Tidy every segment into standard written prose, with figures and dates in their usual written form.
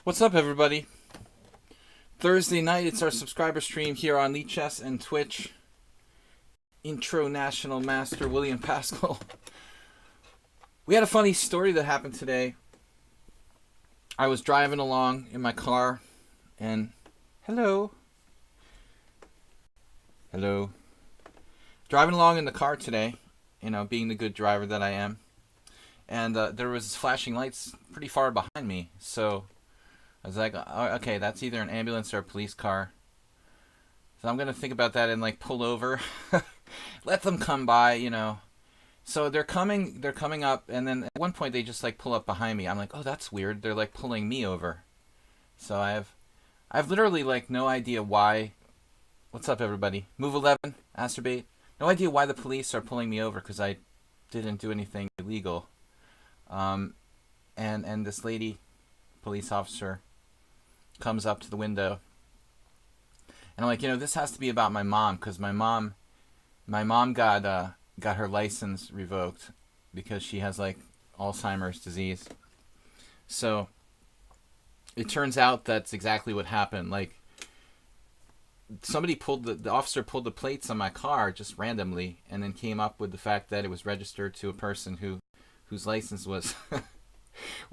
What's up, everybody? Thursday night, it's our subscriber stream here on lichess and Twitch. Intro National Master William Paschall. We had a funny story that happened today. I was driving along in my car, and hello, driving along in the car today. Being the good driver that I am, and there was flashing lights pretty far behind me, so I was like, oh, okay, that's either an ambulance or a police car. So I'm gonna think about that and pull over, let them come by. So they're coming up, and then at one point they just pull up behind me. I'm like, oh, that's weird. They're pulling me over. So I've literally no idea why. What's up, everybody? Move 11, Acerbate. No idea why the police are pulling me over because I didn't do anything illegal. And this lady, police officer, comes up to the window, and I'm like, this has to be about my mom, because my mom got her license revoked because she has Alzheimer's disease. So it turns out that's exactly what happened. Somebody the officer pulled the plates on my car just randomly, and then came up with the fact that it was registered to a person whose license was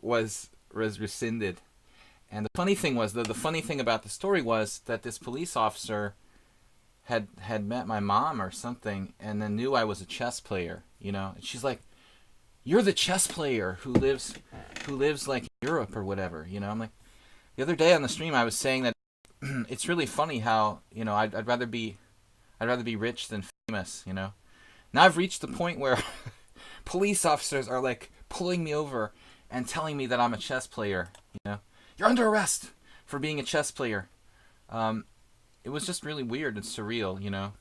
was rescinded. And the funny thing was, the funny thing about the story was that this police officer had met my mom or something, and then knew I was a chess player, And she's like, "You're the chess player who lives in Europe or whatever." I'm like, the other day on the stream I was saying that it's really funny how I'd rather be rich than famous. Now I've reached the point where police officers are pulling me over and telling me that I'm a chess player. You're under arrest for being a chess player. It was just really weird and surreal,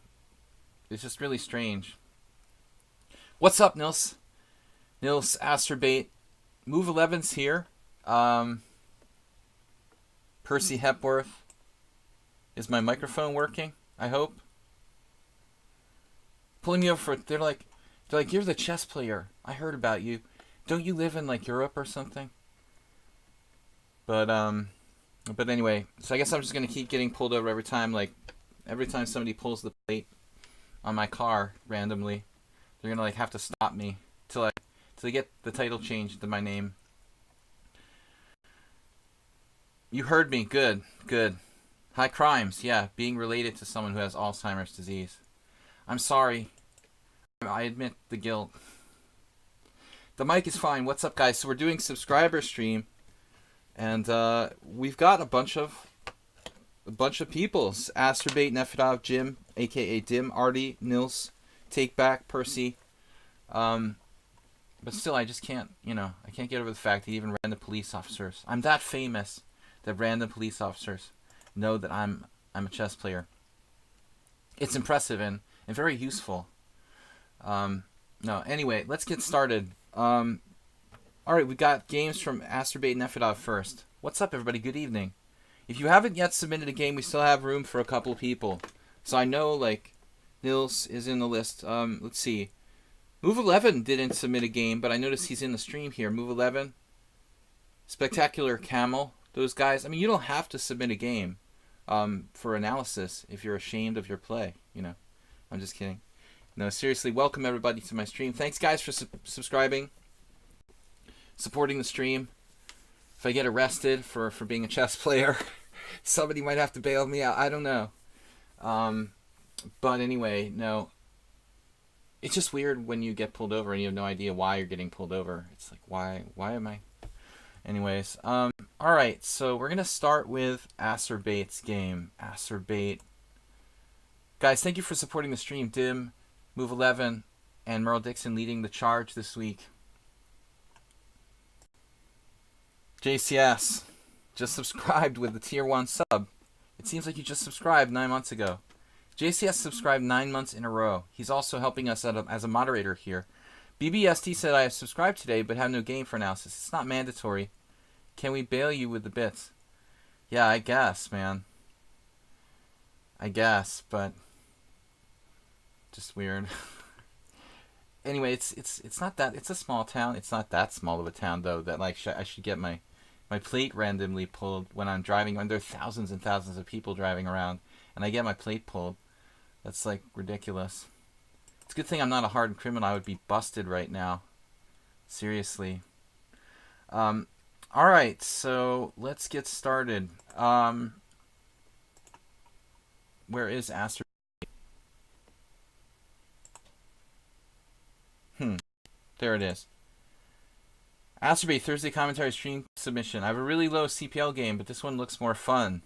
It's just really strange. What's up, Nils? Nils Acerbate. Move 11's here. Percy Hepworth. Is my microphone working? I hope. Pulling me over for, they're like, "You're the chess player. I heard about you. Don't you live in Europe or something?" But anyway, so I guess I'm just gonna keep getting pulled over every time somebody pulls the plate on my car randomly. They're gonna have to stop me till they get the title changed to my name. You heard me. Good. High crimes, yeah, being related to someone who has Alzheimer's disease. I'm sorry. I admit the guilt. The mic is fine. What's up, guys? So we're doing subscriber stream. And we've got a bunch of people. Acerbate, Nefedov, Jim, aka Dim, Artie, Nils, Take Back, Percy. But still, I just can't, I can't get over the fact that even random police officers, I'm that famous that random police officers know that I'm a chess player. It's impressive and very useful. No, anyway, let's get started. Alright, we got games from Acerbate and Nefedov first. What's up, everybody? Good evening. If you haven't yet submitted a game, we still have room for a couple of people. So I know, Nils is in the list. Let's see. Move 11 didn't submit a game, but I noticed he's in the stream here. Move 11. Spectacular Camel. Those guys, you don't have to submit a game for analysis if you're ashamed of your play. I'm just kidding. No, seriously, welcome everybody to my stream. Thanks, guys, for subscribing. Supporting the stream. If I get arrested for being a chess player, somebody might have to bail me out. I don't know. But anyway, no. It's just weird when you get pulled over and you have no idea why you're getting pulled over. It's why am I? Anyways, alright, so we're going to start with Acerbate's game. Acerbate. Guys, thank you for supporting the stream. Dim, Move 11, and Merle Dixon leading the charge this week. JCS just subscribed with the tier 1 sub. It seems like you just subscribed 9 months ago. JCS subscribed 9 months in a row. He's also helping us as a moderator here. BBST said, "I have subscribed today but have no game for analysis. It's not mandatory. Can we bail you with the bits?" Yeah, I guess, man. I guess, but just weird. Anyway, it's not that, it's a small town. It's not that small of a town though that I should get my My plate randomly pulled when I'm driving, when there are thousands and thousands of people driving around, and I get my plate pulled. That's like ridiculous. It's a good thing I'm not a hardened criminal. I would be busted right now. Seriously. All right, so let's get started. Where is Aster? There it is. Asterbait, Thursday commentary stream submission. I have a really low CPL game, but this one looks more fun.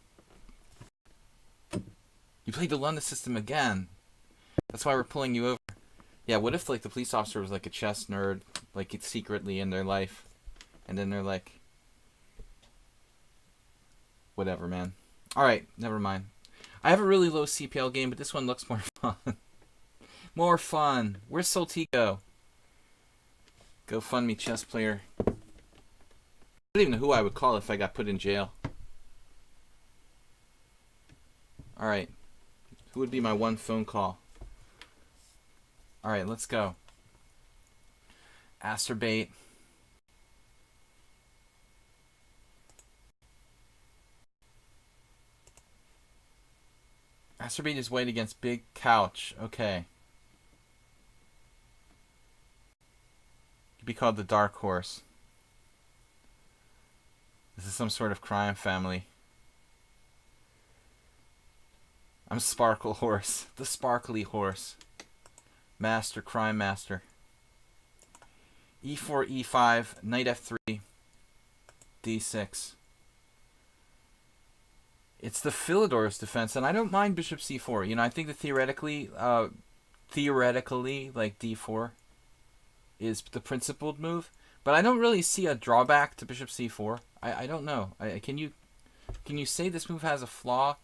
You played the London system again. That's why we're pulling you over. Yeah, what if like the police officer was like a chess nerd, like it's secretly in their life, and then they're like, whatever, man. All right, never mind. I have a really low CPL game, but this one looks more fun. More fun. Where's Soltico? GoFundMe chess player. I don't even know who I would call if I got put in jail. Alright. Who would be my one phone call? Alright, let's go. Asterbait. Asterbait is white against Big Couch. Okay. Could be called the Dark Horse. This is some sort of crime family. I'm Sparkle Horse. The sparkly horse. Master, crime master. E4, E5, knight F3, D6. It's the Philidor's defense, and I don't mind bishop C4. You know, I think that theoretically, like D4 is the principled move, but I don't really see a drawback to bishop C4. I don't know. Can you say this move has a flaw?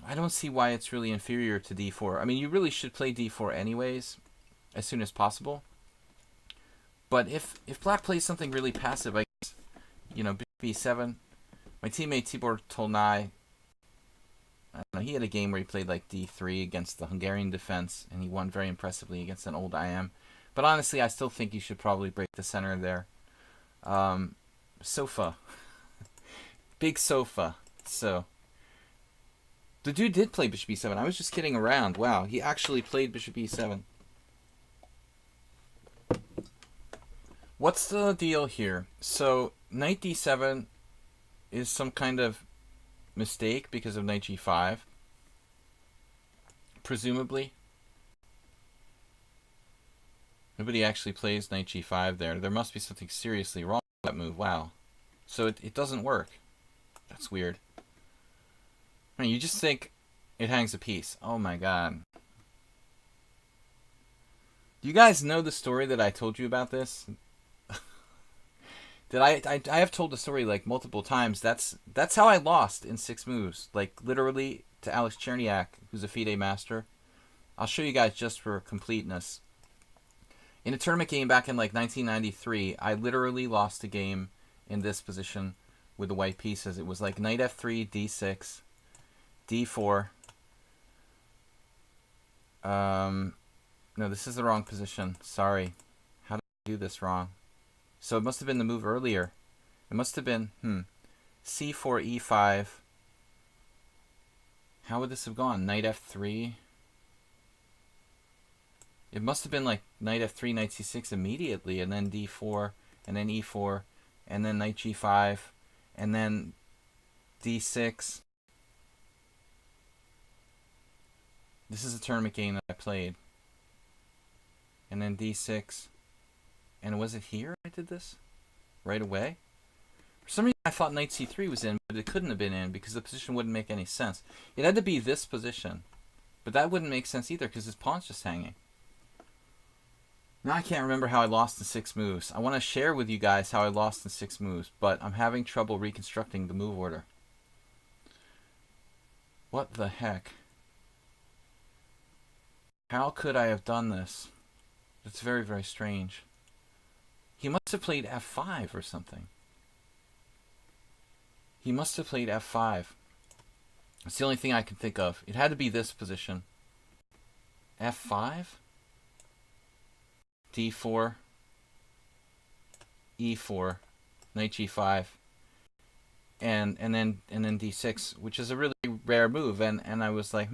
I don't see why it's really inferior to D4. I mean, you really should play D4 anyways, as soon as possible. But if black plays something really passive, I guess, you know, B7. My teammate Tibor Tolnai, I don't know, he had a game where he played like D3 against the Hungarian defense, and he won very impressively against an old IM. But honestly, I still think you should probably break the center there. Sofa. Big sofa. So, the dude did play bishop e7. I was just kidding around. Wow, he actually played bishop e7. What's the deal here? So, knight d7 is some kind of mistake because of knight g5. Presumably. Nobody actually plays knight g5 there. There must be something seriously wrong with that move. Wow. So it doesn't work. That's weird. I mean, you just think it hangs a piece. Oh my god. Do you guys know the story that I told you about this? I have told the story like multiple times. That's how I lost in 6 moves. Like literally to Alex Cherniak, who's a FIDE master. I'll show you guys just for completeness. In a tournament game back in like 1993, I literally lost a game in this position with the white pieces. It was like knight f3, d6, d4. No, this is the wrong position. Sorry. How did I do this wrong? So it must have been the move earlier. It must have been, c4, e5. How would this have gone? Knight f3. It must have been like knight f3, knight c6 immediately, and then d4, and then e4, and then knight g5, and then d6. This is a tournament game that I played. And then d6. And was it here I did this? Right away? For some reason I thought knight c3 was in, but it couldn't have been in because the position wouldn't make any sense. It had to be this position. But that wouldn't make sense either because his pawn's just hanging. Now I can't remember how I lost in 6 moves. I want to share with you guys how I lost in 6 moves, but I'm having trouble reconstructing the move order. What the heck? How could I have done this? It's very, very strange. He must have played f5 or something. He must have played f5. That's the only thing I can think of. It had to be this position. f5? d4. e4, knight g5, and then d6, which is a really rare move. And I was like,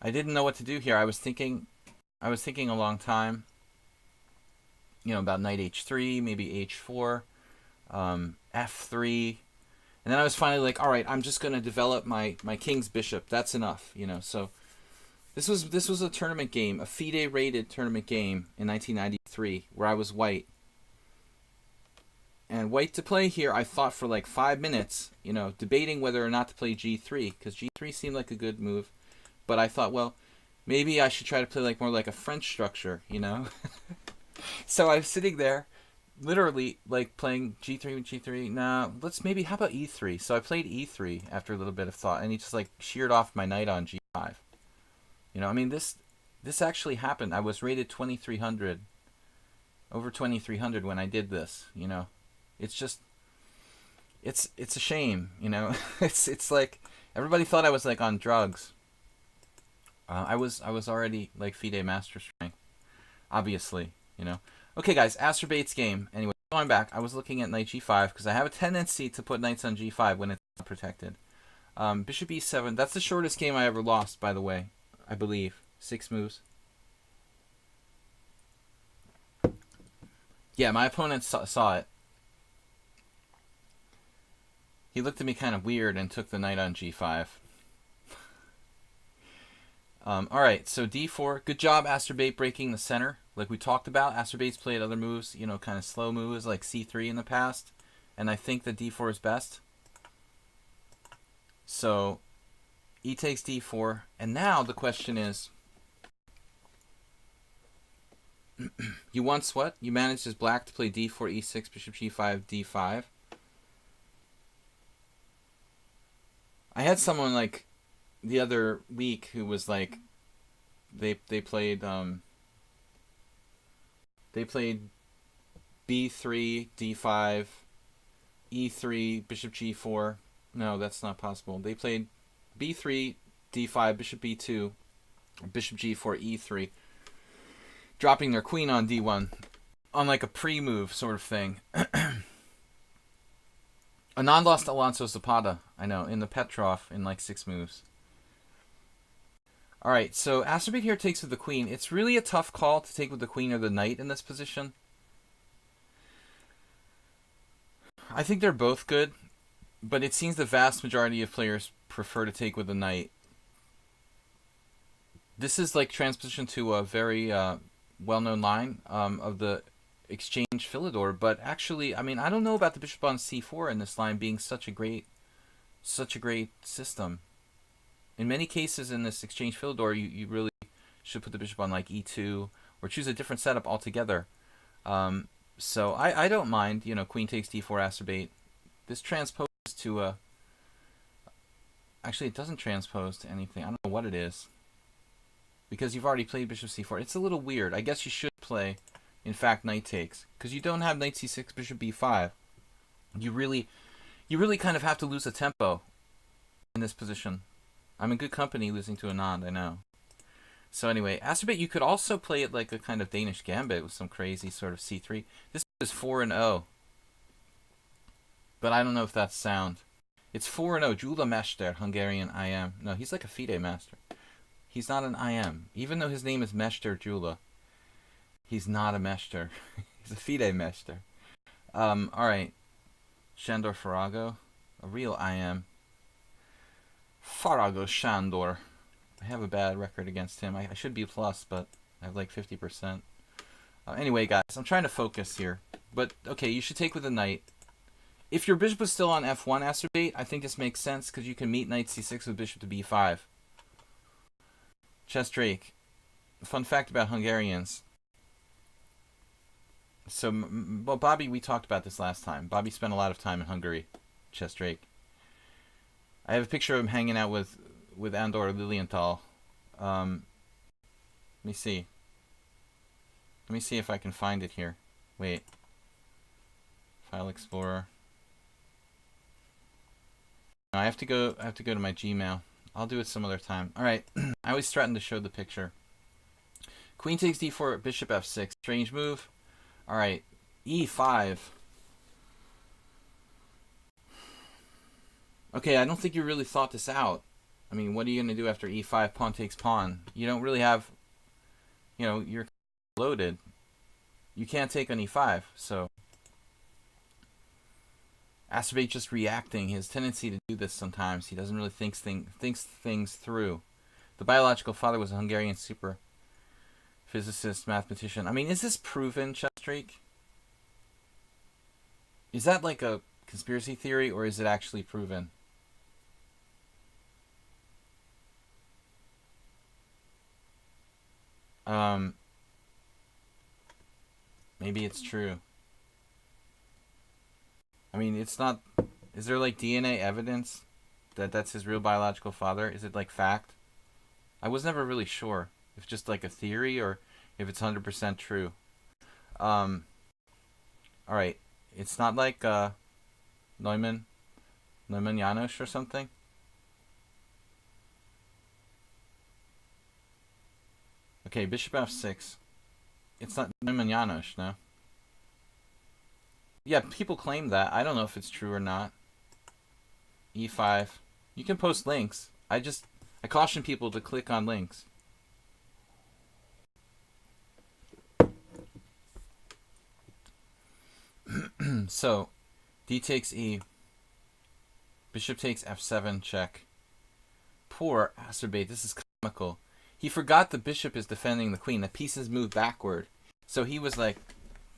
I didn't know what to do here. I was thinking a long time, about knight h3, maybe h4, f3, and then I was finally like, all right, I'm just going to develop my king's bishop. That's enough, So this was a tournament game, a FIDE rated tournament game in 1993, where I was white. And white to play here, I thought for like 5 minutes, debating whether or not to play g3, because g3 seemed like a good move. But I thought, well, maybe I should try to play like more like a French structure, So I was sitting there, literally like playing g3 g3. Nah, how about e3? So I played e3 after a little bit of thought, and he just like sheared off my knight on g5. I mean, this actually happened. I was rated 2300, over 2300 when I did this. It's just, it's a shame. It's like everybody thought I was like on drugs. I was already like FIDE master strength, obviously. Okay, guys, Astrobai's game. Anyway, going back, I was looking at knight g5 because I have a tendency to put knights on g5 when it's not protected. Bishop e7. That's the shortest game I ever lost, by the way. I believe 6 moves. Yeah, my opponent saw it. He looked at me kind of weird and took the knight on g5. Alright, so d4. Good job, Astrobait, breaking the center. Like we talked about, Astrobait's played other moves, kind of slow moves like c3 in the past. And I think that d4 is best. So, e takes d4. And now the question is, you once what? You managed as black to play d4, e6, bishop g5, d5. I had someone like the other week who was like, they played b3, d5, e3, bishop g4. No, that's not possible. They played b3, d5, bishop b2, bishop g4, e3, dropping their queen on d1 on like a pre-move sort of thing. Anand lost Alonso Zapata, I know, in the Petrov in like 6 moves. Alright, so Astrobait here takes with the queen. It's really a tough call to take with the queen or the knight in this position. I think they're both good, but it seems the vast majority of players prefer to take with the knight. This is like transposition to a very well-known line of the exchange Philidor, but actually, I mean, I don't know about the bishop on c4 in this line being such a great system. In many cases in this exchange Philidor, you really should put the bishop on like e2 or choose a different setup altogether. So I don't mind, queen takes d4 Astrobait. This transposes to a... Actually, it doesn't transpose to anything. I don't know what it is. Because you've already played bishop c4. It's a little weird. I guess you should play, in fact, knight takes. Because you don't have knight c6, bishop b5. You really kind of have to lose a tempo in this position. I'm in good company losing to Anand, I know. So anyway, Astrobait, you could also play it like a kind of Danish gambit with some crazy sort of c3. This is 4-0. But I don't know if that's sound. It's 4-0. Gyula Mester, Hungarian IM. No, he's like a FIDE master. He's not an IM. Even though his name is Mester Gyula, he's not a Mester. He's a FIDE Mester. Alright. Shandor Farago, a real IM. Farago Shandor. I have a bad record against him. I should be plus, but I have like 50%. Anyway, guys, I'm trying to focus here. But, okay, you should take with a knight. If your bishop was still on f1 Astrobait, I think this makes sense because you can meet knight c6 with bishop to b5. Chess Drake. Fun fact about Hungarians. So, well, Bobby, we talked about this last time. Bobby spent a lot of time in Hungary. Chess Drake. I have a picture of him hanging out with Andor Lilienthal. Let me see. Let me see if I can find it here. Wait. File Explorer. No, I have to go to my Gmail. I'll do it some other time. Alright. I always threaten to show the picture. Queen takes d4, bishop f6. Strange move. Alright. E5. Okay, I don't think you really thought this out. I mean, what are you going to do after E5, pawn takes pawn? You don't really have, you're loaded. You can't take on E5, so Acerbate just reacting. His tendency to do this sometimes. He doesn't really thinks things through. The biological father was a Hungarian super physicist, mathematician. I mean, is this proven, Chess Streak? Is that like a conspiracy theory, or is it actually proven? Maybe it's true. I mean, it's not. Is there like DNA evidence that that's his real biological father? Is it like fact? I was never really sure if it's just like a theory or if it's 100% true. All right, it's not like Neumann Janusz or something. Okay, bishop f6. It's not Neumann Janusz, no. Yeah, people claim that. I don't know if it's true or not. E5. You can post links. I caution people to click on links. So, d takes e. Bishop takes f7, check. Poor Acerbate, this is comical. He forgot the bishop is defending the queen. The pieces move backward. So he was like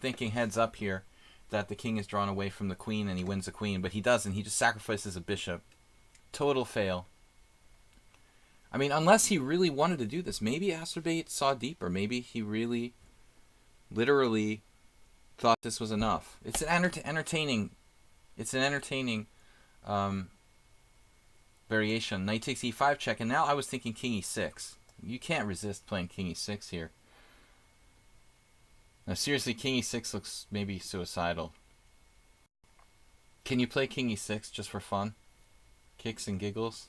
thinking heads up here that the king is drawn away from the queen and he wins the queen, but he doesn't. He just sacrifices a bishop. Total fail. I mean, unless he really wanted to do this. Maybe Acerbate saw deeper. Maybe he really, literally thought this was enough. It's an entertaining. It's an entertaining variation. Knight takes e5 check, and now I was thinking king e6. You can't resist playing king e6 here. Now, seriously, king e6 looks maybe suicidal. Can you play king e6 just for fun? Kicks and giggles?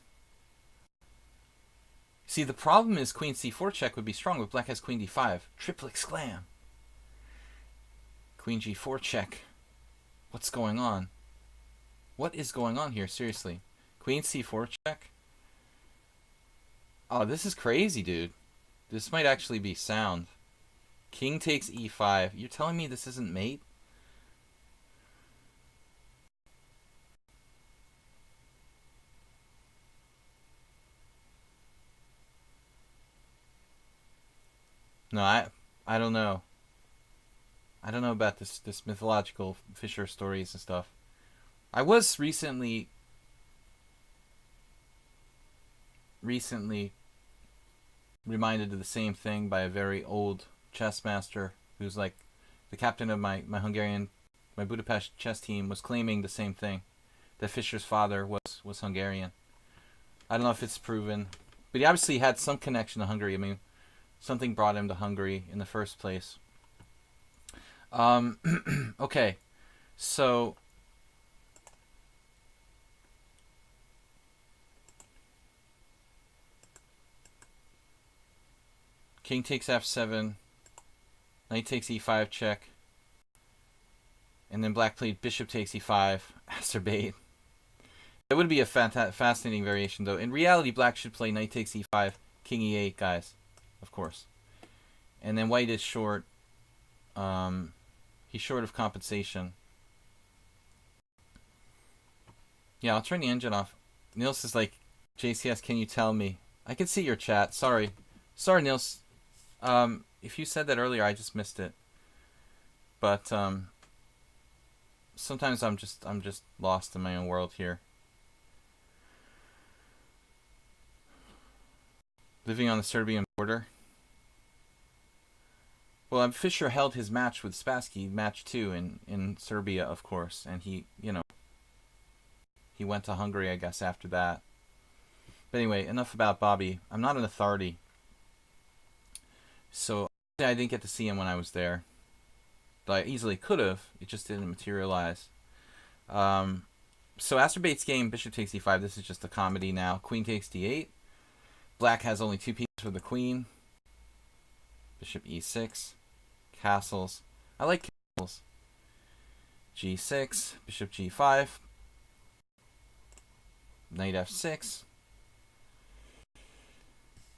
See, the problem is queen c4 check would be strong, but black has queen d5. Triple exclam. Queen g4 check. What's going on? What is going on here, seriously? Queen c4 check? Oh, this is crazy, dude. This might actually be sound. King takes e5. You're telling me this isn't mate? No, I don't know. I don't know about this mythological Fisher stories and stuff. I was recently reminded of the same thing by a very old chess master who's like the captain of my Budapest chess team, was claiming the same thing, that Fischer's father was Hungarian. I don't know if it's proven, but he obviously had some connection to Hungary. I mean, something brought him to Hungary in the first place. Okay, so king takes f7, knight takes e5 check, and then black played bishop takes e5, Acerbate. That would be a fascinating variation, though. In reality, black should play knight takes e5, king e8, guys, of course. And then white is short. He's short of compensation. Yeah, I'll turn the engine off. Nils is like, JCS, can you tell me? I can see your chat. Sorry, Nils. If you said that earlier, I just missed it. But sometimes I'm just lost in my own world here. Living on the Serbian border. Well, Fischer held his match with Spassky, match 2 in Serbia, of course, and he went to Hungary, I guess, after that. But anyway, enough about Bobby. I'm not an authority, so I didn't get to see him when I was there. But I easily could have. It just didn't materialize. So Acerbate's game, bishop takes e5. This is just a comedy now. Queen takes d8. Black has only 2 pieces for the queen. Bishop e6. Castles. I like castles. g6, bishop g5, knight f6.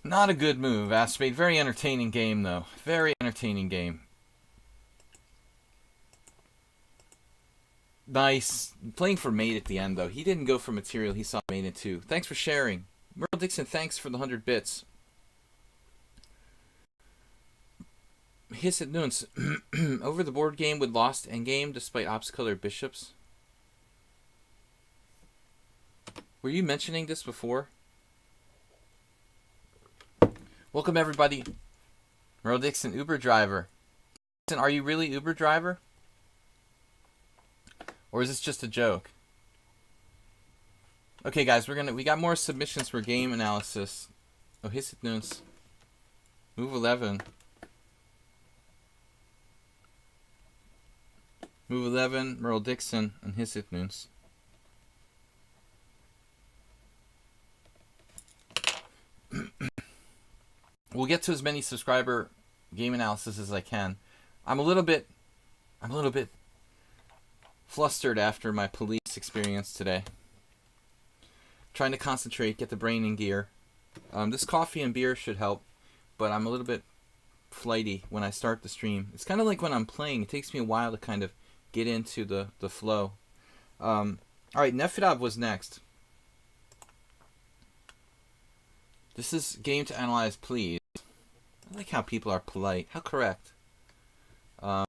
Not a good move, Aspade. Very entertaining game, though. Very entertaining game. Nice. Playing for mate at the end, though. He didn't go for material. He saw mate in 2. Thanks for sharing. Merle Dixon, thanks for the 100 bits. Hiss at Nunes. Over the board game with lost endgame despite obstacle bishops. Were you mentioning this before? Welcome, everybody. Merle Dixon, Uber driver. Are you really Uber driver? Or is this just a joke? Okay, guys, we got more submissions for game analysis. Oh, Hiss at Nunes. Move 11. Move 11, Merle Dixon, and Hiss at Nunes. We'll get to as many subscriber game analysis as I can. I'm a little bit flustered after my police experience today. Trying to concentrate, get the brain in gear. This coffee and beer should help, but I'm a little bit flighty when I start the stream. It's kind of like when I'm playing. It takes me a while to kind of get into the flow. All right, Nefedov was next. This is game to analyze, please. I like how people are polite. How correct. All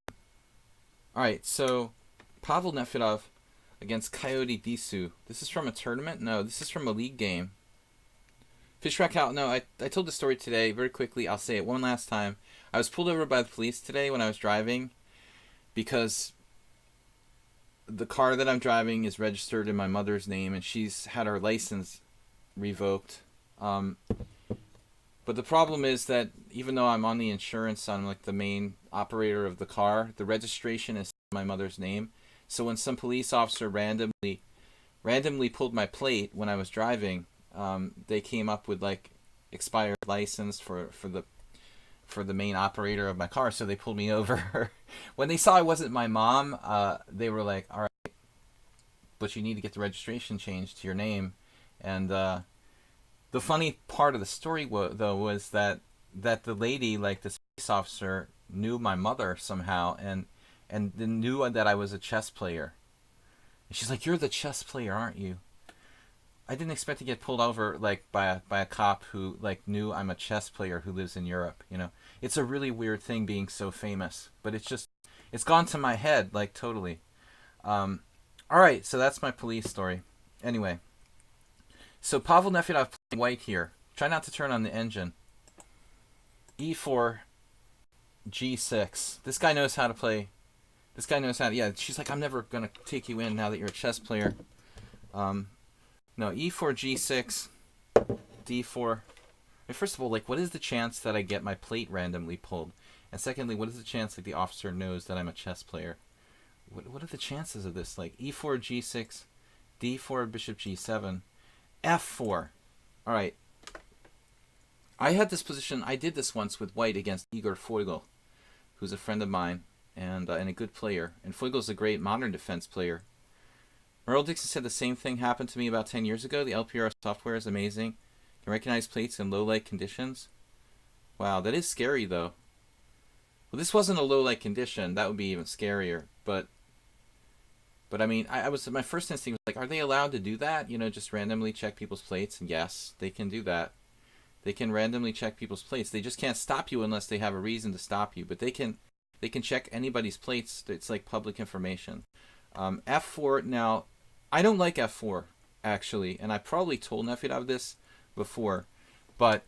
right, so Pavel Nefedov against Coyote Disu. This is from a tournament? No, this is from a league game. Fishrack out. No, I told the story today very quickly. I'll say it one last time. I was pulled over by the police today when I was driving because the car that I'm driving is registered in my mother's name and she's had her license revoked. But the problem is that even though I'm on the insurance, I'm like the main operator of the car, the registration is my mother's name. So when some police officer randomly pulled my plate when I was driving, they came up with like expired license for the main operator of my car, so they pulled me over. When they saw I wasn't my mom, they were like, "All right, but you need to get the registration changed to your name." And the funny part of the story was that the lady, like this police officer, knew my mother somehow and knew that I was a chess player. And she's like, "You're the chess player, aren't you?" I didn't expect to get pulled over like by a cop who like knew I'm a chess player who lives in Europe. You know, it's a really weird thing being so famous, but it's gone to my head like totally. All right, so that's my police story. Anyway, so Pavel Nefedov playing white here. Try not to turn on the engine. E4, G6. This guy knows how to play. This guy knows how to. Yeah, she's like, "I'm never gonna take you in now that you're a chess player." No, E4, G6, D4. First of all, like, what is the chance that I get my plate randomly pulled? And secondly, what is the chance like the officer knows that I'm a chess player? What are the chances of this? Like E4, G6, D4, Bishop G7, F4. All right. I had this position. I did this once with white against Igor Foigl, who's a friend of mine and a good player. And Foigl's a great modern defense player. Merle Dixon said the same thing happened to me about 10 years ago. The LPR software is amazing. Can recognize plates in low light conditions. Wow, that is scary though. Well, this wasn't a low light condition. That would be even scarier. But I mean, my first instinct was like, are they allowed to do that? You know, just randomly check people's plates? And yes, they can do that. They can randomly check people's plates. They just can't stop you unless they have a reason to stop you. But they can check anybody's plates. It's like public information. F4 now. I don't like F4, actually, and I probably told Nefedov this before, but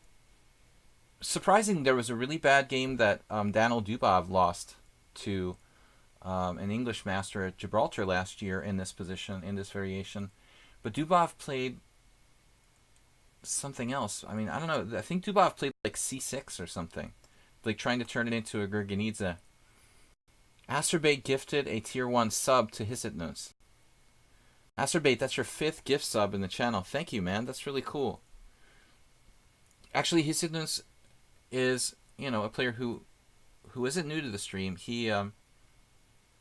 surprising, there was a really bad game that Daniil Dubov lost to an English master at Gibraltar last year in this position, in this variation. But Dubov played something else. I mean, I don't know. I think Dubov played like C6 or something, like trying to turn it into a Gurgenidze. Asterbait gifted a tier 1 sub to Hiss at Nunes. Asterbait, that's your 5th gift sub in the channel. Thank you, man. That's really cool. Actually, Hiss at Nunes is, you know, a player who isn't new to the stream. He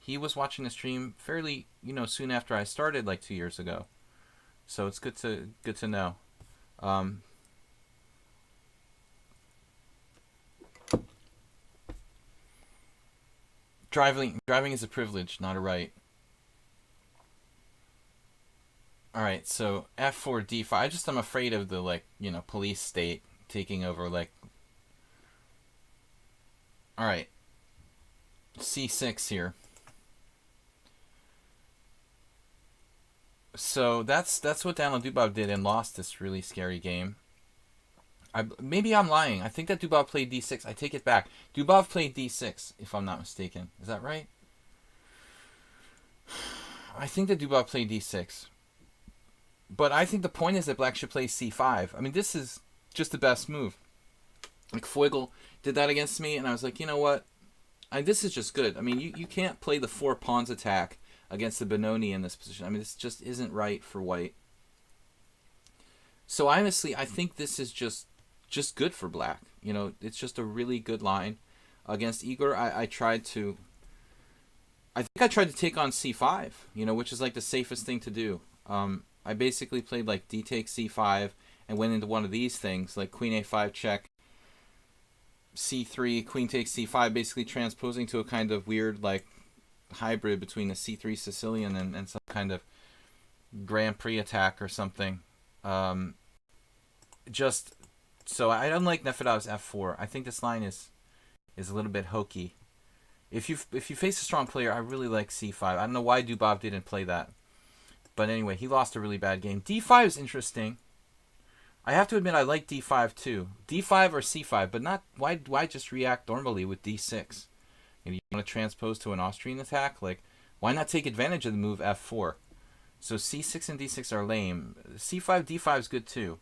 He was watching the stream fairly, soon after I started, like 2 years ago. So it's good to know. Um, driving is a privilege, not a right. All right, so f4 d5. I'm afraid of the police state taking over. All right, c6 here. So that's what Daniel Dubov did and lost this really scary game. Maybe I'm lying. I think that Dubov played d6. I take it back. Dubov played d6, if I'm not mistaken. Is that right? I think that Dubov played d6. But I think the point is that black should play c5. I mean, this is just the best move. Like, Feugl did that against me, and I was like, you know what? This is just good. I mean, you can't play the 4 pawns attack against the Benoni in this position. I mean, this just isn't right for white. So honestly, I think this is just good for black. It's just a really good line against Igor. I tried to take on c5, which is like the safest thing to do. I basically played like d takes c5 and went into one of these things, like queen a5 check, c3, queen takes c5, basically transposing to a kind of weird like hybrid between a c3 Sicilian and some kind of Grand Prix attack or something. Just so I don't like Nefedov's f4. I think this line is a little bit hokey. If you face a strong player, I really like c5. I don't know why Dubov didn't play that. But anyway, he lost a really bad game. d5 is interesting. I have to admit I like d5 too. d5 or c5, but not why just react normally with d6? You want to transpose to an Austrian attack? Like, why not take advantage of the move f4? So c6 and d6 are lame. c5, d5 is good too.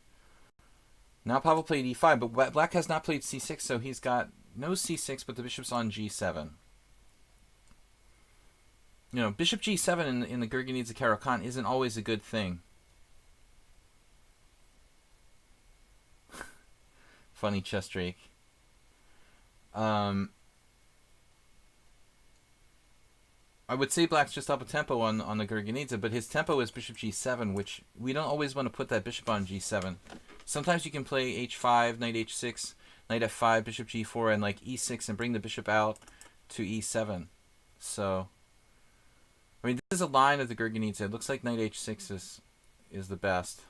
Now Pavel played e5, but black has not played c6, so he's got no c6, but the bishop's on g7. Bishop g7 in the Gurgenidze Caro-Kann isn't always a good thing. Funny chess Drake. I would say black's just up a tempo on the Gurgenidze, but his tempo is bishop g7, which we don't always want to put that bishop on g7. Sometimes you can play h5, knight h6, knight f5, bishop g4, and like e6 and bring the bishop out to e7. So, I mean, this is a line of the Gurgenidze. It looks like knight h6 is the best,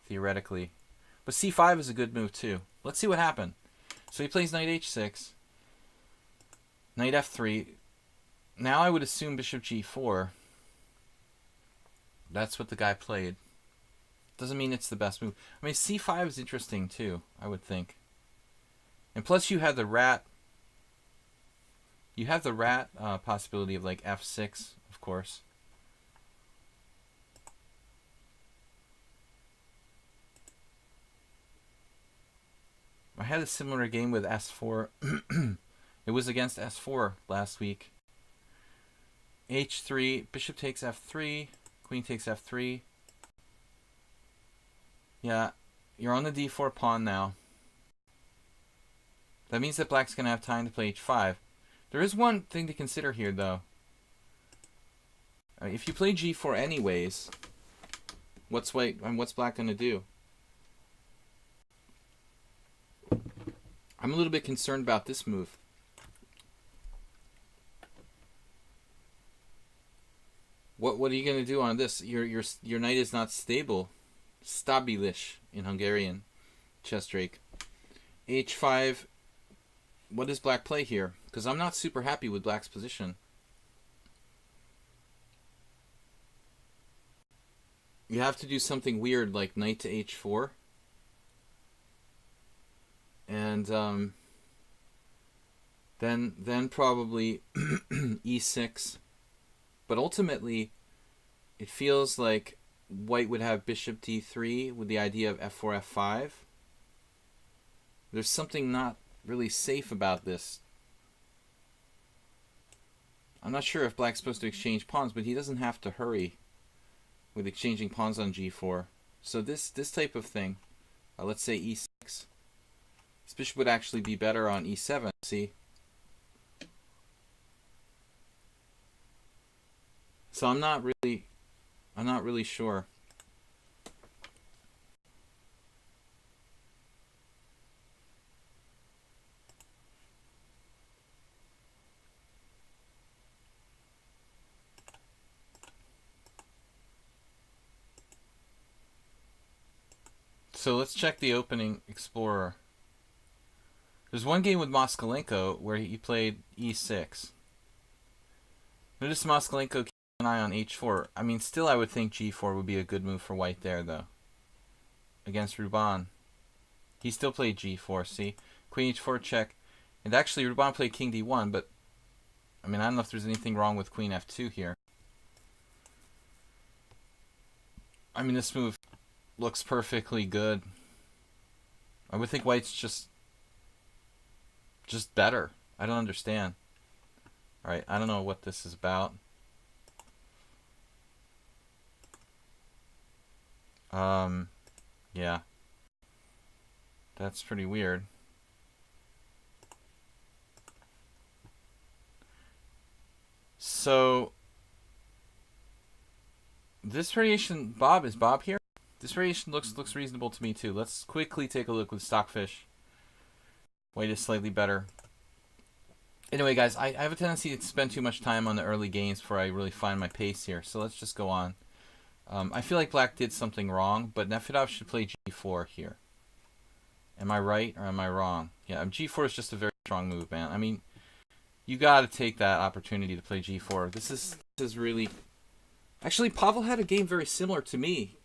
theoretically. But c5 is a good move, too. Let's see what happened. So he plays knight h6, knight f3. Now I would assume bishop g4. That's what the guy played. Doesn't mean it's the best move. I mean, c5 is interesting, too, I would think. And plus you have the rat. You have the rat possibility of like f6, of course. I had a similar game with s4. It was against s4 last week. h3, bishop takes f3, queen takes f3. Yeah, you're on the d4 pawn now. That means that black's going to have time to play h5. There is one thing to consider here, though. If you play g4 anyways, what's black going to do? I'm a little bit concerned about this move. What are you going to do on this? Your knight is not stable. Stabilis in Hungarian. Chess Drake. h5. What does black play here? Because I'm not super happy with black's position. You have to do something weird like knight to h4. And then probably e6. But ultimately, it feels like white would have bishop d3 with the idea of f4, f5. There's something not really safe about this. I'm not sure if black's supposed to exchange pawns, but he doesn't have to hurry with exchanging pawns on g4. So this type of thing, let's say e6, this bishop would actually be better on e7, see? So I'm not really sure. So let's check the opening Explorer. There's one game with Moskalenko where he played e6. Notice Moskalenko kept an eye on h4. I mean, still I would think g4 would be a good move for white there, though. Against Ruban. He still played g4, see? Queen h4 check. And actually, Ruban played king d1, but I mean, I don't know if there's anything wrong with queen f2 here. I mean, this move looks perfectly good. I would think white's just better. I don't understand. Alright, I don't know what this is about. Yeah. That's pretty weird. So, this variation, Bob, is Bob here? This variation looks reasonable to me too. Let's quickly take a look with Stockfish. White is slightly better. Anyway, guys, I have a tendency to spend too much time on the early games before I really find my pace here. So let's just go on. I feel like Black did something wrong, but Nefedov should play g4 here. Am I right or am I wrong? Yeah, g4 is just a very strong move, man. I mean, you got to take that opportunity to play g4. This is really... Actually, Pavel had a game very similar to me,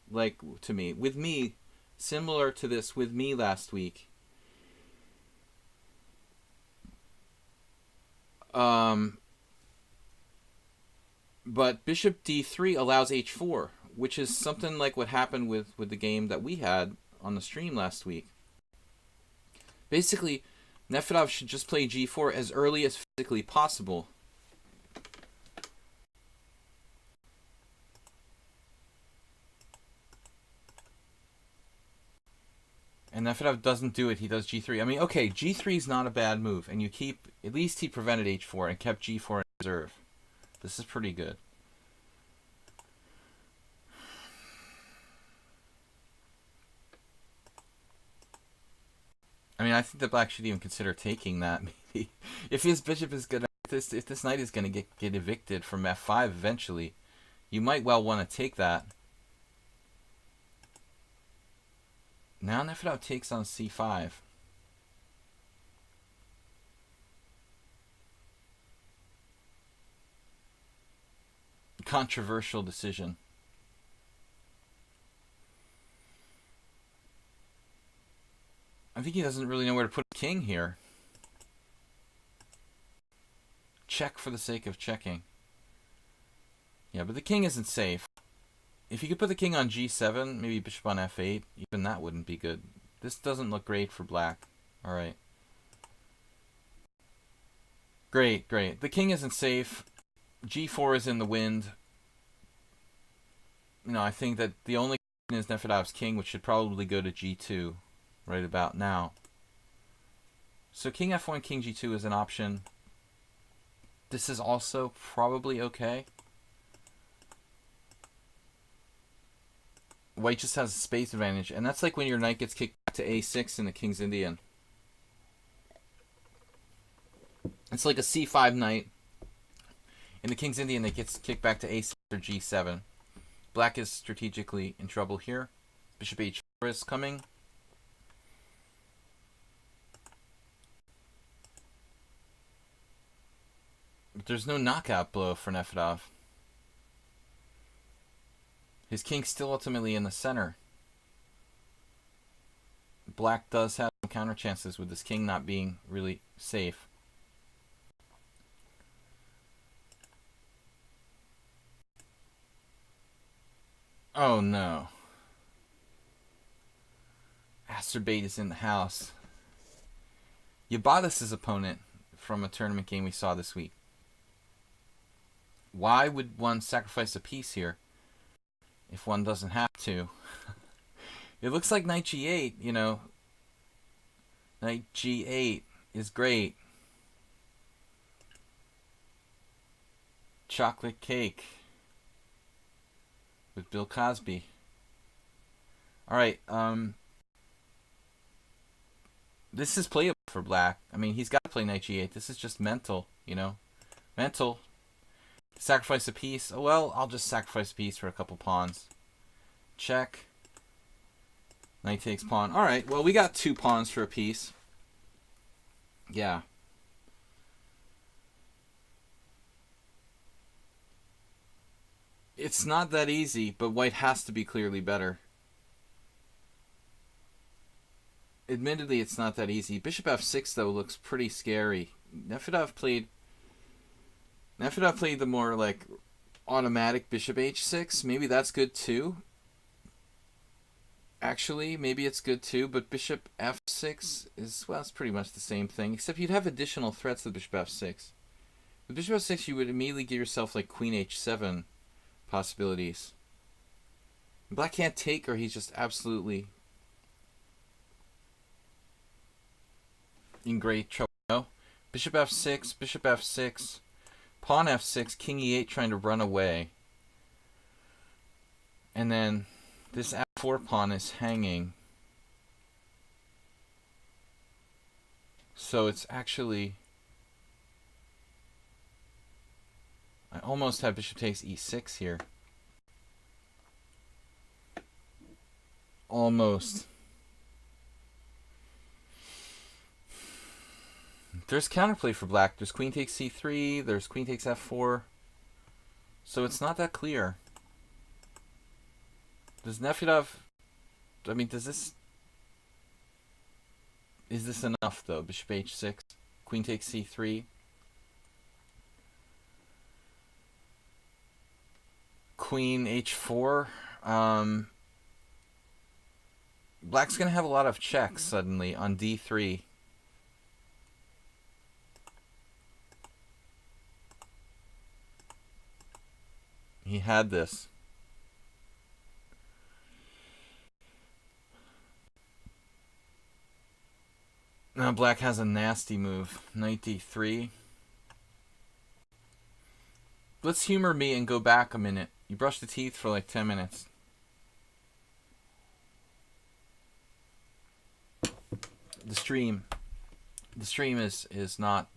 similar to this with me last week. But bishop d3 allows h4, which is something like what happened with the game that we had on the stream last week. Basically, Nefedov should just play g4 as early as physically possible. And Nefedov doesn't do it. He does g3. I mean, okay, g3 is not a bad move, and you keep... At least he prevented h4 and kept g4 in reserve. This is pretty good. I mean, I think that Black should even consider taking that, maybe. If his bishop is gonna... If this knight is gonna get evicted from f5 eventually, you might well want to take that. Now Nefedov takes on c5. Controversial decision. I think he doesn't really know where to put a king here. Check for the sake of checking. Yeah, but the king isn't safe. If you could put the king on g7, maybe bishop on f8, even that wouldn't be good. This doesn't look great for Black. Alright. Great, great. The king isn't safe. g4 is in the wind. You know, I think that the only is Nefedov's king, which should probably go to g2 right about now. So king f1, king g2 is an option. This is also probably okay. White just has a space advantage, and that's like when your knight gets kicked back to a6 in the King's Indian. It's like a c5 knight in the King's Indian that gets kicked back to a6 or g7. Black is strategically in trouble here. Bishop h4 is coming. But there's no knockout blow for Nefedov. His king's still ultimately in the center. Black does have some counter chances with this king not being really safe. Oh no. Asterbait is in the house. Yabatis' opponent from a tournament game we saw this week. Why would one sacrifice a piece here if one doesn't have to? It looks like knight g8, you know. Knight g8 is great. Chocolate cake. with Bill Cosby. All right. This is playable for black. I mean, he's got to play knight g8. This is just mental, you know, mental. Sacrifice a piece. Oh well, I'll just sacrifice a piece for a couple pawns. Check. Knight takes pawn. All right. Well, we got 2 pawns for a piece. Yeah. It's not that easy, but white has to be clearly better. Admittedly, it's not that easy. Bishop f6, though, looks pretty scary. Nefedov played the more, like, automatic bishop h6. Maybe that's good, too. Actually, maybe it's good, too, but bishop f6 is, well, it's pretty much the same thing, except you'd have additional threats to bishop f6. With bishop f6, you would immediately give yourself, like, queen h7 possibilities. Black can't take, or he's just absolutely in great trouble. No? Bishop f6, pawn f6, king e8 trying to run away. And then this f4 pawn is hanging. So it's actually... I almost have bishop takes e6 here. Almost. There's counterplay for black. There's queen takes c3. There's queen takes f4. So it's not that clear. Does Nefedov... I mean, does this... Is this enough, though? Bishop h6. Queen takes c3. Queen h4. Black's going to have a lot of checks suddenly on d3. He had this. Now black has a nasty move. Knight d3. Let's humor me and go back a minute. You brush the teeth for like 10 minutes. The stream is not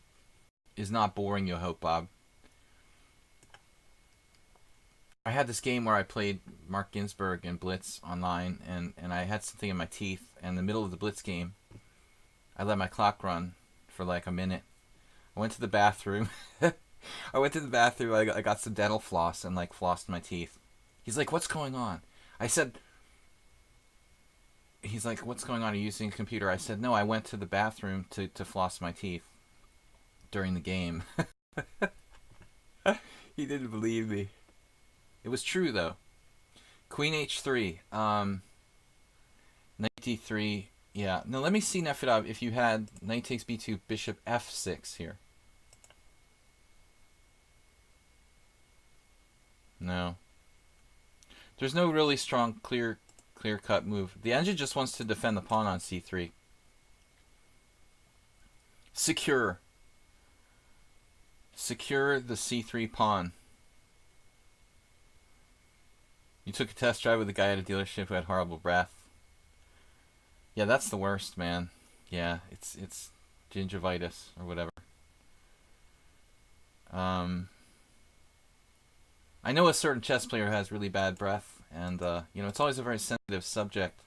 boring, you hope, Bob. I had this game where I played Mark Ginsburg and Blitz online, and I had something in my teeth, and in the middle of the Blitz game, I let my clock run for like a minute. I went to the bathroom. I got some dental floss and like flossed my teeth. He's like, "What's going on?" I said, he's like, "What's going on? Are you using a computer?" I said, "No, I went to the bathroom to floss my teeth during the game." He didn't believe me. It was true, though. Queen h3. Knight d3. Yeah. Now, let me see, Nefedov, if you had knight takes b2, bishop f6 here. No. There's no really strong, clear-cut move. The engine just wants to defend the pawn on c3. Secure. Secure the c3 pawn. You took a test drive with a guy at a dealership who had horrible breath. Yeah, that's the worst, man. Yeah, it's gingivitis or whatever. I know a certain chess player who has really bad breath, and you know, it's always a very sensitive subject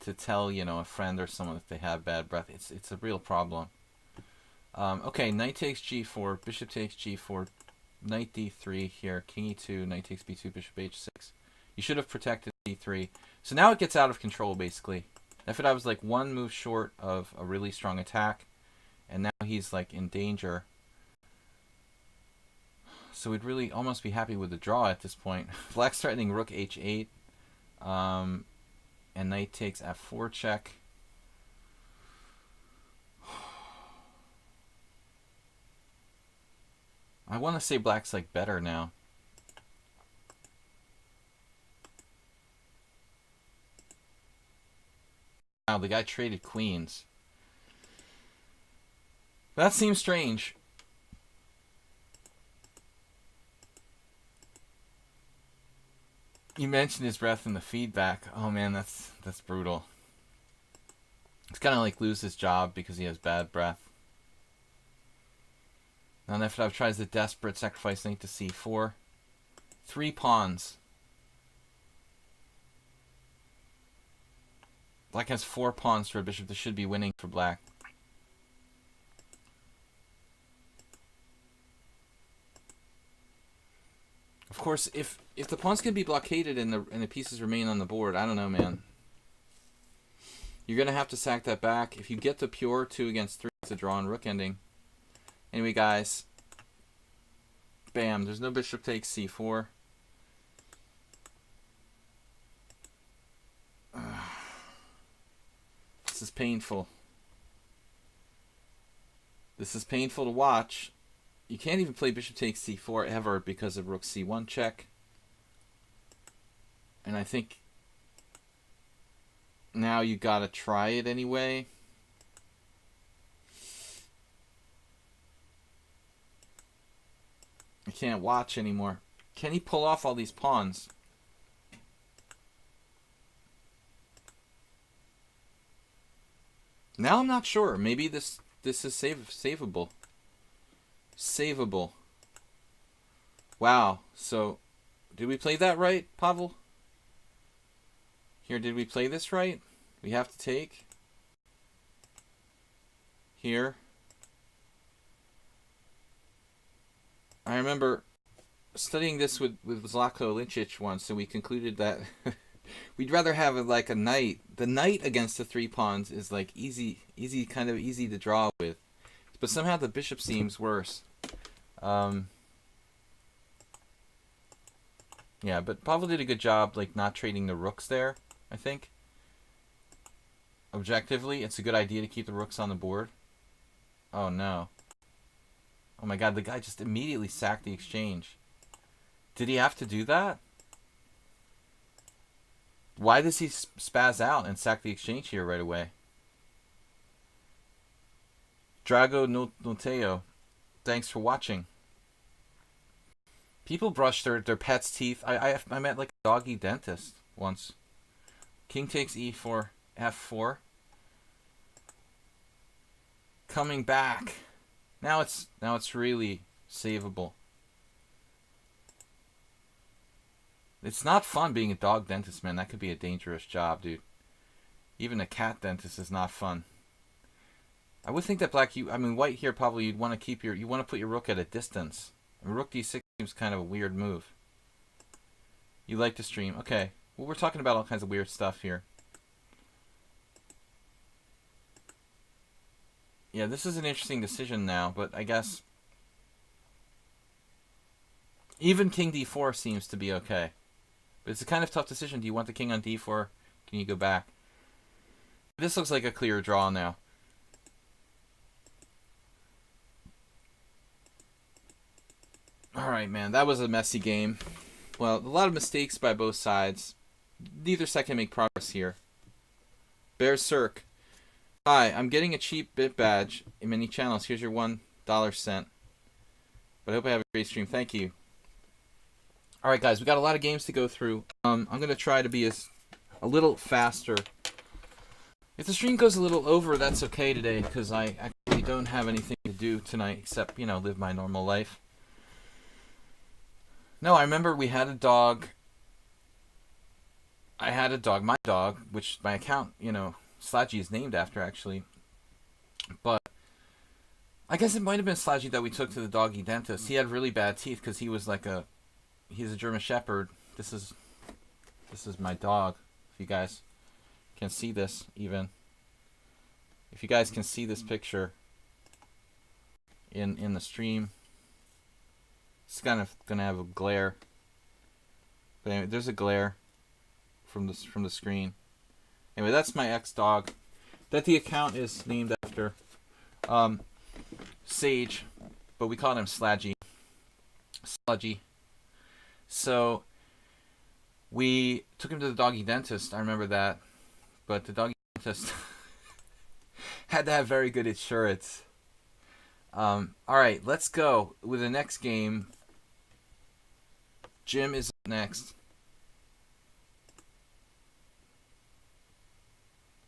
to tell, you know, a friend or someone if they have bad breath. It's a real problem. Okay, knight takes g4, bishop takes g4, knight d3 here, king e2, knight takes b2, bishop h6. You should have protected d3. So now it gets out of control, basically. Nefedov was like one move short of a really strong attack, and now he's like in danger. So we'd really almost be happy with the draw at this point. Black's threatening rook h8, and knight takes f4 check. I want to say black's like better now. Wow, the guy traded queens. That seems strange. You mentioned his breath in the feedback. Oh man, that's brutal. It's kind of like lose his job because he has bad breath. Now Nefertov tries the desperate sacrifice knight to c4. 3 pawns. Black has 4 pawns for a bishop that should be winning for black. Of course, if the pawns can be blockaded and the pieces remain on the board, I don't know, man. You're gonna have to sack that back. If you get the pure 2 against 3, it's a draw and rook ending. Anyway, guys, bam. There's no bishop takes c4. This is painful. This is painful to watch. You can't even play bishop takes c4 ever because of rook c1 check. And I think now you gotta try it anyway. I can't watch anymore. Can he pull off all these pawns? Now I'm not sure. Maybe this is savable. Savable. Wow. So, did we play that right, Pavel? Here, did we play this right? We have to take. Here. I remember studying this with Zlatko Linčić once, so we concluded that we'd rather have like a knight. The knight against the 3 pawns is like easy to draw with. But somehow the bishop seems worse. Yeah, but Pavel did a good job like not trading the rooks there, I think. Objectively, it's a good idea to keep the rooks on the board. Oh no. Oh my god, the guy just immediately sacked the exchange. Did he have to do that? Why does he spaz out and sack the exchange here right away? Drago Noteo, thanks for watching. People brush their pet's teeth. I met like a doggy dentist once. King takes e4, f4. Coming back. Now it's really savable. It's not fun being a dog dentist, man. That could be a dangerous job, dude. Even a cat dentist is not fun. I would think that white here probably you want to put your rook at a distance. And rook d6 seems kind of a weird move. You like to stream. Okay. Well, we're talking about all kinds of weird stuff here. Yeah, this is an interesting decision now, but I guess even king d4 seems to be okay. But it's a kind of tough decision. Do you want the king on d4? Can you go back? This looks like a clear draw now. Alright, man. That was a messy game. Well, a lot of mistakes by both sides. Neither side can make progress here. Berserk. Hi, I'm getting a cheap bit badge in many channels. Here's your $1 sent. But I hope I have a great stream. Thank you. Alright, guys. We got a lot of games to go through. I'm going to try to be a little faster. If the stream goes a little over, that's okay today, because I actually don't have anything to do tonight except, live my normal life. No, I remember we had a dog. I had a dog, my dog, which my account, Sludgy is named after, actually. But I guess it might have been Sludgy that we took to the doggy dentist. He had really bad teeth because he was he's a German Shepherd. This is my dog. If you guys can see this, even. If you guys can see this picture in the stream, it's kind of gonna have a glare. But anyway, there's a glare from the screen. Anyway, that's my ex-dog that the account is named after. Sage, but we called him Sludgy. So we took him to the doggy dentist. I remember that. But the doggy dentist had to have very good insurance. Alright, let's go with the next game. Jim is up next.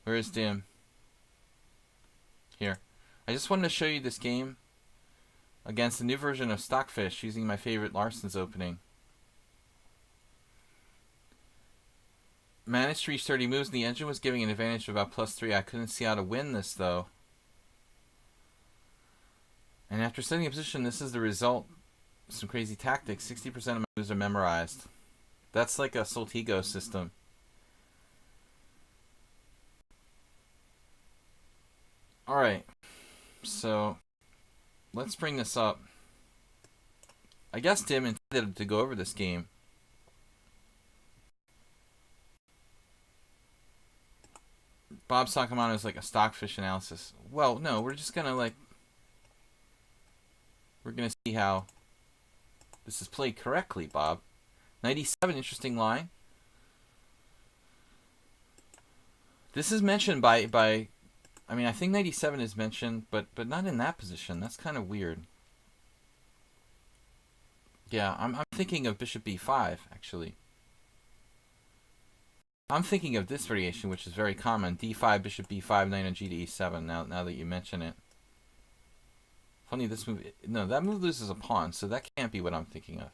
Where is Dim? Here. I just wanted to show you this game against the new version of Stockfish using my favorite Larson's opening. Managed to reach 30 moves, and the engine was giving an advantage of about +3. I couldn't see how to win this, though. And after setting a position, this is the result. Some crazy tactics. 60% of my moves are memorized. That's like a Soltigo system. Alright. So, let's bring this up. I guess Tim intended to go over this game. Bob Sacamano is like a Stockfish analysis. Well, no, we're just gonna we're gonna see how this is played correctly, Bob. 97, interesting line. This is mentioned by I mean, I think 97 is mentioned, but not in that position. That's kind of weird. Yeah, I'm thinking of Bishop B5, actually. I'm thinking of this variation, which is very common. D5, Bishop B5, Knight on G to E7, now that you mention it. Funny, this move... No, that move loses a pawn, so that can't be what I'm thinking of.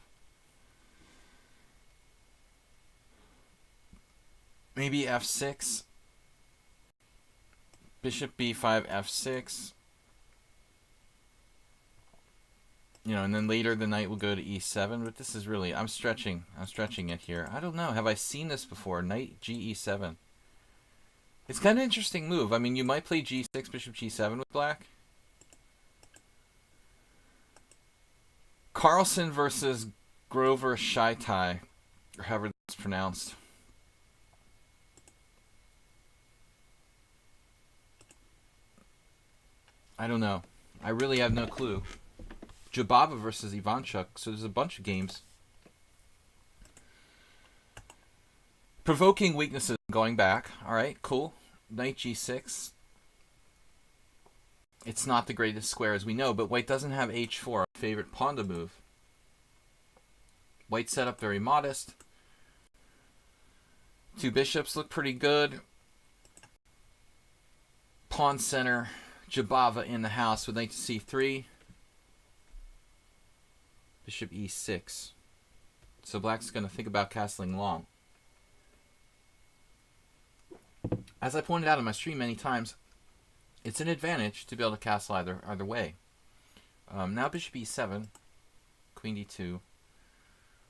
Maybe F6. Bishop B5, F6. You know, and then later the knight will go to E7, but this is really... I'm stretching it here. I don't know. Have I seen this before? Knight G E7. It's kind of an interesting move. I mean, you might play G6, Bishop G7 with black. Carlson versus Grover Shaitai, or however that's pronounced. I don't know. I really have no clue. Jababa versus Ivanchuk, so there's a bunch of games. Provoking weaknesses going back. Alright, cool. Knight G6. It's not the greatest square as we know, but white doesn't have H4, our favorite pawn to move. White setup very modest. Two bishops look pretty good. Pawn center. Jabava in the house with knight to C3. Bishop E6. So black's going to think about castling long. As I pointed out in my stream many times, it's an advantage to be able to castle either way. Now Bishop E7, Queen D2.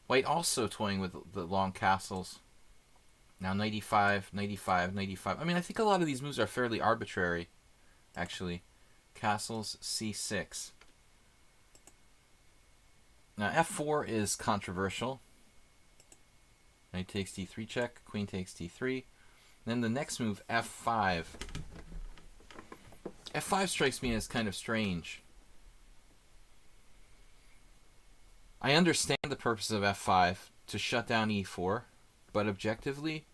White also toying with the long castles. Now Knight E5, Knight E5, Knight E5. I mean, I think a lot of these moves are fairly arbitrary, actually. Castles C6. Now F4 is controversial. Knight takes D3 check, Queen takes D3. Then the next move, F5. F5 strikes me as kind of strange. I understand the purpose of F5 to shut down E4, but objectively,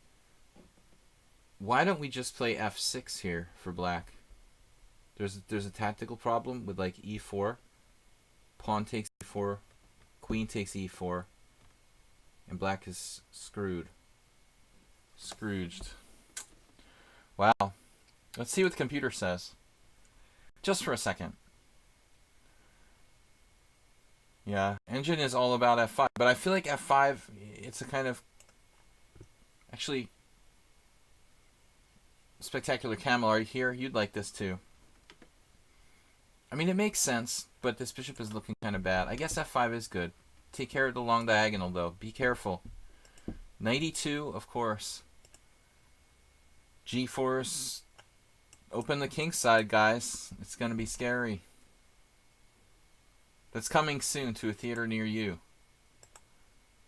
why don't we just play F6 here for black? There's a tactical problem with like E4. Pawn takes E4, Queen takes E4, and black is screwed. Scrooged. Wow. Let's see what the computer says. Just for a second. Yeah, engine is all about F5, but I feel like F5, it's a kind of, actually, Spectacular Camel, are you here? You'd like this too. I mean, it makes sense, but this bishop is looking kind of bad. I guess F5 is good. Take care of the long diagonal, though. Be careful. Knight E2, of course. G4's open the king side, guys. It's going to be scary. That's coming soon to a theater near you.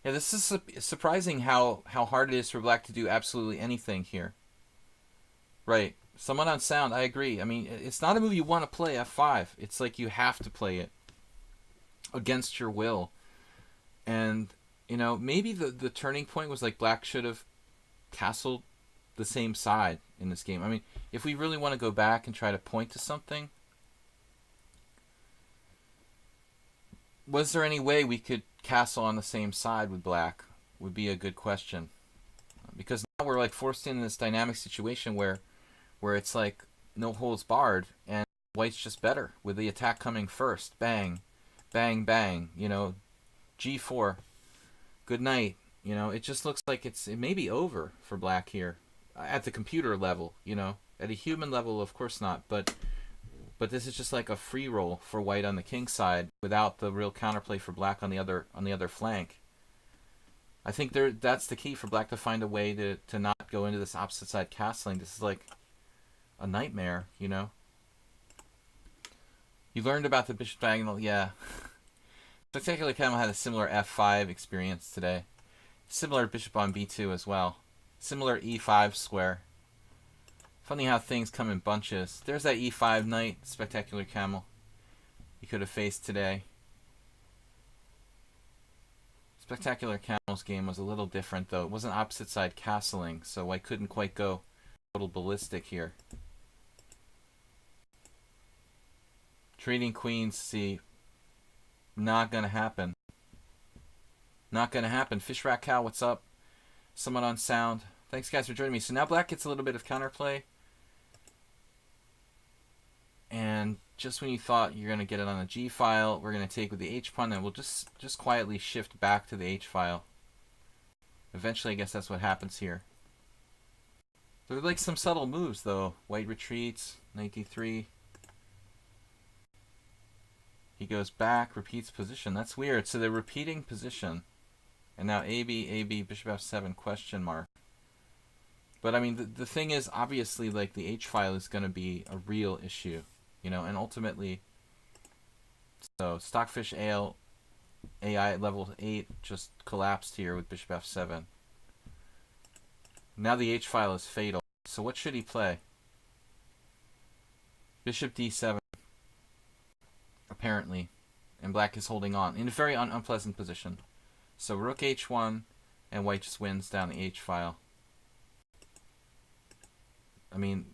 Yeah, this is surprising how hard it is for black to do absolutely anything here. Right. Someone on sound, I agree. I mean, it's not a move you want to play, F5. It's like you have to play it against your will. And, you know, maybe the turning point was like black should have castled the same side in this game. I mean, if we really want to go back and try to point to something, was there any way we could castle on the same side with black? Would be a good question. Because now we're like forced in this dynamic situation where where it's like no holds barred, and white's just better with the attack coming first. Bang, bang, bang. You know, G4. Good night. You know, it just looks like it may be over for black here at the computer level. You know, at a human level, of course not. But this is just like a free roll for white on the king side without the real counterplay for black on the other flank. I think that's the key for black to find a way to not go into this opposite side castling. This is like a nightmare, you know. You learned about the bishop diagonal, yeah. Spectacular Camel had a similar f5 experience today. Similar bishop on b2 as well. Similar e5 square. Funny how things come in bunches. There's that e5 knight, Spectacular Camel, you could have faced today. Spectacular Camel's game was a little different, though. It wasn't opposite side castling, so I couldn't quite go total ballistic here. Trading queens, see, not gonna happen. Not gonna happen. Fishrat Cow, what's up? Someone on sound. Thanks, guys, for joining me. So now black gets a little bit of counterplay. And just when you thought you're going to get it on the G file, we're going to take with the H pawn, and we'll just quietly shift back to the H file. Eventually, I guess that's what happens here. There are like some subtle moves, though. White retreats, knight d3. He goes back, repeats position. That's weird. So they're repeating position. And now AB, bishop f7, question mark. But I mean, the thing is, obviously, like the H file is going to be a real issue. You know, and ultimately, so Stockfish AI at level 8 just collapsed here with bishop f7. Now the H file is fatal. So what should he play? Bishop d7, apparently, and black is holding on in a very unpleasant position. So rook h1, and white just wins down the H file. I mean,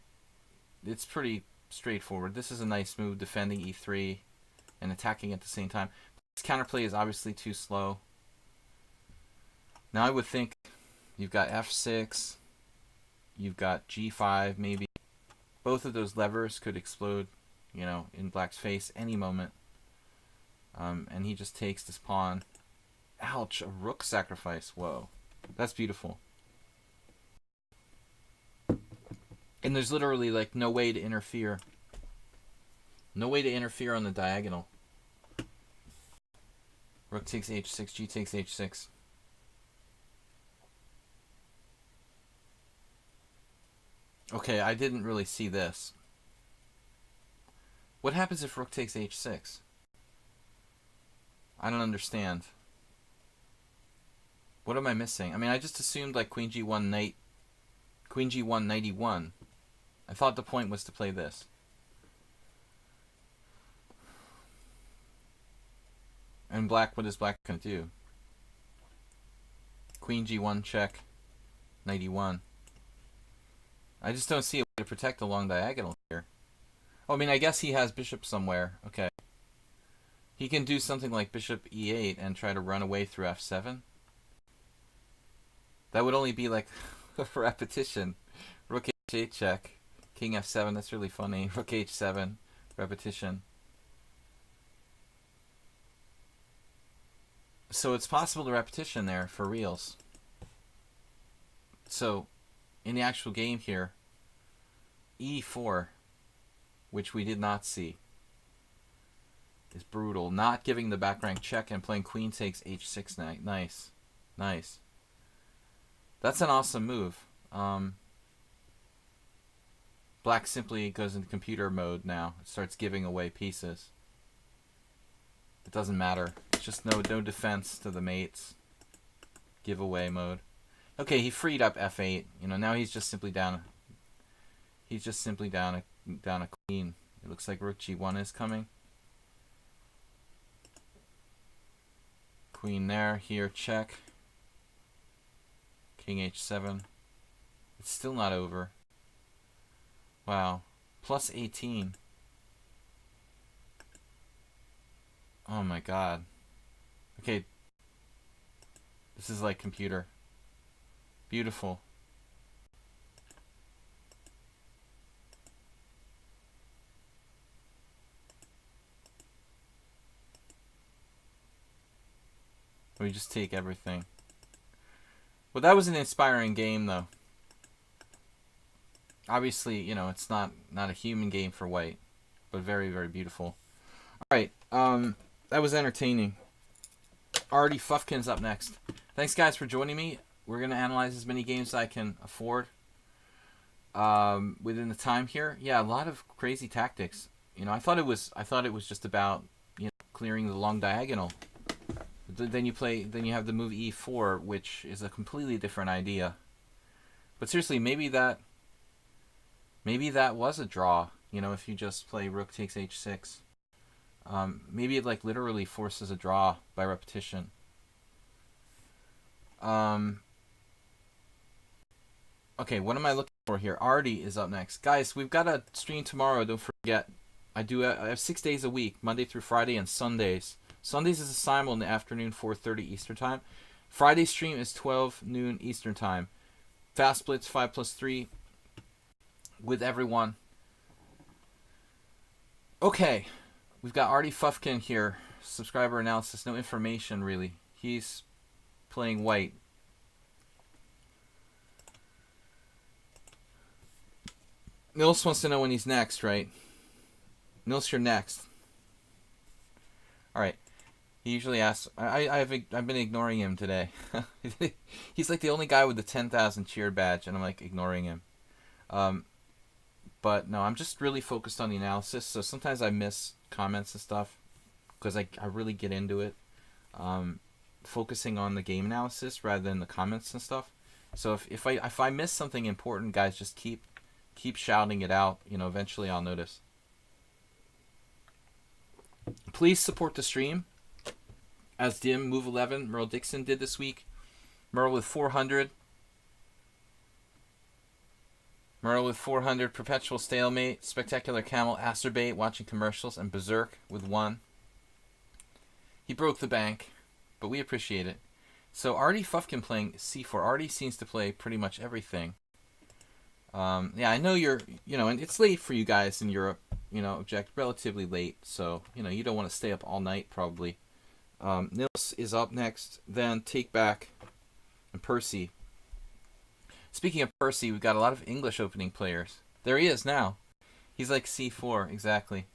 it's pretty straightforward. This is a nice move, defending e3 and attacking at the same time. This counterplay is obviously too slow. Now I would think you've got f6, you've got g5 maybe. Both of those levers could explode, you know, in black's face any moment. And he just takes this pawn. Ouch, a rook sacrifice. Whoa, that's beautiful. And there's literally like no way to interfere. No way to interfere on the diagonal. Rook takes h6, g takes h6. Okay, I didn't really see this. What happens if rook takes h6? I don't understand. What am I missing? I mean, I just assumed like queen g1 knight, queen g1 knight e1. I thought the point was to play this. And black, what is black going to do? Queen g1 check, knight e1. I just don't see a way to protect the long diagonal here. Oh, I mean, I guess he has bishop somewhere. Okay. He can do something like bishop e8 and try to run away through f7. That would only be like a repetition. Rook h8 check. King f7, that's really funny. Rook h7, repetition. So it's possible to repetition there for reals. So in the actual game here, e4, which we did not see, is brutal. Not giving the back rank check and playing queen takes h6 knight. Nice. Nice. That's an awesome move. Black simply goes into computer mode now. It starts giving away pieces. It doesn't matter. It's just no defense to the mates. Giveaway mode. Okay, he freed up f8. You know, now he's just simply down. He's just simply down a queen. It looks like rook g1 is coming. Queen there. Here, check. King h7. It's still not over. Wow. Plus 18. Oh my god. Okay. This is like computer. Beautiful. We just take everything. Well, that was an inspiring game, though. Obviously, you know, it's not a human game for white, but very, very beautiful. All right, that was entertaining. Artie Fuffkin's up next. Thanks, guys, for joining me. We're gonna analyze as many games as I can afford within the time here. Yeah, a lot of crazy tactics. You know, I thought it was just about, you know, clearing the long diagonal. Then you have the move e4, which is a completely different idea. But seriously, maybe that was a draw. You know, if you just play rook takes h6, maybe it like literally forces a draw by repetition. Okay, what am I looking for here? Artie is up next, guys. We've got a stream tomorrow. Don't forget. I have 6 days a week, Monday through Friday, and Sundays. Sundays is a simul in the afternoon, 4:30 Eastern time. Friday stream is 12 noon Eastern time. Fast Blitz 5+3 with everyone. Okay, we've got Artie Fuffkin here. Subscriber analysis, no information really. He's playing white. Nils wants to know when he's next, right? Nils, you're next. All right. He usually asks. I've been ignoring him today. He's like the only guy with the 10,000 cheer badge, and I'm like ignoring him. But no, I'm just really focused on the analysis. So sometimes I miss comments and stuff because I really get into it, focusing on the game analysis rather than the comments and stuff. So if I miss something important, guys, just keep shouting it out. You know, eventually I'll notice. Please support the stream, as Dim, Move 11, Merle Dixon did this week. Merle with 400. Merle with 400. Perpetual Stalemate. Spectacular Camel. Acerbate. Watching Commercials. And Berserk with 1. He broke the bank, but we appreciate it. So Artie Fuffkin playing c4. Artie seems to play pretty much everything. Yeah, I know you know, and it's late for you guys in Europe. You know, relatively late. So, you know, you don't want to stay up all night probably. Nils is up next, then Take Back, and Percy. Speaking of Percy, we've got a lot of English opening players. There he is now. He's like C4, exactly.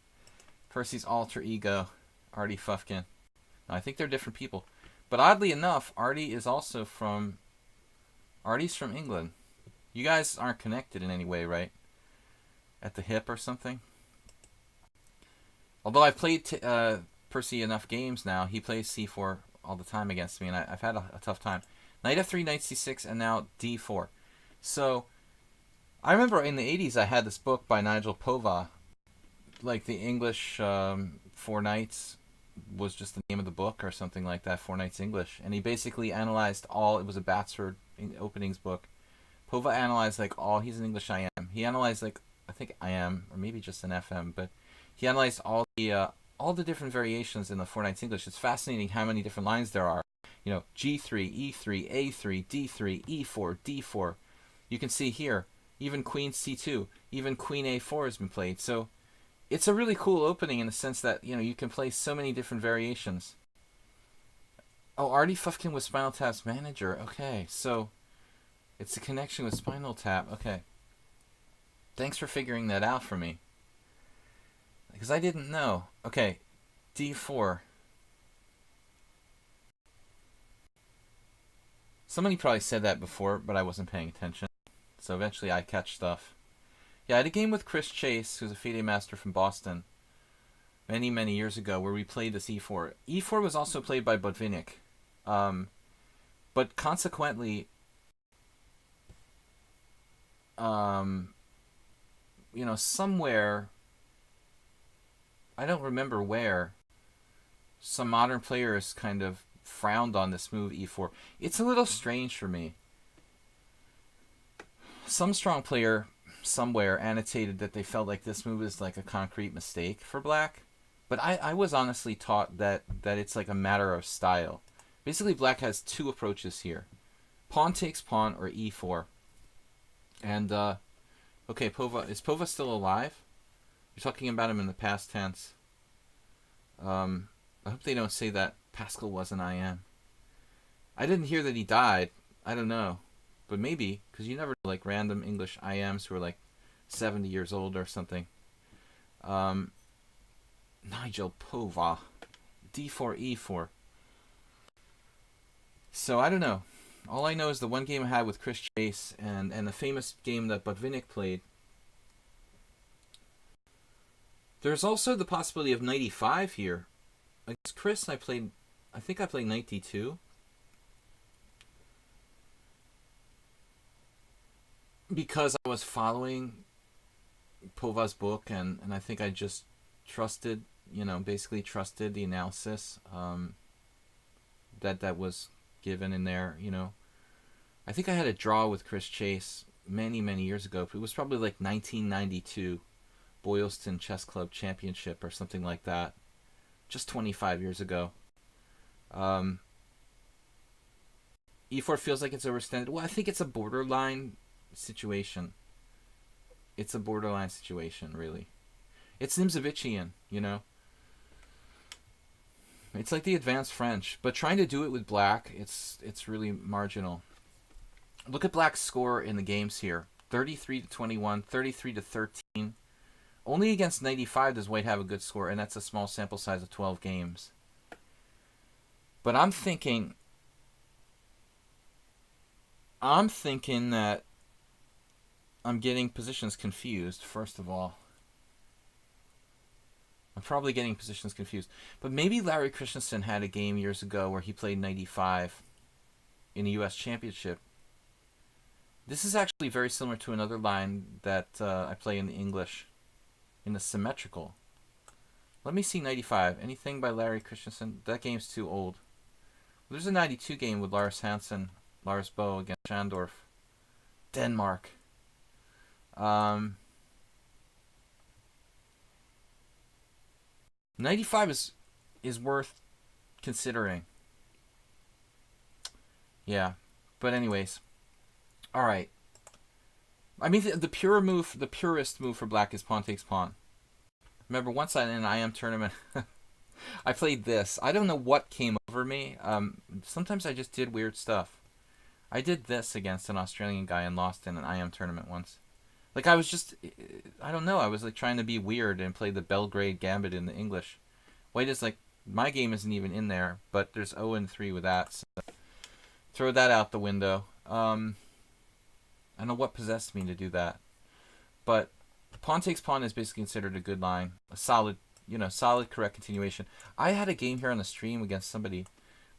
Percy's alter ego, Artie Fuffkin. Now, I think they're different people. But oddly enough, Artie's from England. You guys aren't connected in any way, right? At the hip or something? Although I've played Percy enough games now, he plays c4 all the time against me, and I've had a tough time. Knight f3, knight c6, and now d4. So, I remember in the 80s I had this book by Nigel Pova, like the English Four Knights was just the name of the book or something like that, Four Knights English. And he basically analyzed it was a Batsford openings book. Pova analyzed like he's an English IM. He analyzed like, I think IM, or maybe just an FM, but he analyzed all the different variations in the Four Knights English. It's fascinating how many different lines there are. You know, G3, E3, A3, D3, E4, D4. You can see here, even Queen C2, even Queen A4 has been played. So it's a really cool opening in the sense that, you know, you can play so many different variations. Oh, Artie Fuffkin was Spinal Tap's manager. Okay, so it's a connection with Spinal Tap. Okay. Thanks for figuring that out for me. Because I didn't know. Okay, D4. Somebody probably said that before, but I wasn't paying attention. So eventually I catch stuff. Yeah, I had a game with Chris Chase, who's a FIDE master from Boston, many, many years ago, where we played this E4. E4 was also played by Botvinnik. But consequently, you know, somewhere, I don't remember where, some modern players kind of frowned on this move E4. It's a little strange for me. Some strong player somewhere annotated that they felt like this move is like a concrete mistake for black. But I was honestly taught that it's like a matter of style. Basically, black has two approaches here. Pawn takes pawn or E4. And, okay, is Pova still alive? You're talking about him in the past tense. I hope they don't say that Paschall was an IM. I didn't hear that he died. I don't know. But maybe, because you never know, like random English IMs who are like 70 years old or something. Um, Nigel Pova. D4, E4. So I don't know. All I know is the one game I had with Chris Chase and the famous game that Botvinnik played. There's also the possibility of 95 here. Against Chris, I think I played 92. Because I was following Pova's book, and I think I just trusted, basically trusted the analysis that was given in there. I think I had a draw with Chris Chase many, many years ago. It was probably like 1992 Boylston Chess Club Championship or something like that. Just 25 years ago. Um, E4 feels like it's overextended. Well, I think it's a borderline situation. It's a borderline situation, really. It's Nimzovician, It's like the advanced French, but trying to do it with black, it's really marginal. Look at black's score in the games here. 33 to 21, 33 to 13. Only against 95 does white have a good score, and that's a small sample size of 12 games. But I'm thinking that I'm getting positions confused, first of all. I'm probably getting positions confused. But maybe Larry Christensen had a game years ago where he played 95 in the U.S. Championship. This is actually very similar to another line that I play in the English, in the symmetrical. Let me see 95. Anything by Larry Christensen? That game's too old. There's a 92 game with Lars Hansen, Lars Boe against Schandorf. Denmark. 95 is worth considering. Yeah. But anyways. Alright. I mean, the purest move for black is pawn takes pawn. Remember, once in an IM tournament, I played this. I don't know what came over me. Sometimes I just did weird stuff. I did this against an Australian guy and lost in an IM tournament once. Like, I don't know, I was like trying to be weird and play the Belgrade Gambit in the English. White is like, my game isn't even in there, but there's 0 and 3 with that, so throw that out the window. I don't know what possessed me to do that. But pawn takes pawn is basically considered a good line. A solid, solid correct continuation. I had a game here on the stream against somebody,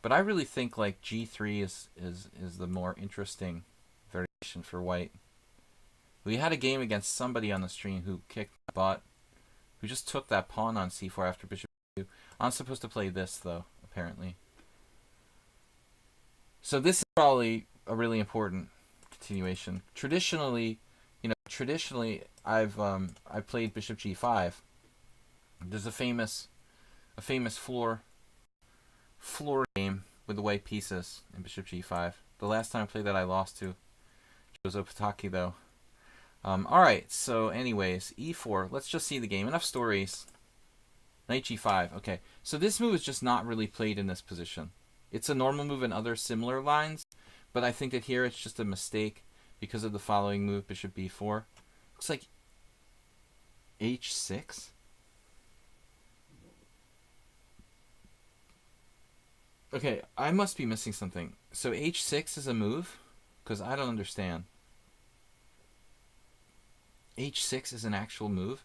but I really think like G3 is the more interesting variation for white. We had a game against somebody on the stream who kicked my butt, who just took that pawn on c4 after bishop 2. I'm supposed to play this, though, apparently. So this is probably a really important continuation. Traditionally, I've played bishop g5. There's a famous floor game with the white pieces in bishop g5. The last time I played that, I lost to Jozo Pataki, though. Alright, so anyways, e4. Let's just see the game. Enough stories. Knight g5. Okay, so this move is just not really played in this position. It's a normal move in other similar lines, but I think that here it's just a mistake because of the following move, bishop b4. Looks like h6. Okay, I must be missing something. So h6 is a move? Because I don't understand. h6 is an actual move?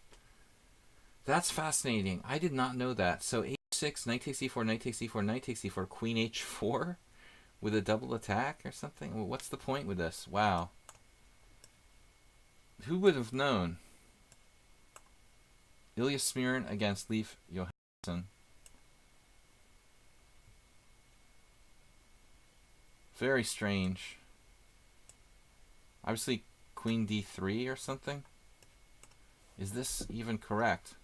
That's fascinating. I did not know that. So h6, knight takes e4, knight takes e4, knight takes e4, queen h4 with a double attack or something? Well, what's the point with this? Wow. Who would have known? Ilya Smirin against Leif Johansson. Very strange. Obviously, queen d3 or something? Is this even correct?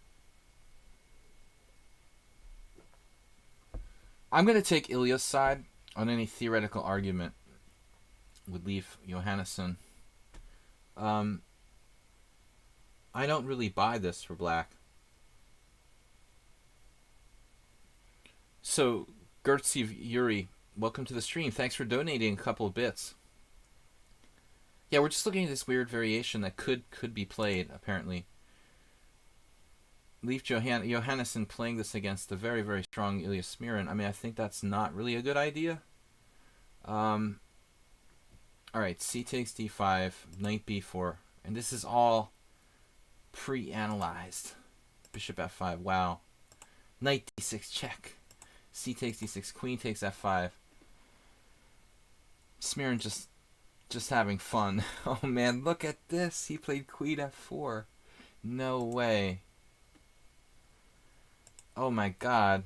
I'm going to take Ilya's side on any theoretical argument with Leif Johannesson. I don't really buy this for black. So, Gertsev Yuri, welcome to the stream. Thanks for donating a couple of bits. Yeah, we're just looking at this weird variation that could be played, apparently. Leif Johannesson playing this against the very, very strong Ilias Smirin. I mean, I think that's not really a good idea. Alright, c takes d5, knight b4. And this is all pre-analyzed. Bishop f5, wow. Knight d6, check. C takes d6, queen takes f5. Smirin just having fun. Oh man, look at this. He played queen f4. No way. Oh my god.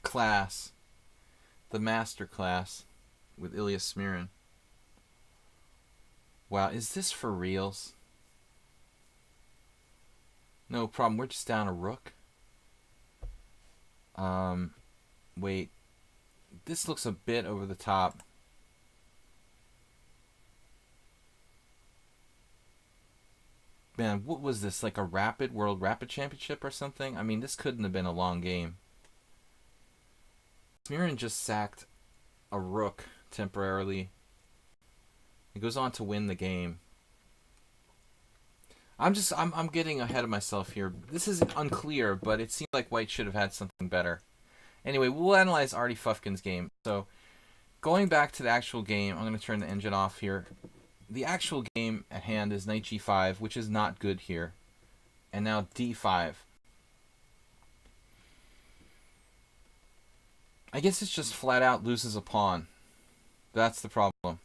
Class. The master class with Ilias Smirin. Wow, is this for reals? No problem, we're just down a rook. Wait. This looks a bit over the top. Man, what was this? Like a World Rapid Championship or something? I mean, this couldn't have been a long game. Smirin just sacked a rook temporarily. He goes on to win the game. I'm getting ahead of myself here. This is unclear, but it seems like white should have had something better. Anyway, we'll analyze Artie Fufkin's game. So, going back to the actual game, I'm going to turn the engine off here. The actual game at hand is knight g5, which is not good here. And now d5. I guess it's just flat out loses a pawn. That's the problem.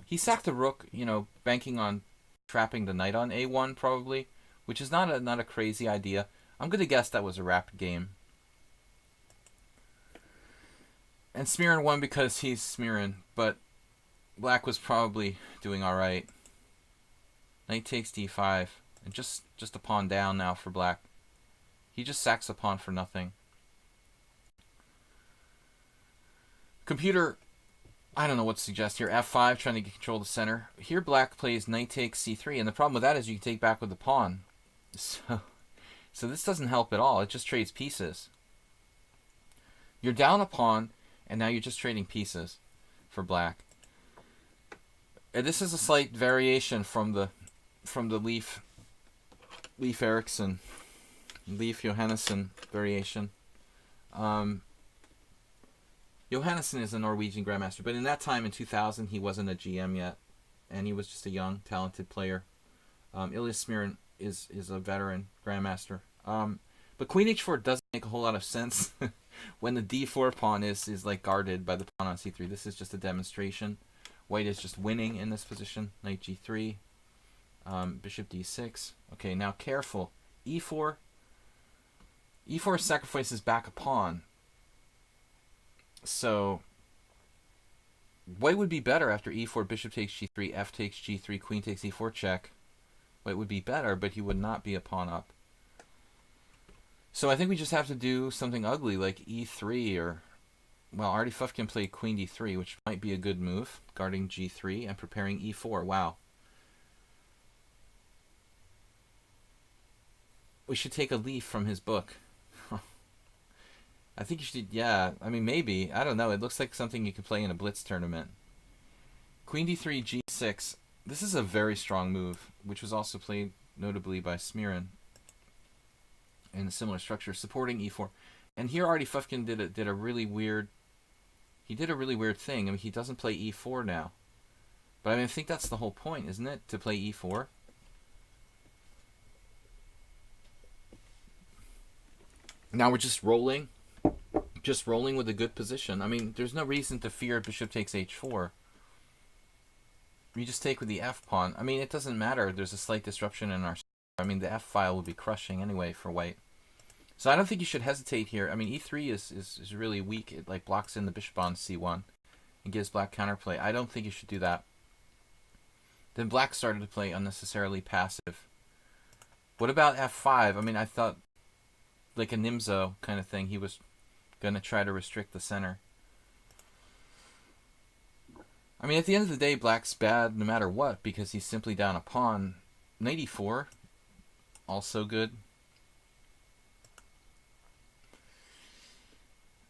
He sacked the rook, you know, banking on trapping the knight on a1 probably, which is not a crazy idea. I'm going to guess that was a rapid game. And Smirin won because he's Smirin, but black was probably doing alright. Knight takes d5, and just a pawn down now for black. He just sacks a pawn for nothing. Computer, I don't know what to suggest here. f5, trying to control the center. Here black plays knight takes c3, and the problem with that is you can take back with the pawn. So this doesn't help at all. It just trades pieces. You're down a pawn, and now you're just trading pieces for black. And this is a slight variation from the Leif Erikson, Leif Johannesson variation. Johannesson is a Norwegian grandmaster, but in that time in 2000 he wasn't a GM yet, and he was just a young, talented player. Ilias Smirin is a veteran grandmaster. But queen h4 doesn't make a whole lot of sense when the d4 pawn is like guarded by the pawn on c3. This is just a demonstration. White is just winning in this position. Knight g3, bishop d6. Okay, now careful. e4. e4 sacrifices back a pawn. So white would be better after e4, bishop takes g3, f takes g3, queen takes e4 check. White would be better, but he would not be a pawn up. So I think we just have to do something ugly like e3 or... Well, Artie Fufkin played queen d3, which might be a good move, guarding g3 and preparing e4. Wow. We should take a leaf from his book. I think you should, yeah. I mean, maybe. I don't know. It looks like something you could play in a blitz tournament. Queen d3, g6. This is a very strong move, which was also played notably by Smirin in a similar structure, supporting e4. And here Artie Fufkin did a really weird... He did a really weird thing. I mean, he doesn't play e4 now. But I mean, I think that's the whole point, isn't it? To play e4. Now we're just rolling. Just rolling with a good position. I mean, there's no reason to fear bishop takes h4. You just take with the f pawn. I mean, it doesn't matter. There's a slight disruption in our... I mean, the f file would be crushing anyway for white. So I don't think you should hesitate here. I mean, e3 is really weak. It like blocks in the bishop on c1 and gives black counterplay. I don't think you should do that. Then black started to play unnecessarily passive. What about f5? I mean, I thought like a Nimzo kind of thing. He was going to try to restrict the center. I mean, at the end of the day, black's bad no matter what because he's simply down a pawn. Knight e4, also good.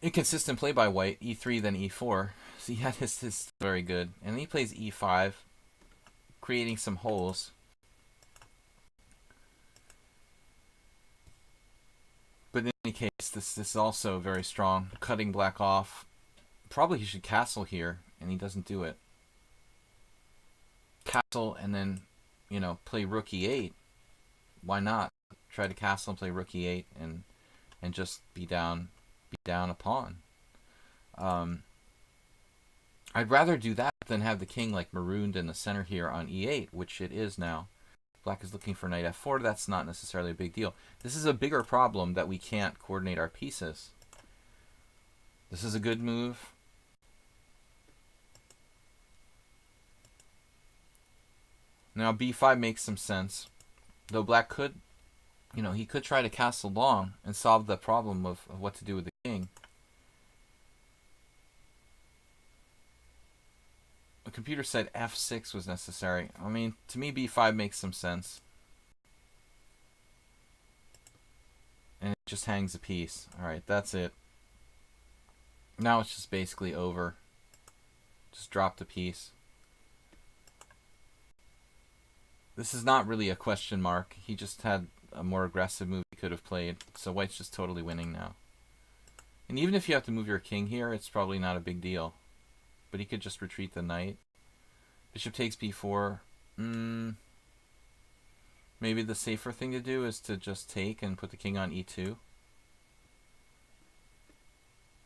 inconsistent play by white. E3 then E4. So yeah, this is very good. And then he plays E5, creating some holes. But in any case, this is also very strong. Cutting black off. Probably he should castle here, and he doesn't do it. Castle and then, play rook E8. Why not? Try to castle and play rook E8 and just be down a pawn. I'd rather do that than have the king like marooned in the center here on E8, which it is now. Black is looking for knight F4. That's not necessarily a big deal. This is a bigger problem that we can't coordinate our pieces. This is a good move. Now B5 makes some sense. Though black could, he could try to castle long and solve the problem of what to do with the king. The computer said F6 was necessary. I mean, to me, B5 makes some sense. And it just hangs a piece. Alright, that's it. Now it's just basically over. Just drop the piece. This is not really a question mark. He just had a more aggressive move he could have played. So white's just totally winning now. And even if you have to move your king here, it's probably not a big deal. But he could just retreat the knight. Bishop takes b4. Maybe the safer thing to do is to just take and put the king on e2.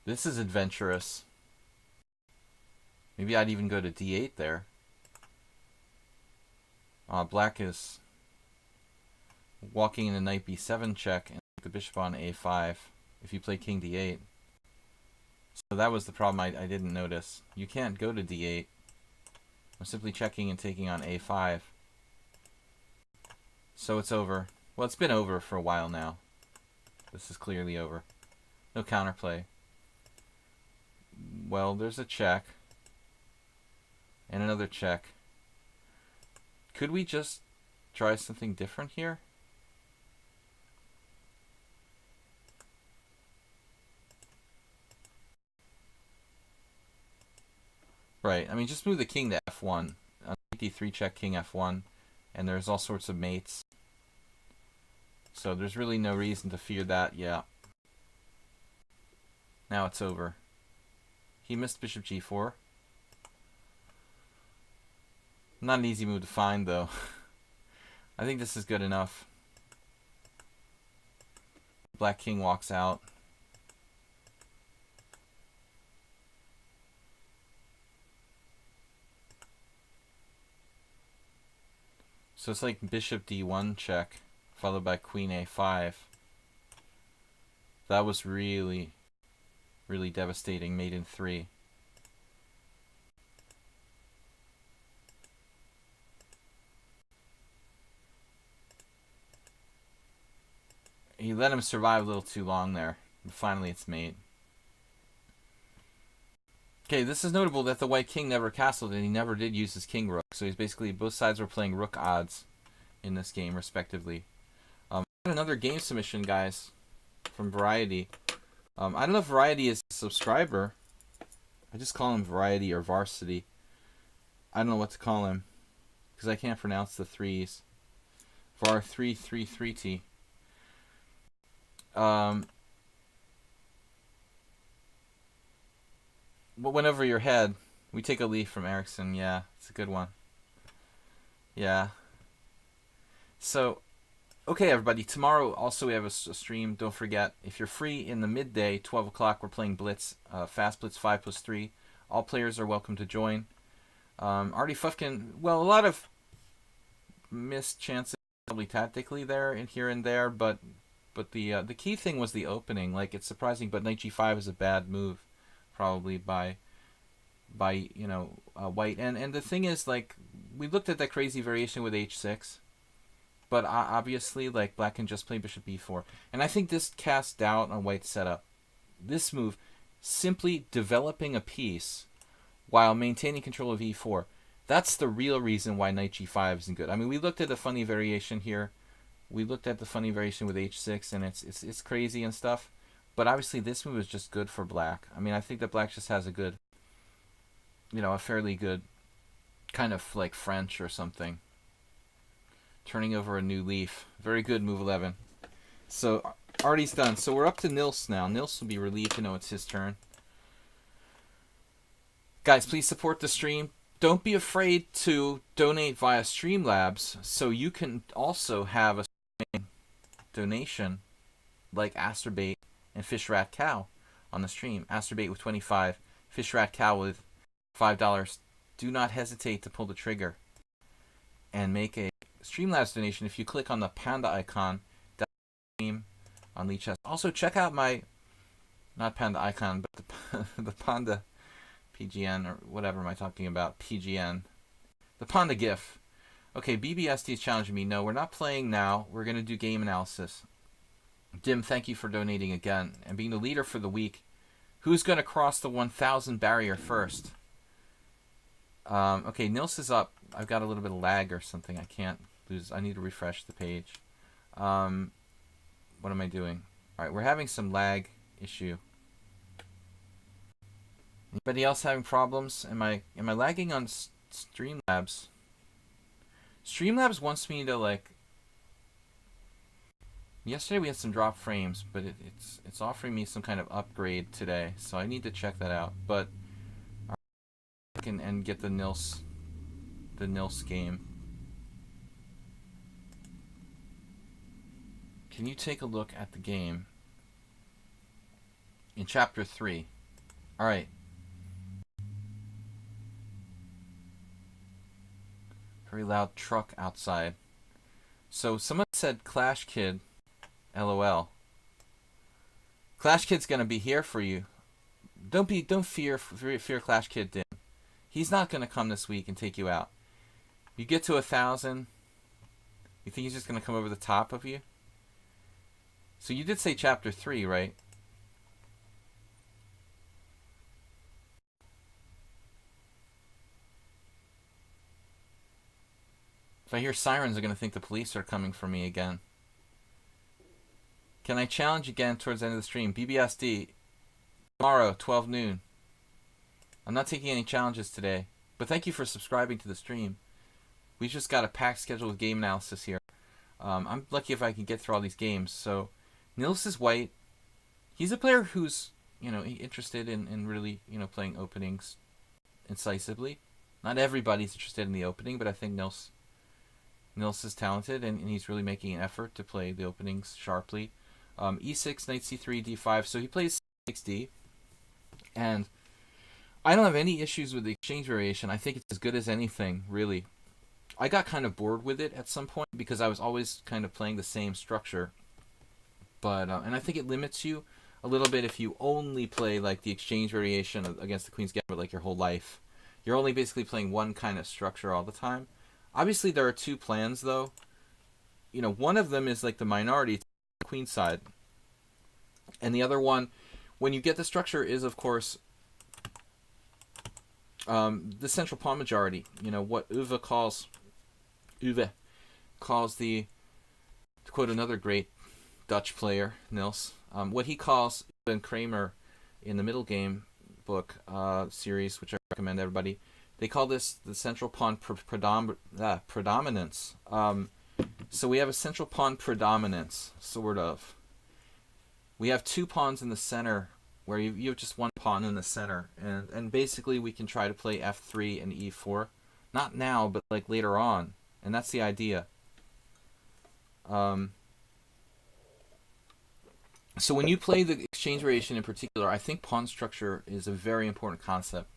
This is adventurous. Maybe I'd even go to d8 there. Black is walking into knight b7 check and the bishop on a5 if you play king d8. So that was the problem I didn't notice. You can't go to d8. I'm simply checking and taking on a5. So it's over. Well, it's been over for a while now. This is clearly over. No counterplay. Well, there's a check. And another check. Could we just try something different here? Right, I mean, just move the king to f1. d3 check, king f1. And there's all sorts of mates. So there's really no reason to fear that, yeah. Now it's over. He missed bishop g4. Not an easy move to find, though. I think this is good enough. Black king walks out. So it's like bishop d1 check, followed by queen a5. That was really, really devastating. Mate in 3. He let him survive a little too long there. But finally it's mate. Okay, this is notable that the white king never castled and he never did use his king rook. So he's basically, both sides were playing rook odds in this game, respectively. Another game submission, guys, from Variety. I don't know if Variety is a subscriber. I just call him Variety or Varsity. I don't know what to call him because I can't pronounce the threes. Var333T. What went over your head? We take a leaf from Erickson. Yeah, it's a good one. Yeah. So, okay, everybody. Tomorrow also we have a stream. Don't forget, if you're free in the midday, 12 o'clock, we're playing Blitz, Fast Blitz 5+3. All players are welcome to join. Artie Fufkin, well, a lot of missed chances probably tactically there and here and there, but the key thing was the opening. Like, it's surprising, but knight g5 is a bad move, probably by white. And the thing is, like, we looked at that crazy variation with h6. But obviously, like, black can just play bishop b4. And I think this casts doubt on white's setup. This move, simply developing a piece while maintaining control of e4, that's the real reason why knight g5 isn't good. I mean, we looked at the funny variation here. We looked at the funny variation with h6, and it's crazy and stuff. But obviously this move is just good for black. I mean, I think that black just has a good, a fairly good kind of like French or something. Turning over a new leaf. Very good, move 11. So Artie's done. So we're up to Nils now. Nils will be relieved to know it's his turn. Guys, please support the stream. Don't be afraid to donate via Streamlabs, so you can also have a donation like Asterbait and Fish Rat Cow on the stream. Asterbait with 25, Fish Rat Cow with $5. Do not hesitate to pull the trigger and make a Streamlabs donation. If you click on the panda icon, that's the stream on lichess. Also, check out my, not panda icon, but the panda PGN, or whatever am I talking about? PGN. The panda GIF. Okay, BBSD is challenging me. No, we're not playing now. We're going to do game analysis. Dim, thank you for donating again and being the leader for the week. Who's going to cross the 1,000 barrier first? Okay, Nils is up. I've got a little bit of lag or something. I can't lose. I need to refresh the page. What am I doing? All right, we're having some lag issue. Anybody else having problems? Am I lagging on Streamlabs? Streamlabs wants me to like. Yesterday we had some drop frames, but it's offering me some kind of upgrade today, so I need to check that out. But I can and get the Nils game. Can you take a look at the game in chapter 3? All right. Very loud truck outside. So someone said Clash Kid, LOL. Clash Kid's gonna be here for you. Don't fear Clash Kid, Dim. He's not gonna come this week and take you out. You get to 1,000. You think he's just gonna come over the top of you? So you did say chapter 3, right? If I hear sirens, I'm going to think the police are coming for me again. Can I challenge again towards the end of the stream? BBSD, tomorrow, 12 noon. I'm not taking any challenges today, but thank you for subscribing to the stream. We just got a packed schedule with game analysis here. I'm lucky if I can get through all these games. So, Nils is white. He's a player who's, interested in really, playing openings incisively. Not everybody's interested in the opening, but I think Nils is talented, and he's really making an effort to play the openings sharply. E6, knight c3, d5. So he plays 6d. And I don't have any issues with the exchange variation. I think it's as good as anything, really. I got kind of bored with it at some point because I was always kind of playing the same structure. But and I think it limits you a little bit if you only play like the exchange variation against the Queen's Gambit like your whole life. You're only basically playing one kind of structure all the time. Obviously, there are two plans, though. One of them is like the minority, the queen side. And the other one, when you get the structure, is, of course, the central pawn majority. What Uwe calls the, to quote another great Dutch player, Nils, what he calls, Ben Kramer in the Middle Game book series, which I recommend everybody, they call this the central pawn predominance. So we have a central pawn predominance, sort of. We have two pawns in the center, where you have just one pawn in the center. And basically we can try to play f3 and e4. Not now, but like later on. And that's the idea. So when you play the exchange variation in particular, I think pawn structure is a very important concept.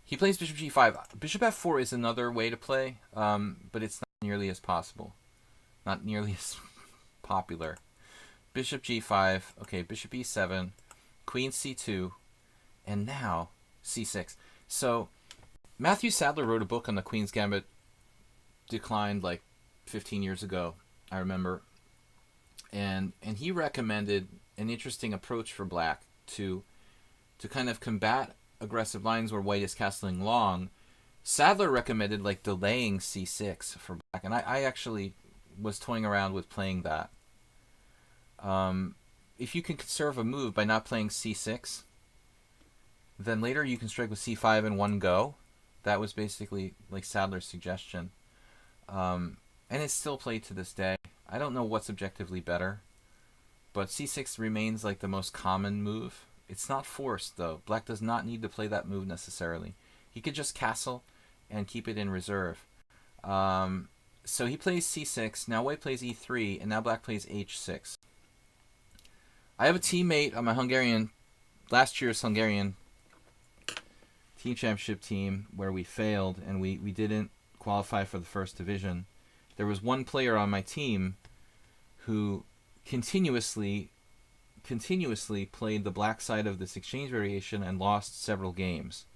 He plays bishop g5. Bishop f4 is another way to play, but it's not nearly as possible. Not nearly as popular. Bishop g5. Okay, bishop e7. Queen c2. And now c6. So Matthew Sadler wrote a book on the Queen's Gambit. Declined like 15 years ago, I remember. And he recommended an interesting approach for black to kind of combat aggressive lines where white is castling long. Sadler recommended like delaying c6 for black, and I actually was toying around with playing that. if you can conserve a move by not playing c6, then later you can strike with c5 in one go. That was basically like Sadler's suggestion. And it's still played to this day. I don't know what's objectively better, but c6 remains like the most common move. It's not forced, though. Black does not need to play that move necessarily. He could just castle and keep it in reserve. So he plays c6, now white plays e3, and now black plays h6. I have a teammate on my last year's Hungarian team championship team where we failed and we didn't qualify for the first division. There was one player on my team who continuously played the black side of this exchange variation and lost several games.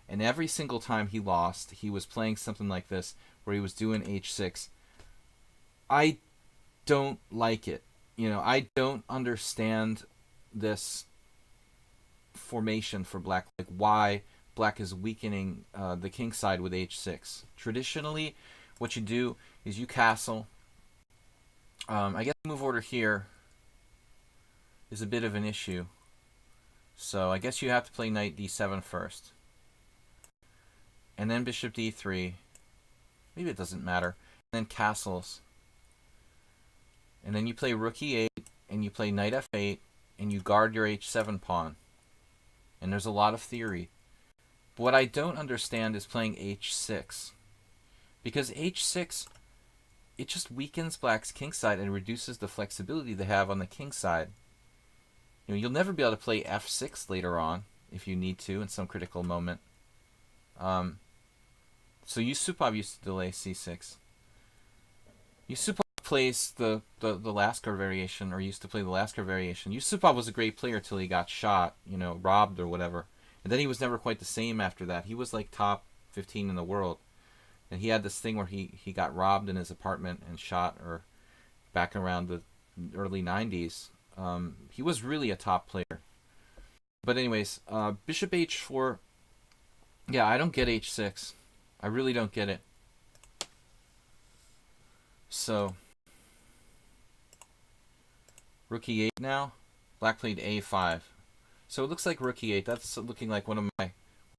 And every single time he lost, he was playing something like this, where he was doing h6. I don't like it. I don't understand this formation for black. Like, why black is weakening the king side with h6. Traditionally, what you do is you castle. I guess move order here is a bit of an issue. So I guess you have to play knight d7 first. And then bishop d3. Maybe it doesn't matter. And then castles. And then you play rook e8, and you play knight f8, and you guard your h7 pawn. And there's a lot of theory. But what I don't understand is playing h6. Because h6, it just weakens black's king side and reduces the flexibility they have on the king side. You'll never be able to play f6 later on, if you need to, in some critical moment. So Yusupov used to delay c6. Yusupov plays the Lasker variation, or used to play the Lasker variation. Yusupov was a great player till he got shot, robbed or whatever. And then he was never quite the same after that. He was like top 15 in the world. And he had this thing where he got robbed in his apartment and shot, or back around the early 90s. He was really a top player. But anyways, bishop h4. Yeah, I don't get h6. I really don't get it. So, rook e8 now. Black played a5. So it looks like rook e8. That's looking like one of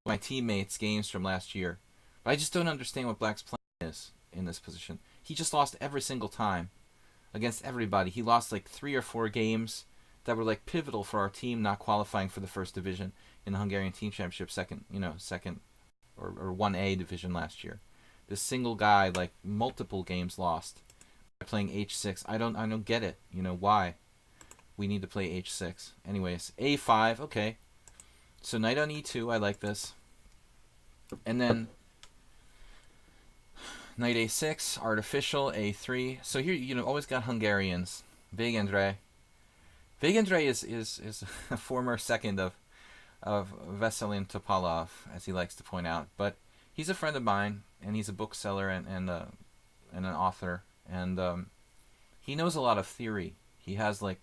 my teammates' games from last year. But I just don't understand what black's plan is in this position. He just lost every single time against everybody. He lost like 3 or 4 games that were like pivotal for our team not qualifying for the first division in the Hungarian Team Championship, second or 1A division last year. This single guy, like, multiple games lost by playing h6. I don't get it. Why we need to play h6. Anyways, a5. Okay, so knight on e2. I like this. And then knight a6, artificial, a3. So here, always got Hungarians. Vég Endre. Vég Endre is a former second of Veselin Topalov, as he likes to point out. But he's a friend of mine, and he's a bookseller and an author. And he knows a lot of theory. He has, like,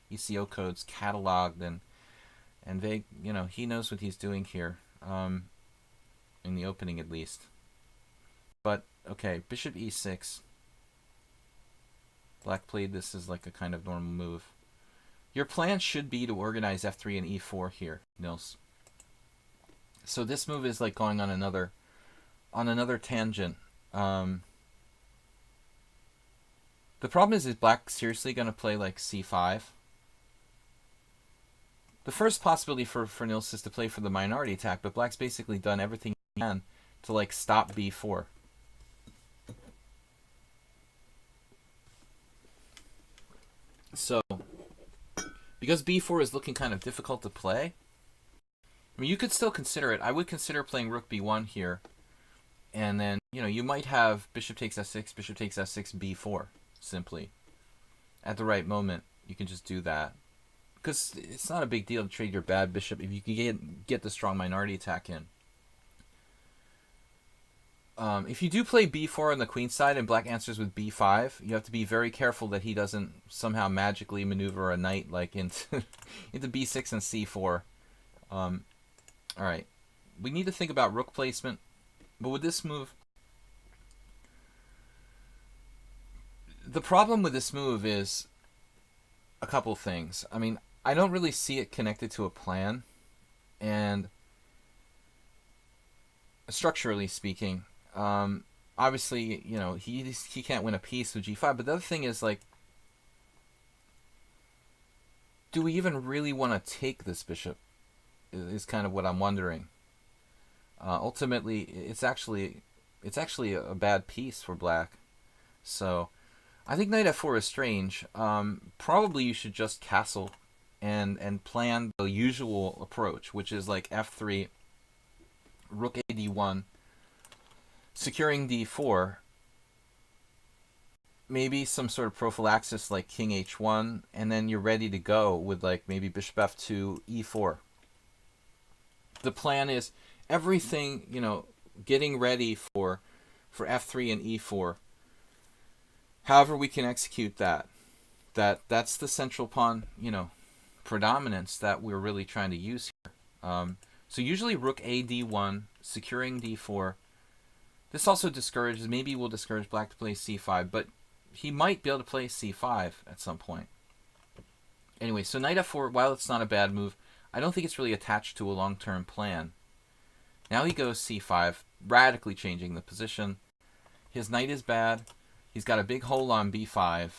ECO codes cataloged, and Vég, he knows what he's doing here, in the opening at least. But, okay, bishop e6. Black played this as like a kind of normal move. Your plan should be to organize f3 and e4 here, Nils. So this move is like going on another tangent. The problem is black seriously going to play like c5? The first possibility for Nils is to play for the minority attack, but black's basically done everything he can to like stop b4. So, because b4 is looking kind of difficult to play, I mean, you could still consider it. I would consider playing rook b1 here, and then, you might have bishop takes f6, bishop takes f6, b4, simply. At the right moment, you can just do that. Because it's not a big deal to trade your bad bishop if you can get the strong minority attack in. If you do play b4 on the queen side and black answers with b5, you have to be very careful that he doesn't somehow magically maneuver a knight like into b6 and c4. Alright. We need to think about rook placement. But with this move, the problem with this move is a a couple things. I mean, I don't really see it connected to a plan, and structurally speaking, obviously, you know, he can't win a piece with g5. But the other thing is, like, do we even really want to take this bishop? Is kind of what I'm wondering. Ultimately, it's actually a bad piece for black. So I think knight f4 is strange. Probably you should just castle and plan the usual approach, which is like f3, rook a d1, securing d4, maybe some sort of prophylaxis like king h1, and then you're ready to go with like maybe bishop f2, e4. The plan is everything, you know, getting ready for f3 and e4. However we can execute that's the central pawn, you know, predominance that we're really trying to use here. So usually rook a d1, securing d4. This also discourages, maybe will discourage black to play c5, but he might be able to play c5 at some point. Anyway, so knight f4, while it's not a bad move, I don't think it's really attached to a long-term plan. Now he goes c5, radically changing the position. His knight is bad. He's got a big hole on b5.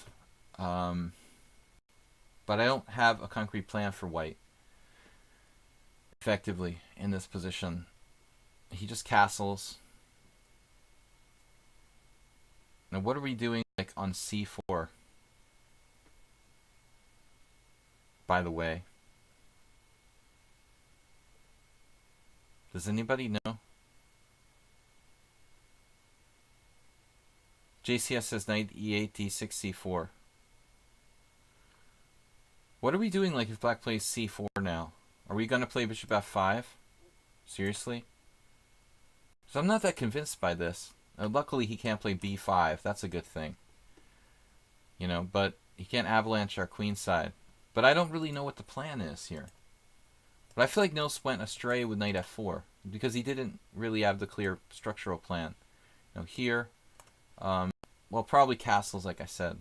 But I don't have a concrete plan for white effectively in this position. He just castles. Now what are we doing like on c4? By the way, does anybody know? JCS says knight e8, d6, c4. What are we doing like if black plays c4 now? Are we going to play bishop f5? Seriously? So I'm not that convinced by this. Luckily he can't play b5. That's a good thing. You know, but he can't avalanche our queen side. But I don't really know what the plan is here. But I feel like Nils went astray with knight f4 because he didn't really have the clear structural plan. You know, here, well, probably castles, like I said.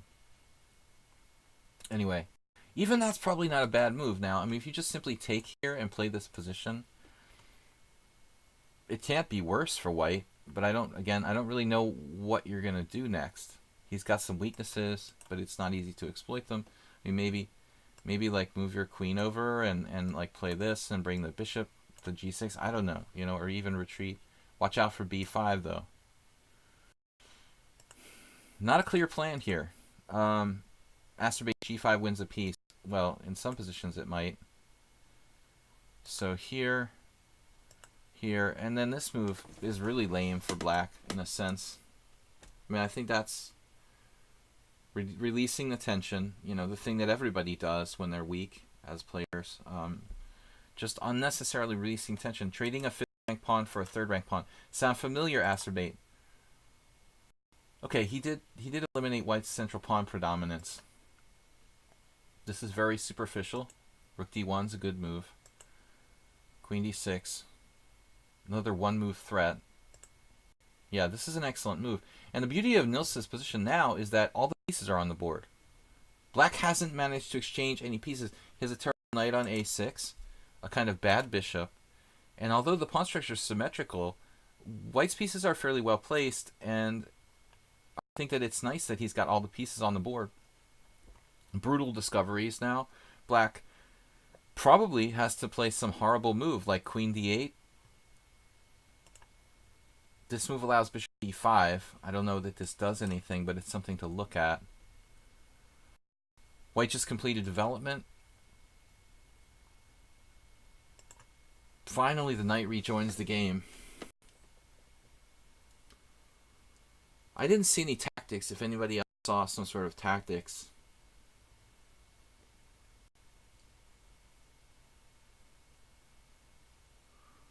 Anyway, even that's probably not a bad move now. I mean, if you just simply take here and play this position, it can't be worse for white. But I don't really know what you're going to do next. He's got some weaknesses, but it's not easy to exploit them. I mean, maybe like move your queen over and like play this and bring the bishop to g6. I don't know, you know, or even retreat. Watch out for b5 though. Not a clear plan here. Asterbate g5 wins a piece. Well, in some positions it might. So here, and then this move is really lame for black in a sense. I mean, I think that's releasing the tension, you know, the thing that everybody does when they're weak as players. Just unnecessarily releasing tension. Trading a 5th rank pawn for a 3rd rank pawn. Sound familiar, Asterbate? Okay, he did eliminate white's central pawn predominance. This is very superficial. Rook d1's a good move. Queen d6. Another one-move threat. Yeah, this is an excellent move. And the beauty of Nils's position now is that all the pieces are on the board. Black hasn't managed to exchange any pieces. He has a terrible knight on a6, a kind of bad bishop. And although the pawn structure is symmetrical, white's pieces are fairly well placed, and I think that it's nice that he's got all the pieces on the board. Brutal discoveries now. Black probably has to play some horrible move like queen d8. This move allows bishop e5. I don't know that this does anything, but it's something to look at. White just completed development. Finally, the knight rejoins the game. I didn't see any tactics. If anybody else saw some sort of tactics.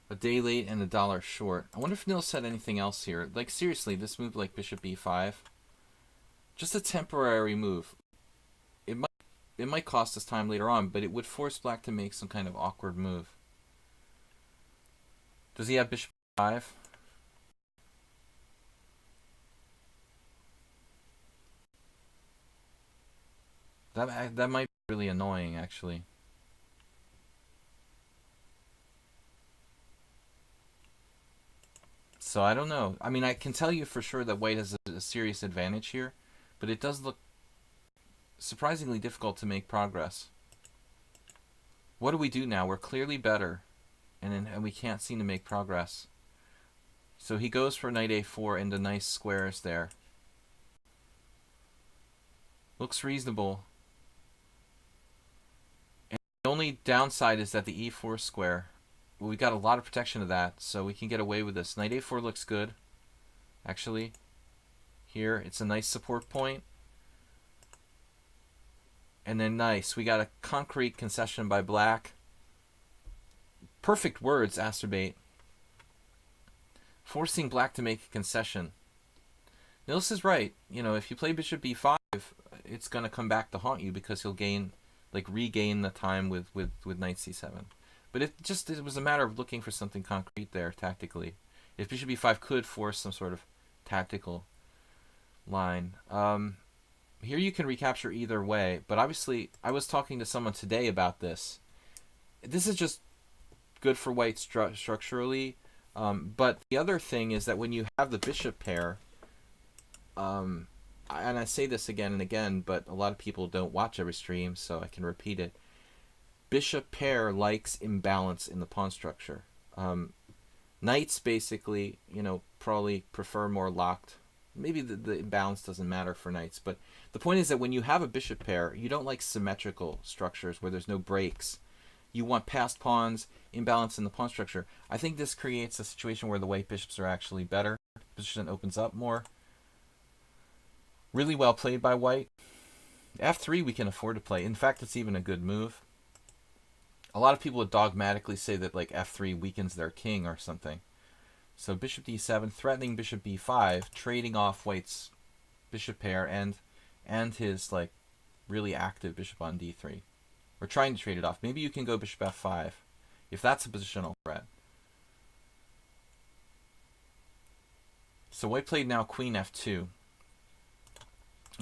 A day late and $1 short. I wonder if Nils said anything else here. Like, seriously, this move like bishop e5. Just a temporary move. It might cost us time later on, but it would force black to make some kind of awkward move. Does he have bishop e5? That might be really annoying, actually. So I don't know. I mean, I can tell you for sure that white has a serious advantage here, but it does look surprisingly difficult to make progress. What do we do now? We're clearly better, and we can't seem to make progress. So he goes for knight a4 into nice squares there. Looks reasonable. And the only downside is that the e4 square. Well, we got a lot of protection of that, so we can get away with this. Knight a4 looks good, actually. Here, it's a nice support point. And then nice. We got a concrete concession by black. Perfect words, Asterbate. Forcing black to make a concession. Nils is right. You know, if you play bishop b5, it's going to come back to haunt you because he'll regain the time with knight c7. But it was a matter of looking for something concrete there tactically. If bishop b5 could force some sort of tactical line. Here you can recapture either way, but obviously I was talking to someone today about this. This is just good for white structurally, but the other thing is that when you have the bishop pair, and I say this again and again, but a lot of people don't watch every stream, so I can repeat it. Bishop pair likes imbalance in the pawn structure. Knights basically, probably prefer more locked. Maybe the imbalance doesn't matter for knights, but the point is that when you have a bishop pair, you don't like symmetrical structures where there's no breaks. You want passed pawns, imbalance in the pawn structure. I think this creates a situation where the white bishops are actually better. Position opens up more. Really well played by white. F3 we can afford to play. In fact, it's even a good move. A lot of people would dogmatically say that like F3 weakens their king or something. So bishop d7, threatening bishop b5, trading off white's bishop pair and his like really active bishop on d3. We're trying to trade it off. Maybe you can go bishop f5 if that's a positional threat. So white played now queen f2.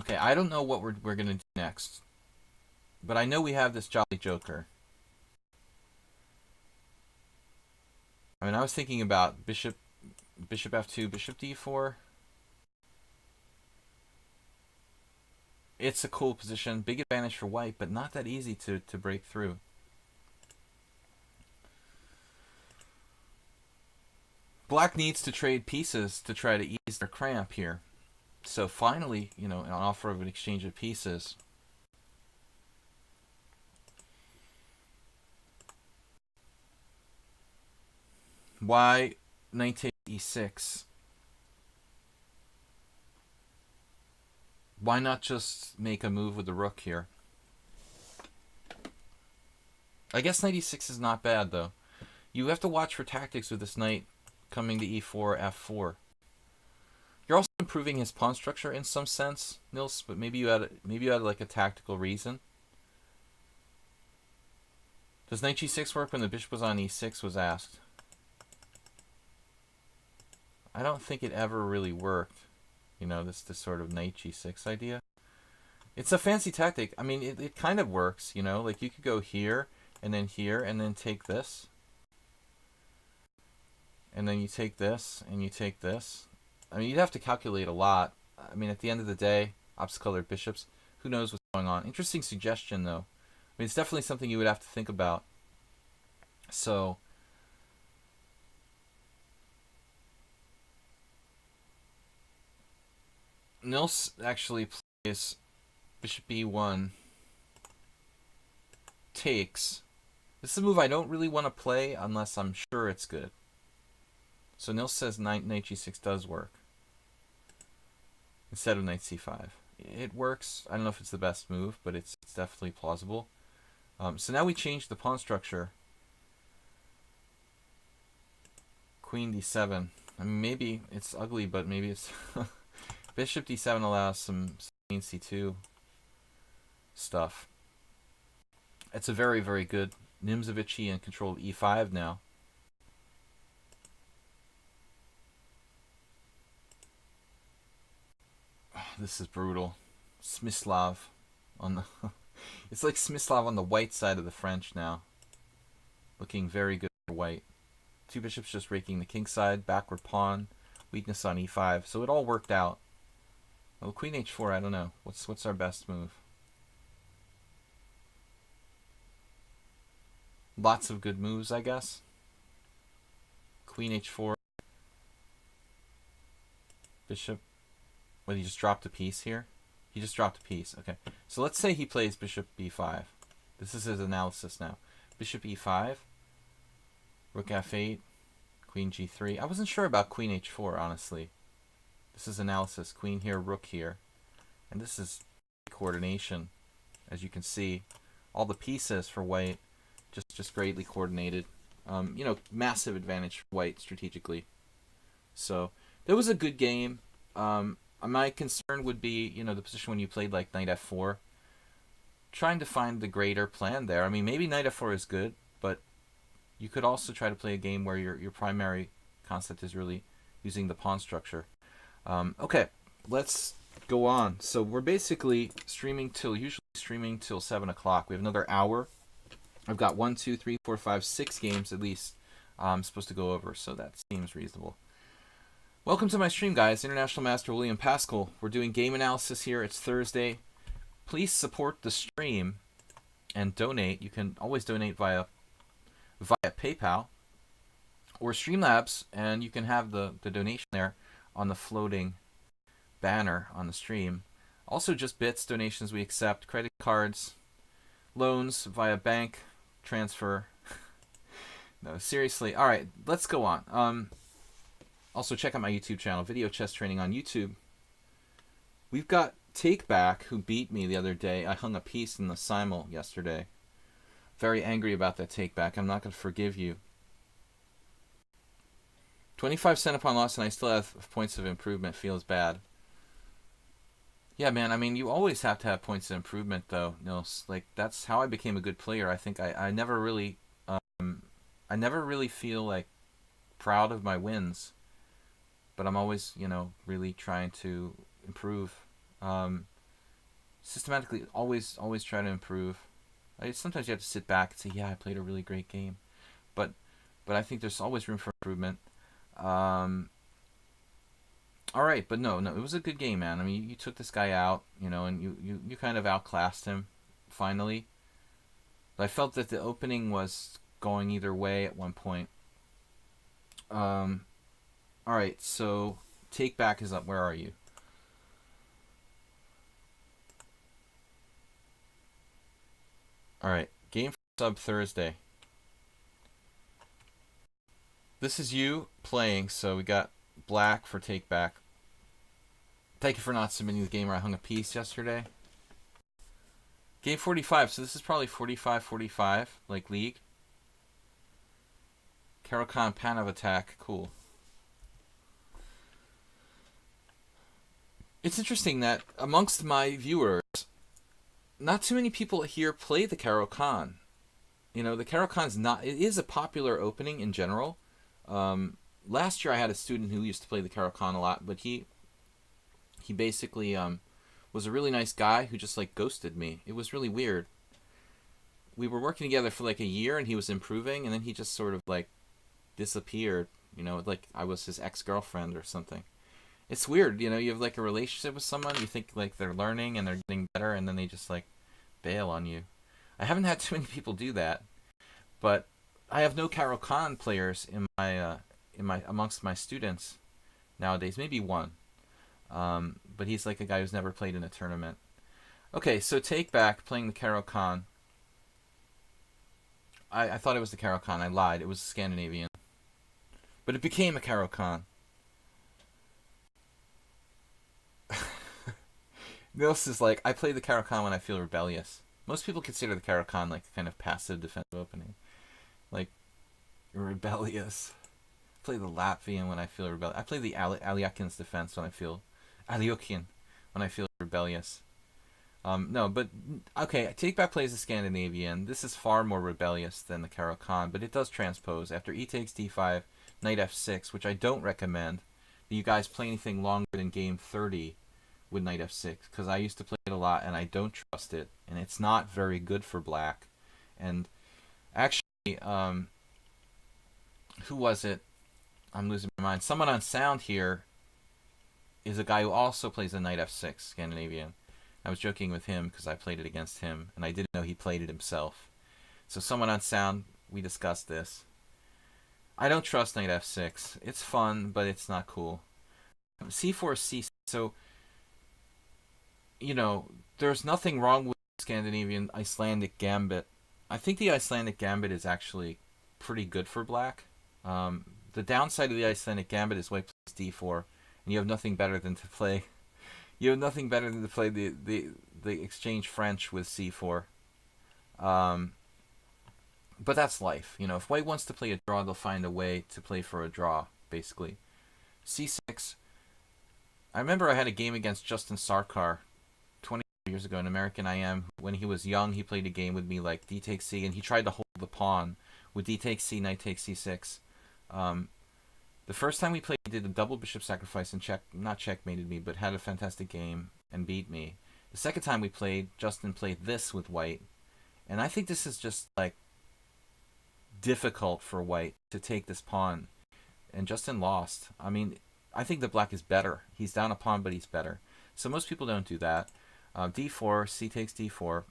Okay, I don't know what we're going to do next. But I know we have this jolly joker. I mean, I was thinking about bishop f2, bishop d4. It's a cool position. Big advantage for white, but not that easy to break through. Black needs to trade pieces to try to ease their cramp here. So finally, an offer of an exchange of pieces. Why knight takes e6? Why not just make a move with the rook here? I guess knight e6 is not bad, though. You have to watch for tactics with this knight coming to e4, f4. You're also improving his pawn structure in some sense, Nils, but maybe you had like a tactical reason. Does knight g6 work when the bishop was on e6 was asked? I don't think it ever really worked. This sort of knight g6 idea. It's a fancy tactic. I mean, it kind of works, like you could go here and then take this. And then you take this and you take this. I mean, you'd have to calculate a lot. I mean, at the end of the day, opposite-colored bishops, who knows what's going on. Interesting suggestion, though. I mean, it's definitely something you would have to think about. So Nils actually plays bishop b1, takes. This is a move I don't really want to play unless I'm sure it's good. So Nils says knight g6 does work instead of knight c5. It works. I don't know if it's the best move, but it's definitely plausible. So now we change the pawn structure. Queen d7. I mean, maybe it's ugly, but maybe it's... Bishop d7 allows some queen c2 stuff. It's a very, very good Nimzovich-y controlled e5 now. Oh, this is brutal. Smyslov on the It's like Smyslov on the white side of the French now. Looking very good for white. Two bishops just raking the king side, backward pawn, weakness on e5. So it all worked out. Oh, queen h4, I don't know. What's our best move? Lots of good moves, I guess. Queen h4. Bishop. Well, he just dropped a piece here. He just dropped a piece. Okay. So let's say he plays bishop b5. This is his analysis now. Bishop e5. Rook f8. Queen g3. I wasn't sure about queen h4, honestly. This is analysis. Queen here, rook here. And this is coordination. As you can see, all the pieces for white just greatly coordinated. You know, massive advantage for white strategically. So it was a good game. My concern would be, you know, the position when you played like knight f4. Trying to find the greater plan there. I mean, maybe knight f4 is good, but you could also try to play a game where your primary concept is really using the pawn structure. Okay, let's go on. So we're basically usually streaming till 7 o'clock. We have another hour. I've got 1, 2, 3, 4, 5, 6 games at least I'm supposed to go over, so that seems reasonable. Welcome to my stream, guys. International Master William Paschall. We're doing game analysis here. It's Thursday. Please support the stream and donate. You can always donate via PayPal or Streamlabs, and you can have the donation there on the floating banner on the stream. Also, just bits donations we accept, credit cards, loans via bank transfer. No, seriously. All right, let's go on. Also, check out my YouTube channel, Video Chess Training on YouTube. We've got Takeback, who beat me the other day. I hung a piece in the simul yesterday. Very angry about that Takeback. I'm not going to forgive you. 25 cent upon loss, and I still have points of improvement. Feels bad. Yeah, man. I mean, you always have to have points of improvement, though, Nils. Like, that's how I became a good player. I think I never really, I never really feel like proud of my wins, but I'm always, you know, really trying to improve. Systematically, always try to improve. Sometimes you have to sit back and say, yeah, I played a really great game, but I think there's always room for improvement. All right, but no, it was a good game, man. I mean, you took this guy out, you know, and you kind of outclassed him, finally. But I felt that the opening was going either way at one point. All right, so Takeback is up. Where are you? All right, game for sub Thursday. This is you playing, so we got black for Takeback. Thank you for not submitting the game where I hung a piece yesterday. Game 45, so this is probably 45-45, like League. Caro-Kann Panav attack, cool. It's interesting that amongst my viewers, not too many people here play the Caro-Kann. You know, the Caro-Kann's not, it is a popular opening in general. Last year I had a student who used to play the Caro-Kann a lot, but he basically was a really nice guy who just like ghosted me. It was really weird. We were working together for like a year and he was improving, and then he just sort of like disappeared, you know, like I was his ex-girlfriend or something. It's weird, you know, you have like a relationship with someone, you think like they're learning and they're getting better, and then they just like bail on you. I haven't had too many people do that, but I have no Caro-Kann players in my amongst my students nowadays. Maybe one, but he's like a guy who's never played in a tournament. Okay, so Takeback playing the Caro-Kann. I thought it was the Caro-Kann. I lied. It was Scandinavian, but it became a Caro-Kann. Nils is like, I play the Caro-Kann when I feel rebellious. Most people consider the Caro-Kann like a kind of passive defensive opening. Like, rebellious. I play the Latvian when I feel rebellious. I play the Aliakin's defense when I feel... Aliukin when I feel rebellious. No, but... Okay, Takeback plays the Scandinavian. This is far more rebellious than the Caro-Kann, but it does transpose. After e takes d5, knight f6, which I don't recommend. You guys play anything longer than game 30 with knight f6 because I used to play it a lot and I don't trust it, and it's not very good for black. And actually, who was it? I'm losing my mind. Someone on sound here is a guy who also plays a knight f6 Scandinavian. I was joking with him because I played it against him, and I didn't know he played it himself. So someone on sound, we discussed this. I don't trust knight f6. It's fun, but it's not cool. c4, c6. So, there's nothing wrong with Scandinavian Icelandic gambit. I think the Icelandic gambit is actually pretty good for black. The downside of the Icelandic gambit is white plays d4, and you have nothing better than to play. You have nothing better than to play the exchange French with c4. But that's life. If white wants to play a draw, they'll find a way to play for a draw, basically. c6. I remember I had a game against Justin Sarkar 20 years ago, an American IM. When he was young, he played a game with me like d takes c, and he tried to hold the pawn with d takes c, knight takes c6. The first time we played, he did a double bishop sacrifice and not checkmated me, but had a fantastic game and beat me. The second time we played, Justin played this with white, and I think this is just like difficult for white to take this pawn, and Justin lost. I mean, I think the black is better. He's down a pawn, but he's better. So most people don't do that. d4, c takes d4.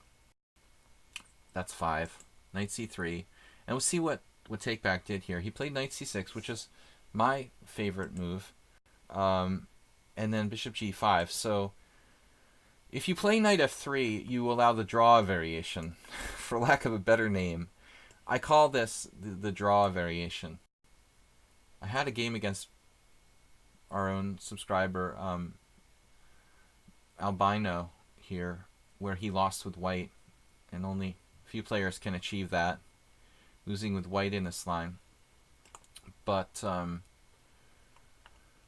That's 5. Knight c3. And we'll see what takeback did here. He played knight c6, which is my favorite move. And then bishop g5. So if you play knight f3, you allow the draw variation, for lack of a better name. I call this the draw variation. I had a game against our own subscriber, Albino here, where he lost with white, and only a few players can achieve that, losing with white in this line. But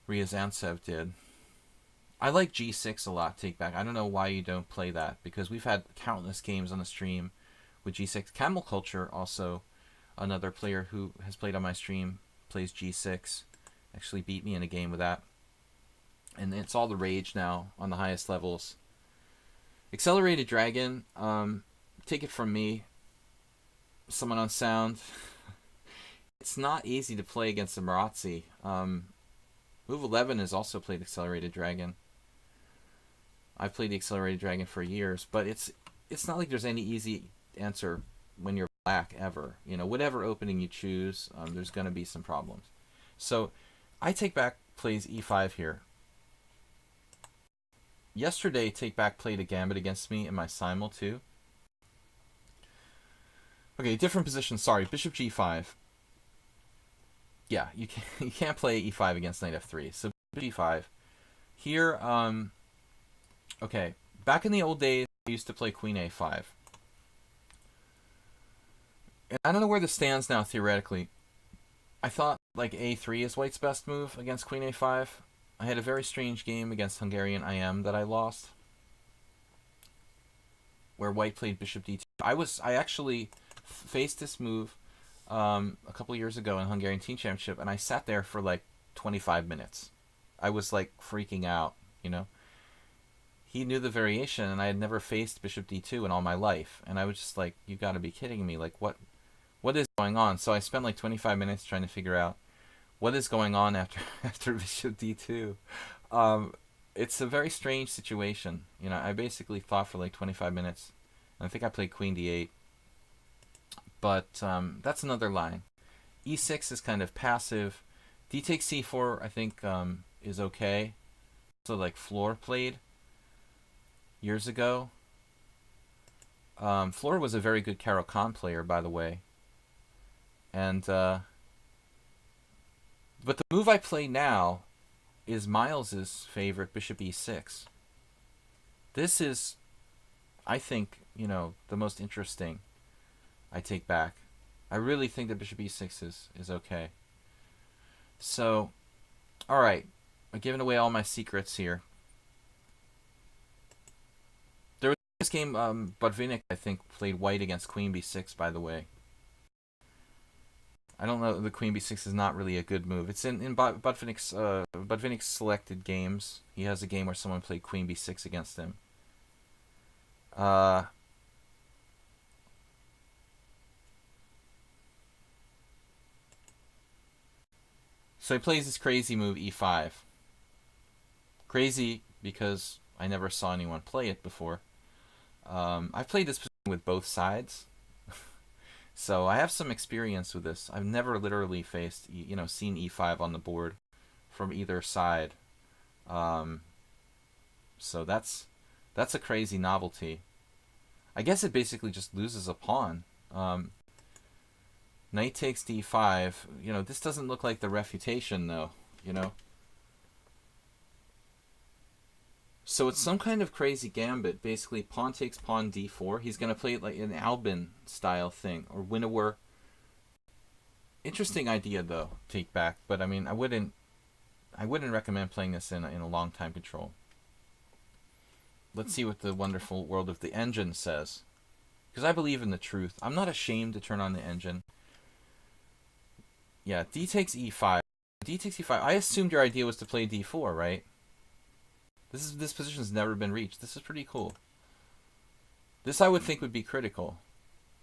Ryazantsev did. I like g6 a lot, take back. I don't know why you don't play that, because we've had countless games on the stream with g6. Camel Culture, also another player who has played on my stream, plays g6. Actually beat me in a game with that. And it's all the rage now on the highest levels. Accelerated Dragon, take it from me, someone on sound. It's not easy to play against the Marazzi. Move 11 has also played Accelerated Dragon. I've played the Accelerated Dragon for years, but it's not like there's any easy answer when you're black ever. Whatever opening you choose, there's going to be some problems. So I take back plays e5 here. Yesterday, take back played a gambit against me in my simul too. Okay, different position. Sorry, bishop g5. Yeah, you can't play e5 against knight f3. So g5. Here, okay, back in the old days, I used to play queen a5. And I don't know where this stands now theoretically. I thought like a3 is white's best move against queen a5. I had a very strange game against Hungarian IM that I lost, where white played bishop d2. I actually faced this move a couple years ago in Hungarian Team Championship, and I sat there for like 25 minutes. I was like freaking out, He knew the variation, and I had never faced bishop d2 in all my life, and I was just like, you gotta be kidding me, like what is going on? So I spent like 25 minutes trying to figure out what is going on after bishop d2. It's a very strange situation. I basically thought for like 25 minutes, and I think I played queen d8. But that's another line. e6 is kind of passive. D takes c4, I think, is okay. So like Floor played years ago. Floor was a very good Caro-Kann player, by the way. And but the move I play now is Miles's favorite, bishop e6. This is, I think, the most interesting. I take back. I really think that bishop e6 is okay. So, all right, I'm giving away all my secrets here. There was this game, Botvinnik, I think, played white against queen b6, by the way. I don't know. The queen b6 is not really a good move. It's in Botvinnik's selected games. He has a game where someone played queen b6 against him. So he plays this crazy move e5. Crazy because I never saw anyone play it before. I've played this position with both sides, so I have some experience with this. I've never literally faced, seen e5 on the board from either side. So that's a crazy novelty. I guess it basically just loses a pawn. Knight takes d5. This doesn't look like the refutation though. So it's some kind of crazy gambit. Basically, pawn takes pawn d4. He's going to play it like an Albin style thing, or Winnower. Interesting idea though, take back. But I mean, I wouldn't recommend playing this in a long time control. Let's see what the wonderful world of the engine says, because I believe in the truth. I'm not ashamed to turn on the engine. Yeah, d takes e5. D takes e5. I assumed your idea was to play d4, right? This position's never been reached. This is pretty cool. This I would think would be critical.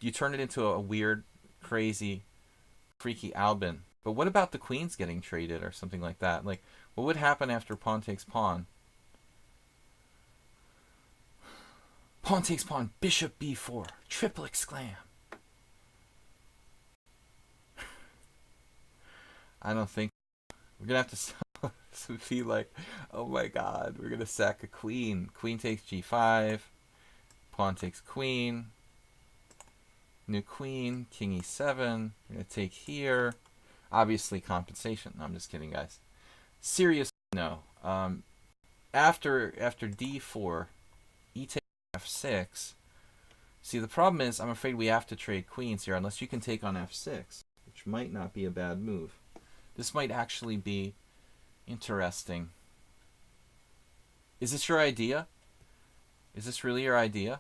You turn it into a weird, crazy, freaky Albin. But what about the queens getting traded or something like that? Like, what would happen after pawn takes pawn? Pawn takes pawn, bishop b4, triple exclam. I don't think we're gonna have to be like, oh my god, we're gonna sack a queen. Queen takes g5, pawn takes queen, new queen, king e7. We're gonna take here. Obviously compensation. No, I'm just kidding, guys. Seriously, no. After d4, e takes f6. See, the problem is, I'm afraid we have to trade queens here unless you can take on f6, which might not be a bad move. This might actually be interesting. Is this your idea? Is this really your idea?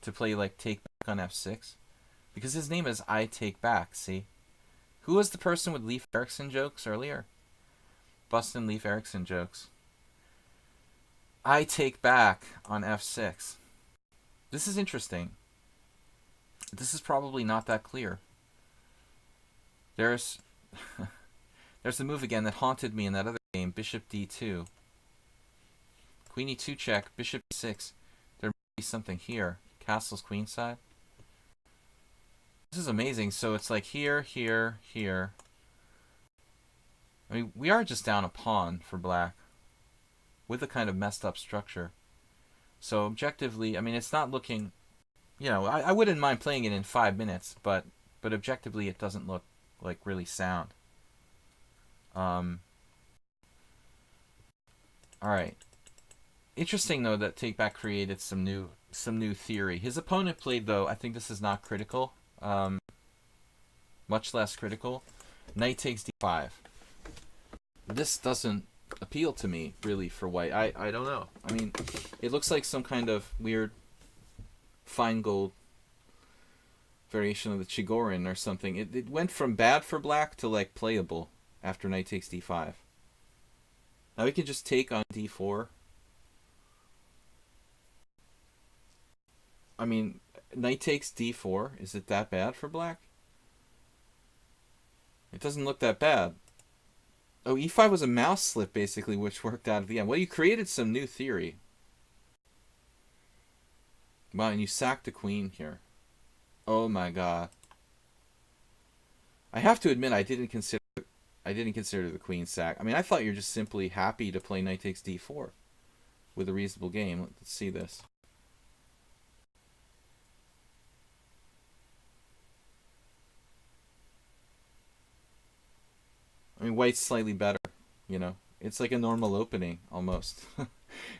To play like take back on f6? Because his name is I Take Back, see? Who was the person with Leif Erikson jokes earlier? Bustin' Leif Erikson jokes. I take back on f6. This is interesting. This is probably not that clear. There's there's the move again that haunted me in that other game, bishop d2. Queen e2 check, bishop e6. There might be something here. Castle's queenside. This is amazing. So it's like here, here, here. I mean, we are just down a pawn for black with a kind of messed up structure. So objectively, I mean, it's not looking, I wouldn't mind playing it in 5 minutes, but objectively it doesn't look like really sound. All right. Interesting though that Take Back created some new theory. His opponent played though. I think this is not critical. Much less critical. Knight takes d5. This doesn't appeal to me really for white. I don't know. I mean, it looks like some kind of weird fine gold variation of the Chigorin or something. It went from bad for black to like playable after knight takes d5. Now we can just take on d4. I mean, knight takes d4. Is it that bad for black? It doesn't look that bad. Oh, e5 was a mouse slip, basically, which worked out at the end. Well, you created some new theory. Wow, and you sacked the queen here. Oh my god. I have to admit, I didn't consider the queen sack. I mean, I thought you're just simply happy to play knight takes d4 with a reasonable game. Let's see this. I mean, white's slightly better, It's like a normal opening, almost,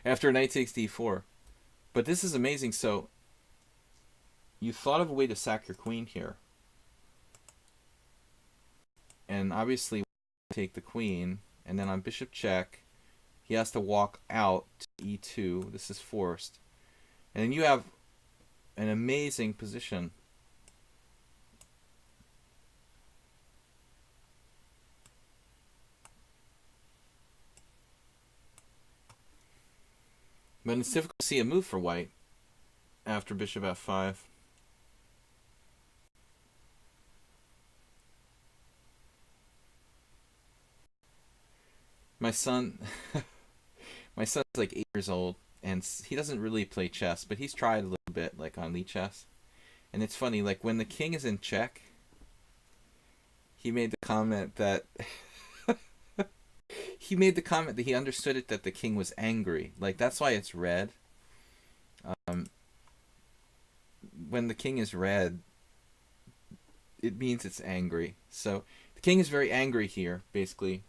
after knight takes d4. But this is amazing. So, you thought of a way to sack your queen here. And obviously, take the queen, and then on bishop check, he has to walk out to e2. This is forced. And then you have an amazing position. But it's difficult to see a move for white after bishop f5. My son, my son's like 8 years old, and he doesn't really play chess, but he's tried a little bit, like on lichess. And it's funny, like when the king is in check, he made the comment that he understood it that the king was angry. Like that's why it's red. Um, when the king is red, it means it's angry. So the king is very angry here, basically.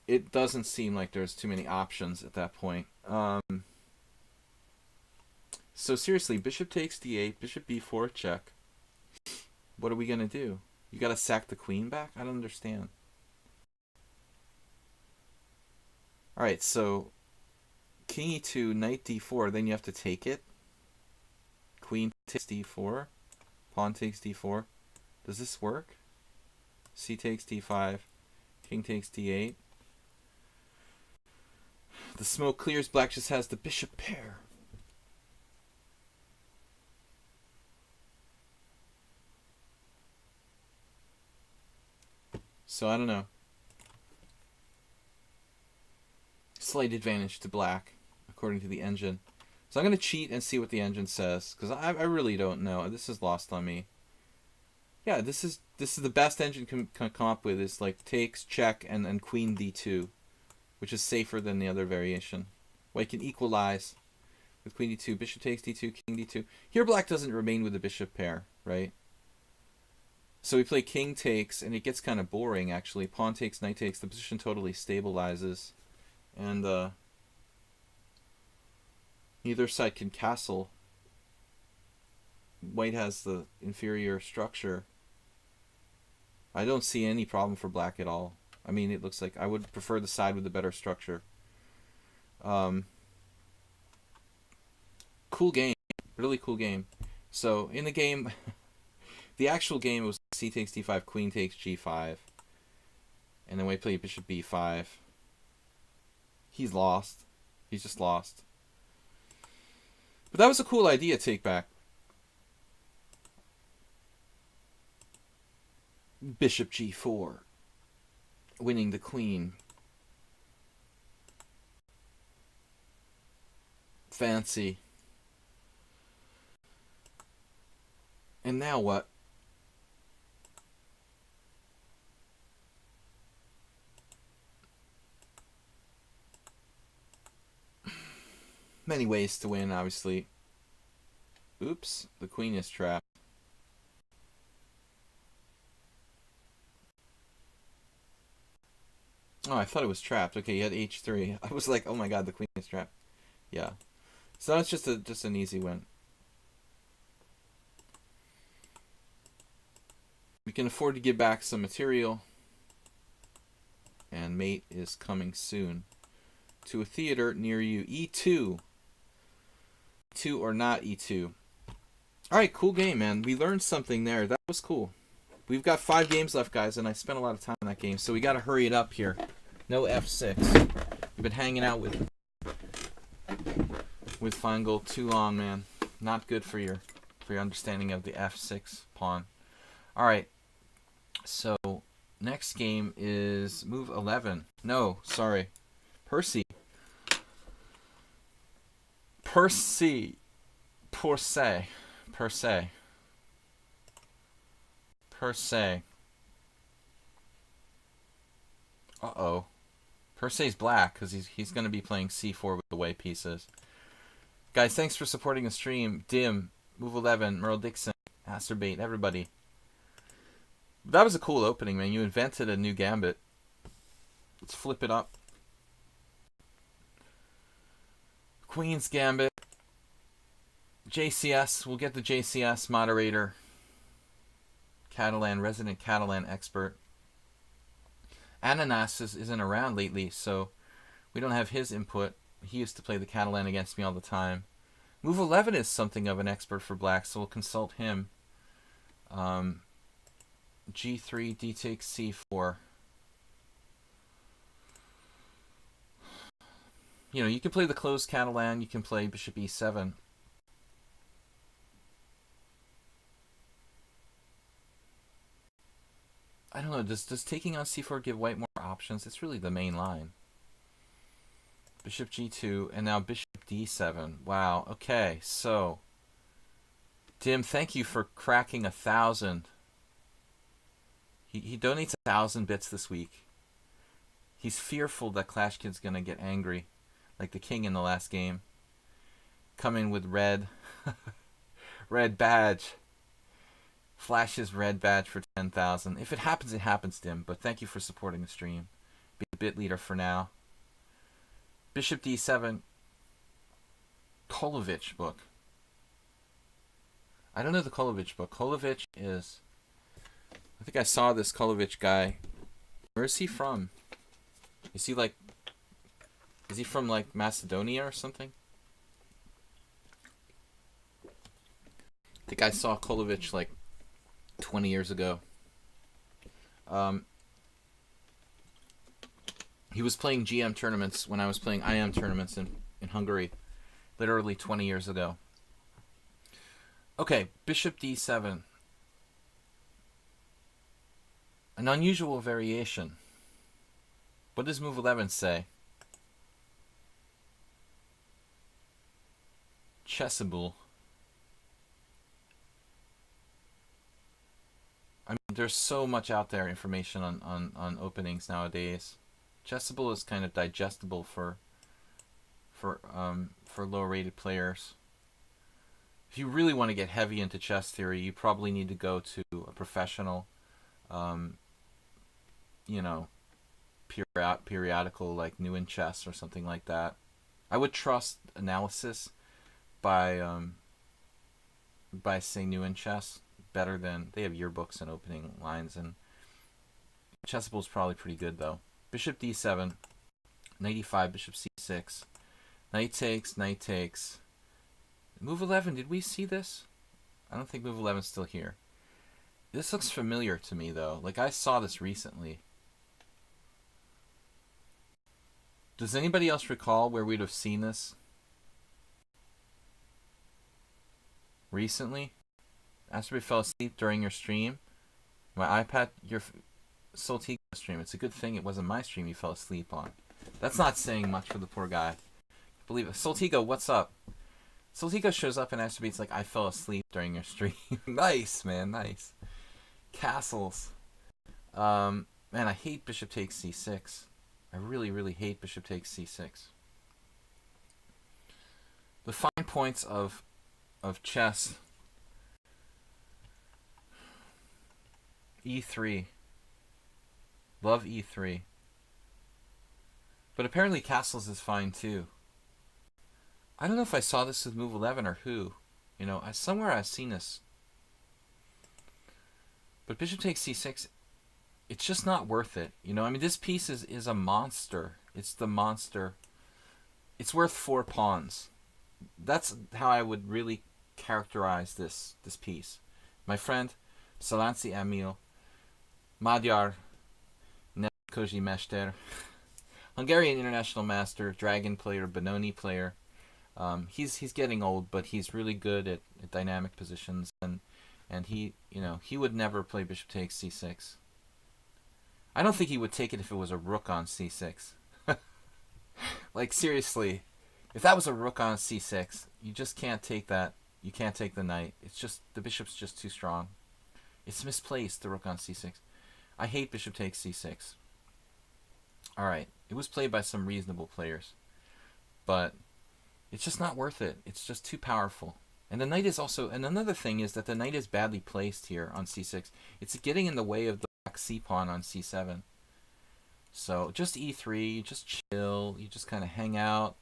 It doesn't seem like there's too many options at that point. So seriously, bishop takes d8, bishop b4, check. What are we going to do? You got to sack the queen back? I don't understand. Alright, so king e2, knight d4, then you have to take it. Queen takes d4, pawn takes d4. Does this work? C takes d5, king takes d8. The smoke clears, black just has the bishop pair. So I don't know. Slight advantage to black, according to the engine. So I'm going to cheat and see what the engine says, because I really don't know. This is lost on me. Yeah, this is the best engine can come up with, is like takes, check, and queen d2, which is safer than the other variation. White can equalize with queen d2, bishop takes d2, king d2. Here black doesn't remain with the bishop pair, right? So we play king takes, and it gets kind of boring, actually. Pawn takes, knight takes, the position totally stabilizes. And neither side can castle. White has the inferior structure. I don't see any problem for black at all. I mean, it looks like I would prefer the side with the better structure. Cool game. Really cool game. So, in the game, the actual game was c takes d5, queen takes g5. And then we play bishop b5. He's lost. He's just lost. But that was a cool idea, take back. Bishop g4. Winning the queen. Fancy. And now what? Many ways to win, obviously. Oops, the queen is trapped. Oh, I thought it was trapped. Okay, you had h3. I was like, oh my god, the queen is trapped. Yeah. So that's just an easy win. We can afford to give back some material. And mate is coming soon to a theater near you. E2. E2 or not E2. Alright, cool game, man. We learned something there. That was cool. We've got 5 games left, guys, and I spent a lot of time in that game, so we got to hurry it up here. No f6. We've been hanging out with Feingold too long, man. Not good for your understanding of the f6 pawn. All right. So next game is move 11. No, sorry, Percy. Uh-oh. Persay's black because he's going to be playing c4 with the white pieces. Guys, thanks for supporting the stream. Dim, Move 11, Merle Dixon, Asterbait, everybody. That was a cool opening, man. You invented a new gambit. Let's flip it up. Queen's Gambit. JCS. We'll get the JCS moderator. Catalan, resident Catalan expert. Ananas isn't around lately, so we don't have his input. He used to play the Catalan against me all the time. Move 11 is something of an expert for black, so we'll consult him. G3, D takes C4. You know, you can play the closed Catalan, you can play bishop e7. I don't know, does taking on c4 give white more options? It's really the main line. Bishop g2, and now bishop d7. Wow, okay, so... Dim, thank you for cracking 1,000. He donates 1,000 bits this week. He's fearful that Clash Kid's gonna get angry, like the king in the last game. Come in with red. Red badge. Flash his red badge for 10,000. If it happens, it happens, Dim. But thank you for supporting the stream. Be a bit leader for now. Bishop d7. Kolovich book. I don't know the Kolovich book. Kolovich is... I think I saw this Kolovich guy. Where is he from? Is he like... Is he from like Macedonia or something? I think I saw Kolovich like 20 years ago. He was playing GM tournaments when I was playing IM tournaments in Hungary. Literally 20 years ago. Okay, bishop d7. An unusual variation. What does move 11 say? Chessable. I mean, there's so much out there information on openings nowadays. Chessable is kind of digestible for low-rated players. If you really want to get heavy into chess theory, you probably need to go to a professional, you know, periodical like New in Chess or something like that. I would trust analysis by say New in Chess better than they have yearbooks and opening lines, and Chessable is probably pretty good though. Bishop d7, knight e5, bishop c6, knight takes, knight takes. Move 11, did we see this? I don't think move 11 is still here. This looks familiar to me though. Like I saw this recently. Does anybody else recall where we'd have seen this recently? Astroby fell asleep during your stream. My iPad, your Soltigo stream. It's a good thing it wasn't my stream you fell asleep on. That's not saying much for the poor guy. Believe it. Soltigo, what's up? Soltigo shows up in Astroby. It's like, I fell asleep during your stream. Nice, man, nice. Castles. Man, I hate bishop takes c6. I really, really hate bishop takes c6. The fine points of chess. e3. Love e3. But apparently castles is fine too. I don't know if I saw this with move 11 or who. You know, somewhere I've seen this. But bishop takes c6, it's just not worth it. You know, I mean, this piece is a monster. It's the monster. It's worth 4 pawns. That's how I would really characterize this piece. My friend, Salanci Emil, Magyar Nemkoji Mester, Hungarian international master, dragon player, Benoni player. He's getting old, but he's really good at dynamic positions, and he, you know, he would never play bishop takes c6. I don't think he would take it if it was a rook on c6. Like seriously, if that was a rook on c6, you just can't take that. You can't take the knight. It's just the bishop's just too strong. It's misplaced, the rook on c6. I hate bishop takes c6. All right, it was played by some reasonable players, but it's just not worth it. It's just too powerful. And the knight is also, and another thing is that the knight is badly placed here on c6. It's getting in the way of the black c pawn on c7. So just e3, you just chill, you just kind of hang out.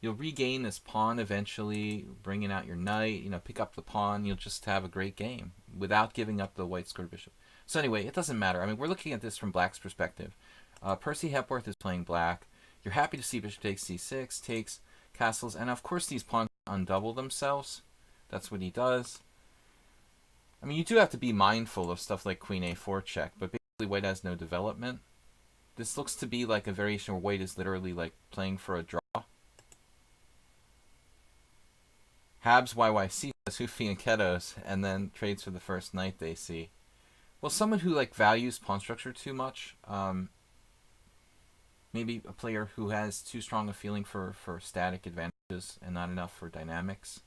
You'll regain this pawn eventually, bringing out your knight, you know, pick up the pawn. You'll just have a great game without giving up the white squared bishop. So anyway, it doesn't matter. I mean, we're looking at this from black's perspective. Percy Hepworth is playing black. You're happy to see bishop takes c6, takes castles, and of course these pawns undouble themselves. That's what he does. I mean, you do have to be mindful of stuff like queen a4 check, but basically white has no development. This looks to be like a variation where white is literally like playing for a draw. Habs YYC says Hoofy and Ketos, and then trades for the first knight they see. Well, someone who like values pawn structure too much, maybe a player who has too strong a feeling for static advantages and not enough for dynamics.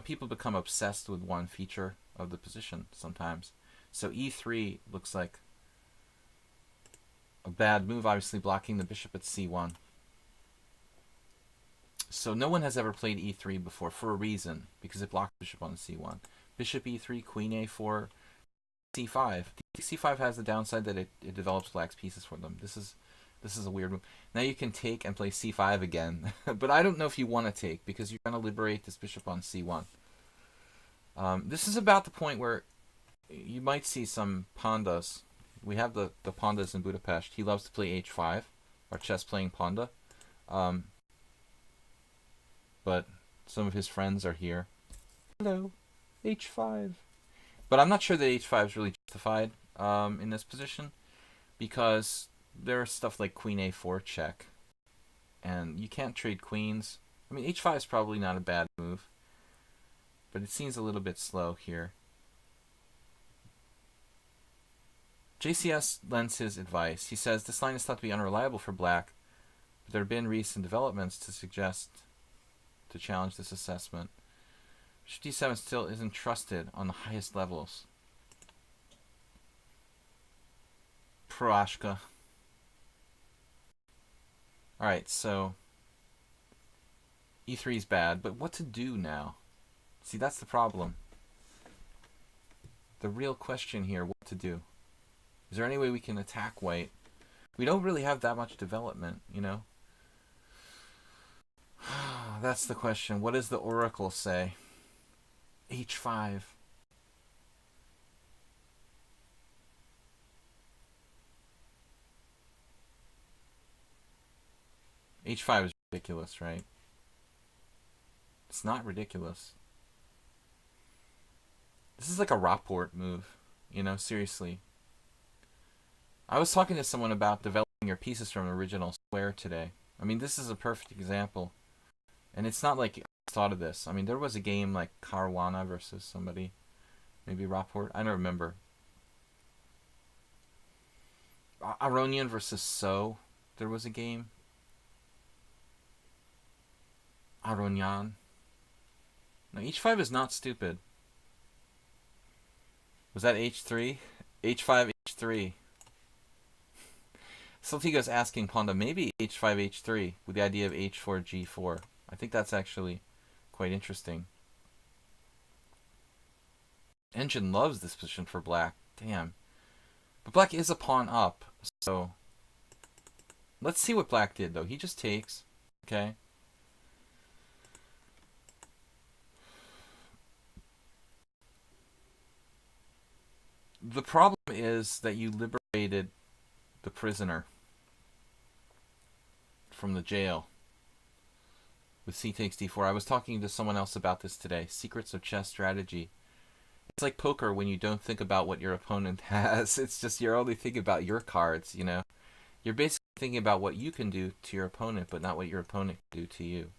People become obsessed with one feature of the position sometimes. So e3 looks like a bad move, obviously blocking the bishop at c1. So no one has ever played e3 before for a reason, because it blocked bishop on c1. Bishop e3, queen a4, c5. c5 has the downside that it develops black's pieces for them. This is a weird move. Now you can take and play c5 again, but I don't know if you want to take, because you're going to liberate this bishop on c1. This is about the point where you might see some pandas. We have the pandas in Budapest. He loves to play h5, our chess playing panda. But some of his friends are here. Hello, h5. But I'm not sure that h5 is really justified in this position, because there's stuff like queen a4 check, and you can't trade queens. I mean, h5 is probably not a bad move, but it seems a little bit slow here. JCS lends his advice. He says, this line is thought to be unreliable for black, but there have been recent developments to challenge this assessment. Bishop d7 still isn't trusted on the highest levels. Paschall. Alright, so e3 is bad, but what to do now? See, that's the problem. The real question here, what to do. Is there any way we can attack white? We don't really have that much development, you know? That's the question. What does the oracle say? h5. h5 is ridiculous, right? It's not ridiculous. This is like a Rapport move, you know, seriously. I was talking to someone about developing your pieces from an original square today. I mean, this is a perfect example. And it's not like I thought of this. I mean, there was a game like Caruana versus somebody. Maybe Rapport. I don't remember. Aronian versus So. There was a game. Aronian. No, h5 is not stupid. Was that h3? h5, h3. Saltigo's asking Ponda, maybe h5, h3 with the idea of h4, g4. I think that's actually quite interesting. Engine loves this position for black. Damn. But black is a pawn up, so let's see what black did, though. He just takes. Okay. The problem is that you liberated the prisoner from the jail with c takes d4. I was talking to someone else about this today. Secrets of chess strategy. It's like poker when you don't think about what your opponent has. It's just you're only thinking about your cards, you know. You're basically thinking about what you can do to your opponent, but not what your opponent can do to you.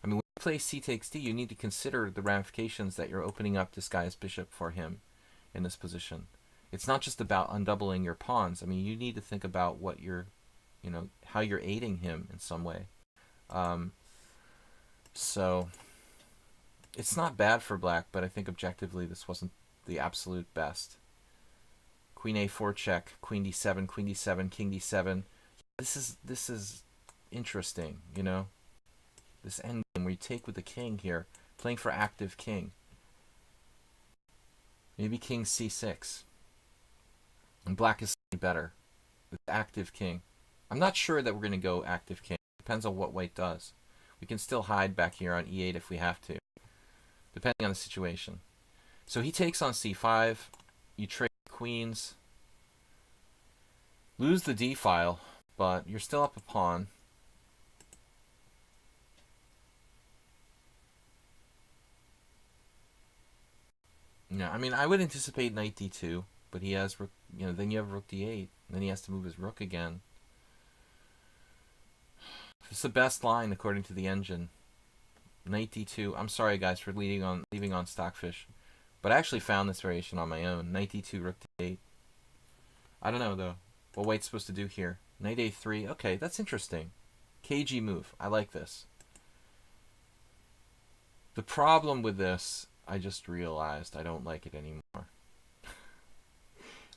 I mean, when you play c takes d, you need to consider the ramifications that you're opening up this guy's bishop for him in this position. It's not just about undoubling your pawns. I mean, you need to think about what you're, you know, how you're aiding him in some way. So it's not bad for black, but I think objectively this wasn't the absolute best. Queen a4 check, queen d7, queen d7, king d7. This is interesting, you know. This endgame where you take with the king here, playing for active king. Maybe king c6. And black is slightly better with active king. I'm not sure that we're going to go active king. Depends on what white does. We can still hide back here on e8 if we have to, depending on the situation. So he takes on c5. You trade queens. Lose the d file, but you're still up a pawn. Yeah, I mean, I would anticipate knight d2, but he has, you know, then you have rook d8, then he has to move his rook again. It's the best line according to the engine. Knight d2. I'm sorry, guys, for leaving on Stockfish. But I actually found this variation on my own. Knight d2, rook d8. I don't know, though, what white's supposed to do here. Knight a3. Okay, that's interesting. Cagey move. I like this. The problem with this, I just realized I don't like it anymore.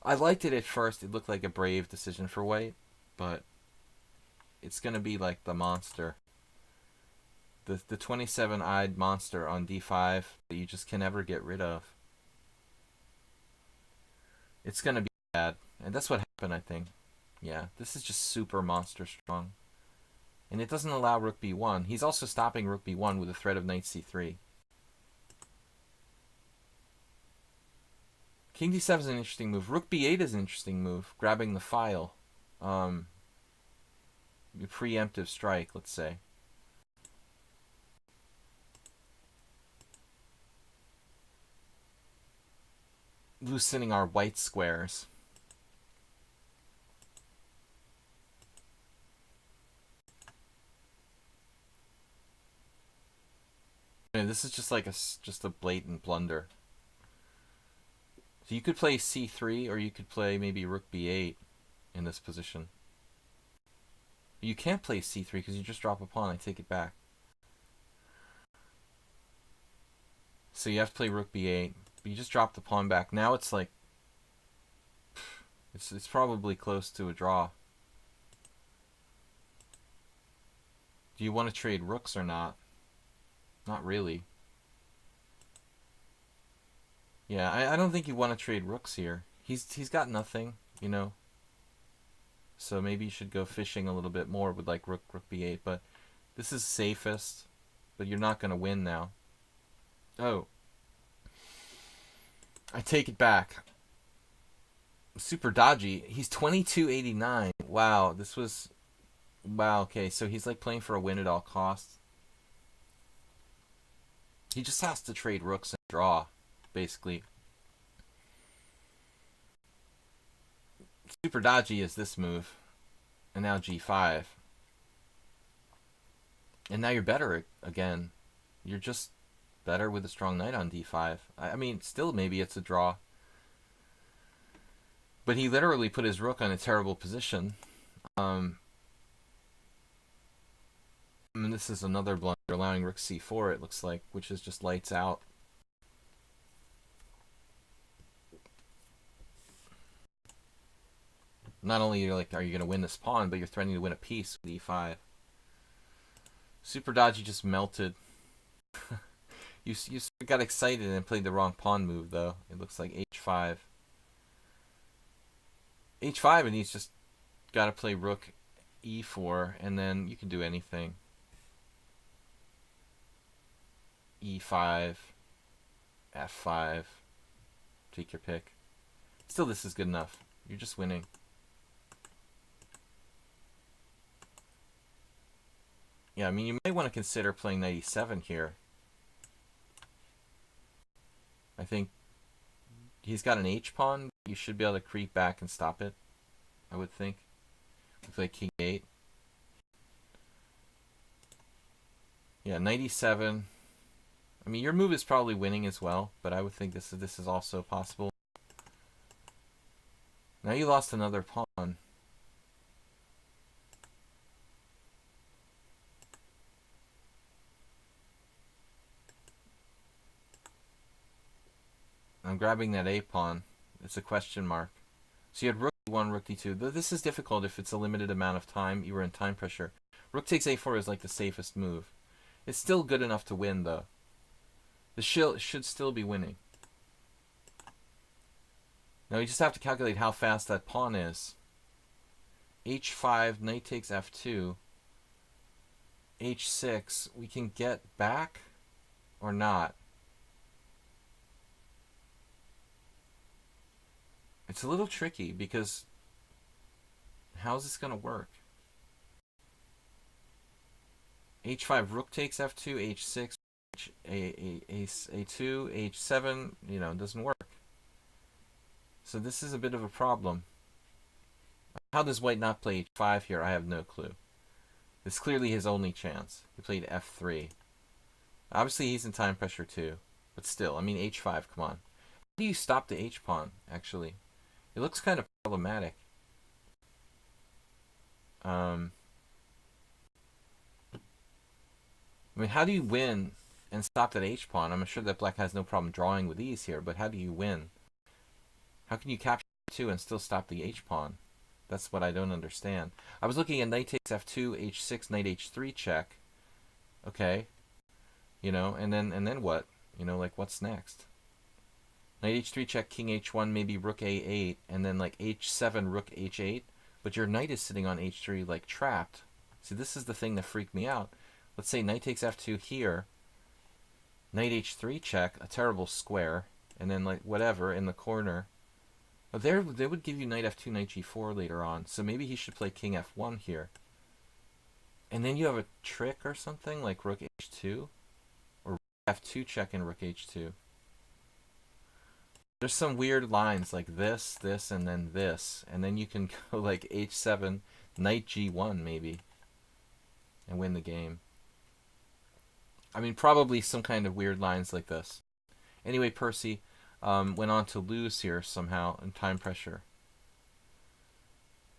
I liked it at first. It looked like a brave decision for white, but it's going to be like the monster. The 27-eyed monster on d5 that you just can never get rid of. It's going to be bad. And that's what happened, I think. Yeah, this is just super monster strong. And it doesn't allow rook b1. He's also stopping rook b1 with the threat of knight c3. King d7 is an interesting move. Rook b8 is an interesting move, grabbing the file. Preemptive strike, let's say. Loosening our white squares. I mean, this is just like just a blatant blunder. So you could play c3, or you could play maybe rook b8 in this position. You can't play c3 because you just drop a pawn. I take it back. So you have to play rook b8. But you just drop the pawn back. Now it's like it's probably close to a draw. Do you want to trade rooks or not? Not really. Yeah, I don't think you want to trade rooks here. He's got nothing, you know. So maybe you should go fishing a little bit more with like rook b8. But this is safest. But you're not going to win now. Oh. I take it back. Super dodgy. He's 2289. Wow, this was... Wow, okay, so he's like playing for a win at all costs. He just has to trade rooks and draw, basically. Super dodgy is this move. And now g5. And now you're better again. You're just better with a strong knight on d5. I mean, still maybe it's a draw. But he literally put his rook on a terrible position. I mean, this is another blunder, allowing rook c4, it looks like, which is just lights out. Not only are you going to win this pawn, but you're threatening to win a piece with e5. Super dodgy just melted. You got excited and played the wrong pawn move, though. It looks like h5. h5, and he's just got to play rook e4, and then you can do anything. e5, f5, take your pick. Still, this is good enough. You're just winning. Yeah, I mean, you might want to consider playing knight e7 here. I think he's got an h-pawn. You should be able to creep back and stop it, I would think. We play king 8. Yeah, knight e7. I mean, your move is probably winning as well, but I would think this is also possible. Now you lost another pawn. I'm grabbing that a pawn. It's a question mark. So you had rook d1, rook d2. This is difficult if it's a limited amount of time. You were in time pressure. Rook takes a4 is like the safest move. It's still good enough to win, though. The shield should still be winning. Now you just have to calculate how fast that pawn is. h5, knight takes f2. h6, we can get back or not. It's a little tricky because how's this going to work? h5, rook takes f2, h6, a2, h7, you know, doesn't work. So this is a bit of a problem. How does white not play h5 here? I have no clue. This is clearly his only chance. He played f3. Obviously, he's in time pressure too. But still, I mean, h5, come on. How do you stop the h-pawn, actually? It looks kind of problematic. I mean, how do you win and stop that h-pawn? I'm sure that black has no problem drawing with ease here, but how do you win? How can you capture 2 and still stop the h-pawn? That's what I don't understand. I was looking at knight takes f2, h6, knight h3 check. Okay. You know, and then what? You know, like what's next? Knight h3 check, king h1, maybe rook a8, and then like h7, rook h8. But your knight is sitting on h3 like trapped. See, this is the thing that freaked me out. Let's say knight takes f2 here. Knight h3 check, a terrible square, and then like whatever in the corner. But there they would give you knight f2, knight g4 later on. So maybe he should play king f1 here. And then you have a trick or something like rook h2 or f2 check and rook h2. There's some weird lines like this, this, and then this. And then you can go like h7, knight g1 maybe, and win the game. I mean, probably some kind of weird lines like this. Anyway, Percy went on to lose here somehow in time pressure.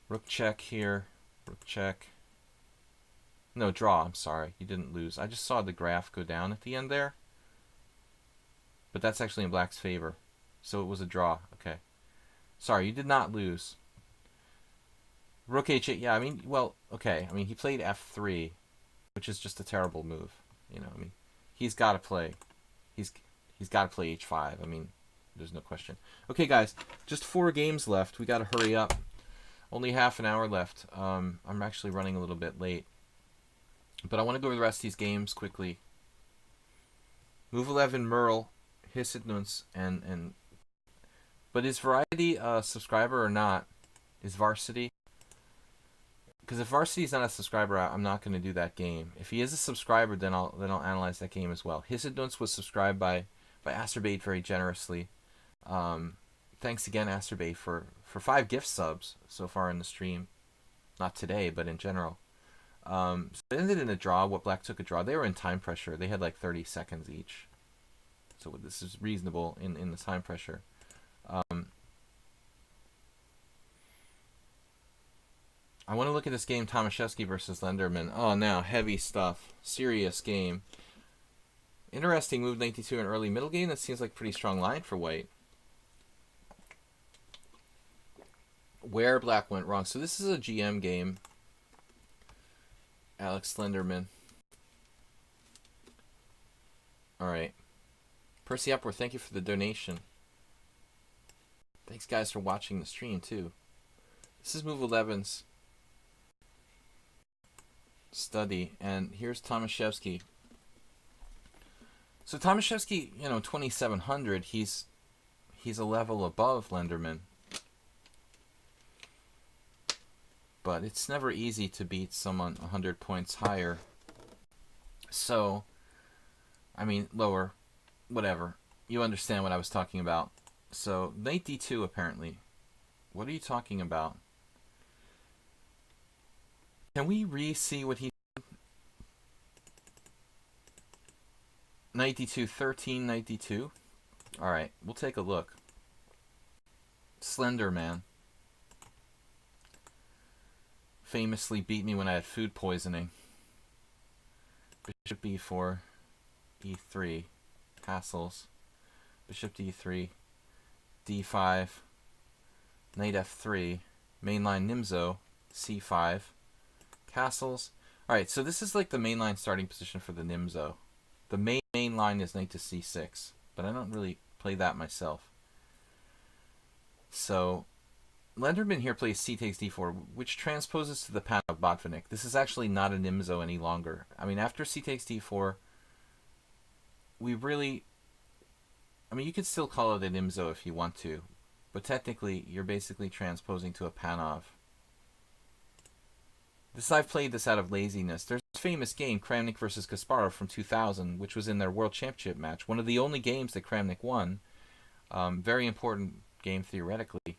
Rook check here, rook check. No, draw, I'm sorry. He didn't lose. I just saw the graph go down at the end there. But that's actually in black's favor. So it was a draw. Okay. Sorry, you did not lose. Rook h8. Yeah, I mean, well, okay. I mean, he played f3, which is just a terrible move. You know, I mean, he's got to play. He's got to play h5. I mean, there's no question. Okay, guys, just 4 games left. We got to hurry up. Only half an hour left. I'm actually running a little bit late. But I want to go over the rest of these games quickly. Move 11, Merle, Hissidnuns, and but is Variety a subscriber or not? Is Varsity? Because if Varsity is not a subscriber, I'm not going to do that game. If he is a subscriber, then I'll analyze that game as well. Hissidnuns was subscribed by Asterbait very generously. Thanks again, Asterbait, for 5 gift subs so far in the stream. Not today, but in general. So it ended in a draw. What black took a draw. They were in time pressure. They had like 30 seconds each. So this is reasonable in the time pressure. I want to look at this game, Tomaszewski versus Lenderman. Oh, now, heavy stuff. Serious game. Interesting move, 92 in early middle game. That seems like a pretty strong line for white. Where black went wrong. So this is a GM game. Alex Slenderman. Alright. Percy Upworth, thank you for the donation. Thanks, guys, for watching the stream, too. This is Move 11's study, and here's Tomaszewski. So Tomaszewski, you know, 2700, he's a level above Lenderman. But it's never easy to beat someone 100 points higher. So, I mean, lower, whatever. You understand what I was talking about. So, knight d2 apparently. What are you talking about? Can we re-see what he said? Knight d2, 13, knight d2. Alright, we'll take a look. Slender Man. Famously beat me when I had food poisoning. Bishop b4, e3, castles. Bishop d3, d5, knight f3, mainline Nimzo, c5, castles. Alright, so this is like the mainline starting position for the Nimzo. The main line is knight to c6, but I don't really play that myself. So Lenderman here plays c takes d4, which transposes to the pattern of Botvinnik. This is actually not a Nimzo any longer. I mean, after c takes d4, we really... I mean, you could still call it a Nimzo if you want to, but technically, you're basically transposing to a Panov. I've played this out of laziness. There's this famous game, Kramnik versus Kasparov from 2000, which was in their World Championship match. One of the only games that Kramnik won. Very important game theoretically.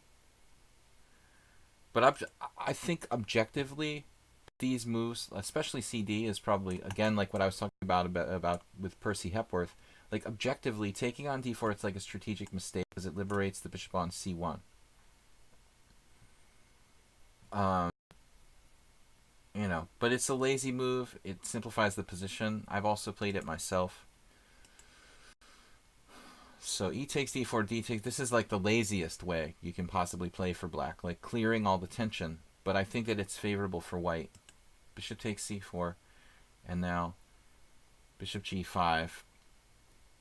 But I think objectively, these moves, especially CD, is probably, again, like what I was talking about with Percy Hepworth. Like, objectively, taking on d4, it's like a strategic mistake because it liberates the bishop on c1. You know, but it's a lazy move. It simplifies the position. I've also played it myself. So e takes d4, d takes... This is like the laziest way you can possibly play for black, like clearing all the tension. But I think that it's favorable for white. Bishop takes c4, and now bishop g5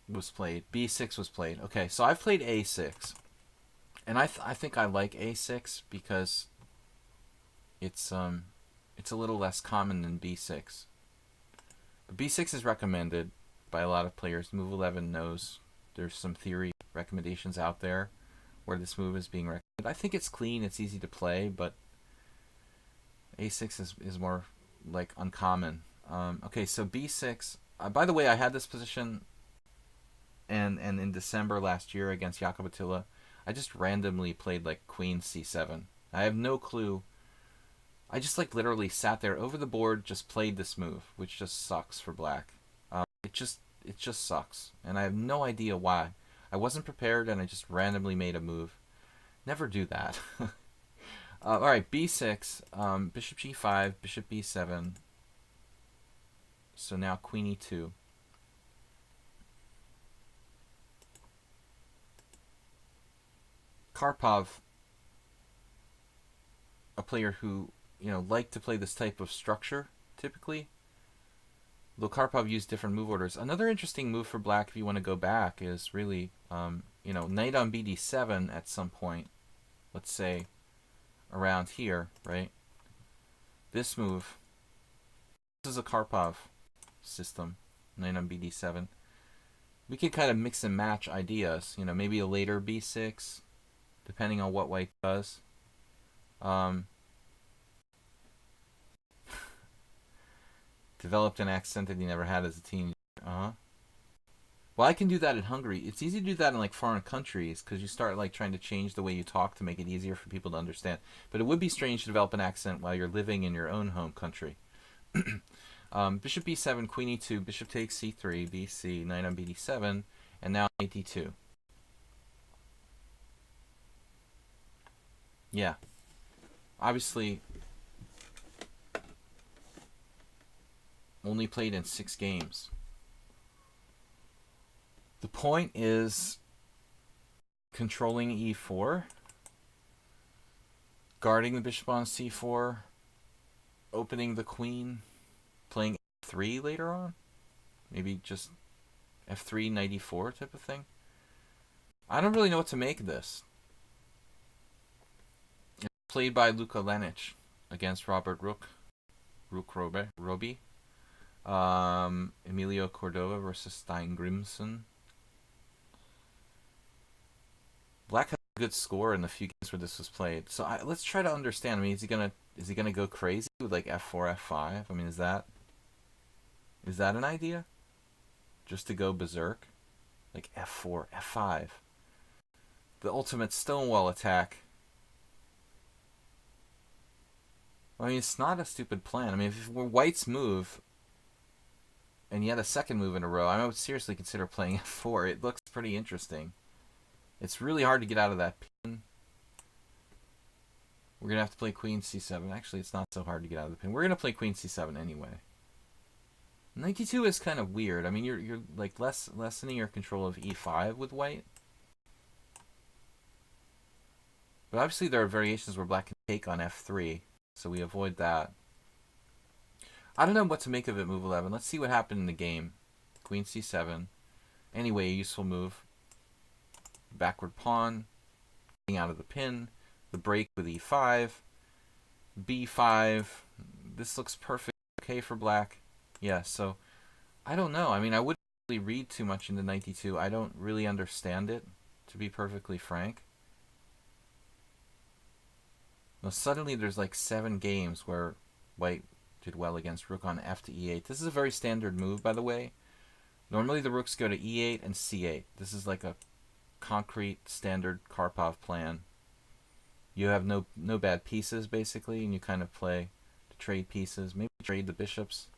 was played. b6 was played. Okay, so I've played a6, and I think I like a6 because it's a little less common than b6. But b6 is recommended by a lot of players. Move 11 knows there's some theory recommendations out there where this move is being recommended. I think it's clean, it's easy to play, but a6 is more like uncommon. Okay, so b6. By the way, I had this position, and in December last year against Jakob Attila, I just randomly played like queen c7. I have no clue. I just like literally sat there over the board, just played this move, which just sucks for black. It just sucks, and I have no idea why. I wasn't prepared, and I just randomly made a move. Never do that. All right, b6, bishop g5, bishop b7. So now queen e2. Karpov, a player who, you know, liked to play this type of structure typically. Though Karpov used different move orders. Another interesting move for black, if you want to go back, is really, you know, knight on bd7 at some point. Let's say around here, right? This move. This is a Karpov system, knight on bd7. We could kind of mix and match ideas. You know, maybe a later b6, depending on what white does. Developed an accent that he never had as a teenager. Well, I can do that in Hungary. It's easy to do that in like foreign countries because you start like trying to change the way you talk to make it easier for people to understand. But it would be strange to develop an accent while you're living in your own home country. Bishop b7, queen e2, bishop takes c3, bc, knight on bd7, and now knight d2. Yeah. Obviously, only played in 6 games. The point is controlling e4, guarding the bishop on c4, opening the queen, playing f3 later on. Maybe just f3, knight e4 type of thing. I don't really know what to make of this. It's played by Luka Lenic against Robert Roby. Emilio Cordova versus Stein Grimson. Black had a good score in the few games where this was played. So let's try to understand. I mean, is he gonna go crazy with like f4, f5? I mean, is that an idea? Just to go berserk, like f4, f5. The ultimate Stonewall attack. I mean, it's not a stupid plan. I mean, if it were White's move, and you had a second move in a row, I would seriously consider playing f4. It looks pretty interesting. It's really hard to get out of that pin. We're going to have to play queen c7. Actually, it's not so hard to get out of the pin. We're going to play queen c7 anyway. Knight d2 is kind of weird. I mean, you're like lessening your control of e5 with white. But obviously there are variations where black can take on f3, so we avoid that. I don't know what to make of it, move 11. Let's see what happened in the game. Queen c7. Anyway, a useful move. Backward pawn. Getting out of the pin. The break with e5. b5. This looks perfect. Okay for black. Yeah, so I don't know. I mean, I wouldn't really read too much into knight d2. I don't really understand it, to be perfectly frank. Now suddenly there's like 7 games where white did well against rook on f to e8. This is a very standard move, by the way. Normally the rooks go to e8 and c8. This is like a concrete standard Karpov plan. You have no bad pieces, basically, and you kind of play to trade pieces. Maybe trade the bishops.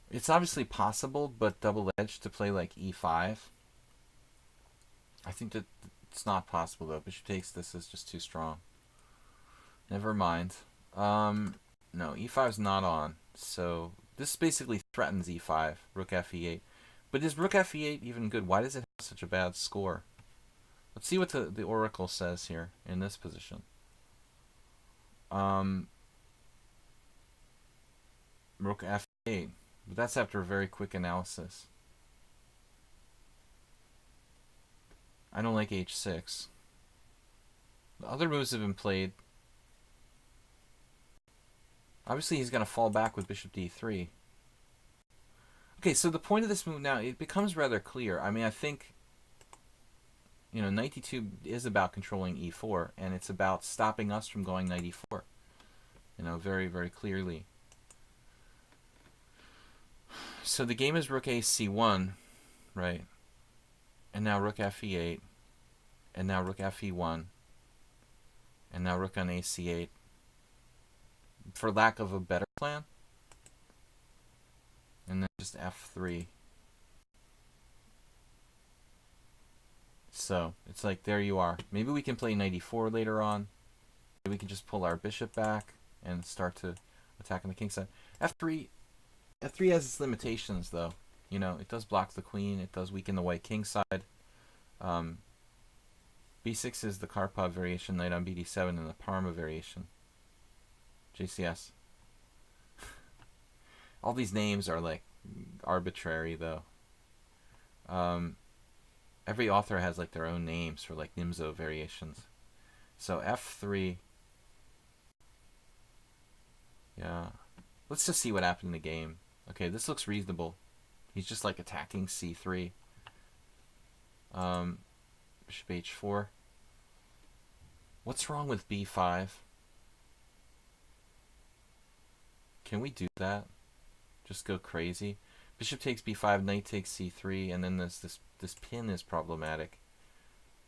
It's obviously possible, but double-edged to play like e5. I think that it's not possible, though. Bishop takes this is just too strong. Never mind. No, e5 is not on. So this basically threatens e5, rook fe8. But is rook fe8 even good? Why does it have such a bad score? Let's see what the oracle says here in this position. Rook f8. But that's after a very quick analysis. I don't like h6. The other moves have been played. Obviously, he's going to fall back with bishop d3. Okay, so the point of this move now, it becomes rather clear. I mean, I think, you know, knight d2 is about controlling e4, and it's about stopping us from going knight e4. You know, very, very clearly. So the game is rook a c1, right? And now rook fe8, and now rook fe1, and now rook on a c8. For lack of a better plan. And then just f3. So, it's like, there you are. Maybe we can play knight e4 later on. Maybe we can just pull our bishop back and start to attack on the king side. F3 has its limitations, though. You know, it does block the queen. It does weaken the white king side. B6 is the Karpov variation, knight on bd7, and the Parma variation. JCS. All these names are like arbitrary, though. Every author has like their own names for like Nimzo variations. So f3. Yeah. Let's just see what happened in the game. Okay, this looks reasonable. He's just like attacking c3. Bishop h4. What's wrong with b5? Can we do that? Just go crazy? Bishop takes b5, knight takes c3, and then this pin is problematic,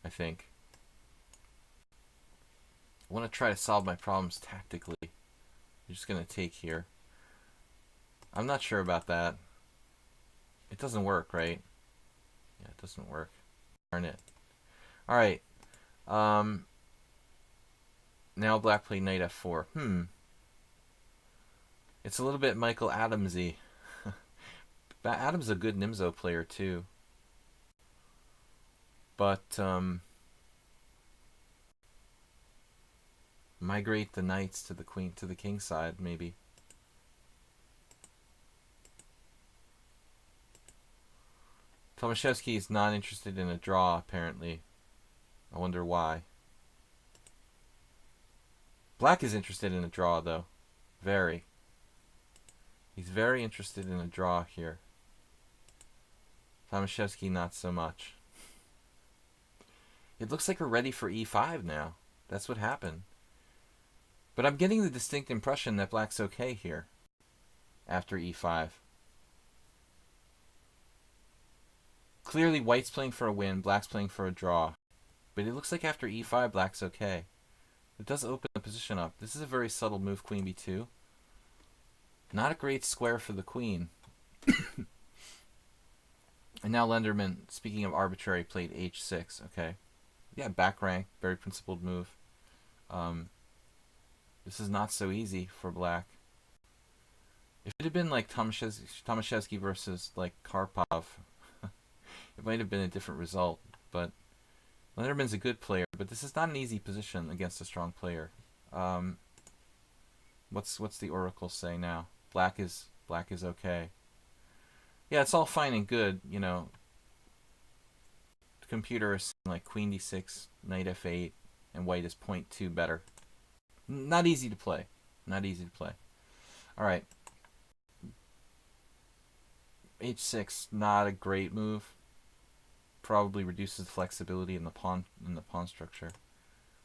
I think. I want to try to solve my problems tactically. I'm just going to take here. I'm not sure about that. It doesn't work, right? Yeah, it doesn't work. Darn it. Alright. Now black played knight f4. It's a little bit Michael Adamsy. Adams is a good Nimzo player too. But migrate the knights to the king side, maybe. Tomaszewski is not interested in a draw, apparently. I wonder why. Black is interested in a draw, though. Very. He's very interested in a draw here. Tomaszewski, not so much. It looks like we're ready for e5 now. That's what happened. But I'm getting the distinct impression that black's okay here after e5. Clearly, white's playing for a win, black's playing for a draw. But it looks like after e5, black's okay. It does open the position up. This is a very subtle move, queen b2. Not a great square for the queen. And now Lenderman, speaking of arbitrary, played h6. Okay. Yeah, back rank, very principled move. This is not so easy for black. If it had been like Tomaszewski versus like Karpov, it might have been a different result. But Lenderman's a good player, but this is not an easy position against a strong player. What's the oracle say now? Black is okay. Yeah, it's all fine and good, you know. The computer is saying like queen d6, knight f8, and white is 0.2 better. Not easy to play. Not easy to play. All right. h6, not a great move. Probably reduces the flexibility in the pawn structure.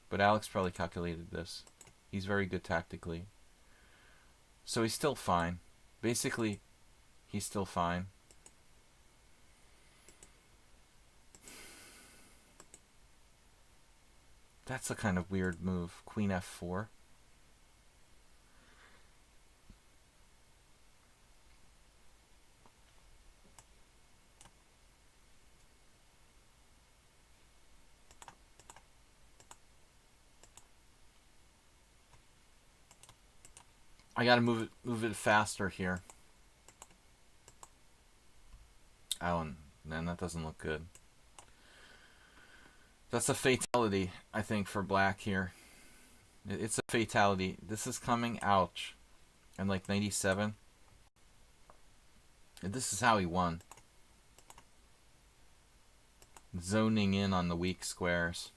But Alex probably calculated this. He's very good tactically. So he's still fine. Basically, he's still fine. That's a kind of weird move. Queen f4. I gotta move it faster here. Oh, and man, that doesn't look good. That's a fatality, I think, for black here. It's a fatality. This is coming. Ouch. And like 97. And this is how he won. Zoning in on the weak squares.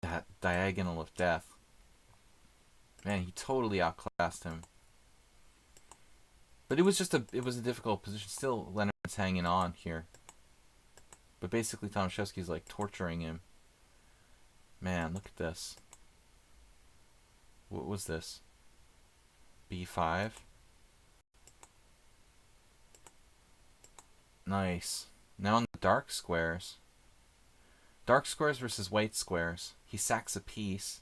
That diagonal of death. Man, he totally outclassed him. But it was a difficult position. Still, Leonard's hanging on here. But basically, Tomaszewski's like torturing him. Man, look at this. What was this? B5. Nice. Now on the dark squares. Dark squares versus white squares. He sacks a piece.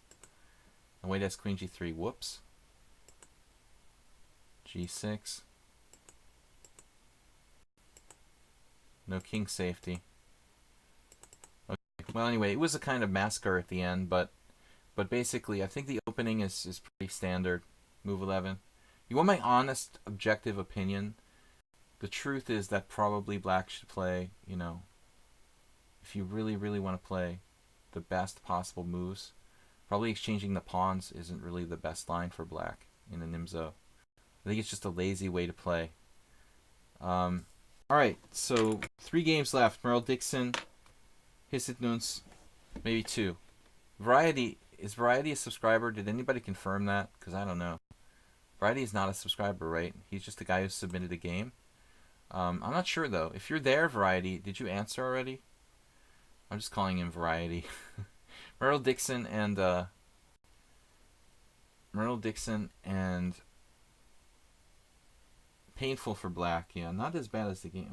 And white has queen g3. Whoops. g6. No king safety. Okay. Well, anyway, it was a kind of massacre at the end, but basically, I think the opening is pretty standard. Move 11. You want my honest, objective opinion? The truth is that probably black should play, you know, if you really, really want to play the best possible moves, probably exchanging the pawns isn't really the best line for black in a Nimzo. I think it's just a lazy way to play. Alright, so 3 games left. Merle Dixon, Hisset Nunes, maybe 2. Variety, is Variety a subscriber? Did anybody confirm that? Because I don't know. Variety is not a subscriber, right? He's just a guy who submitted a game. I'm not sure, though. If you're there, Variety, did you answer already? I'm just calling him Variety. Merle Dixon and painful for black. Yeah, not as bad as the game.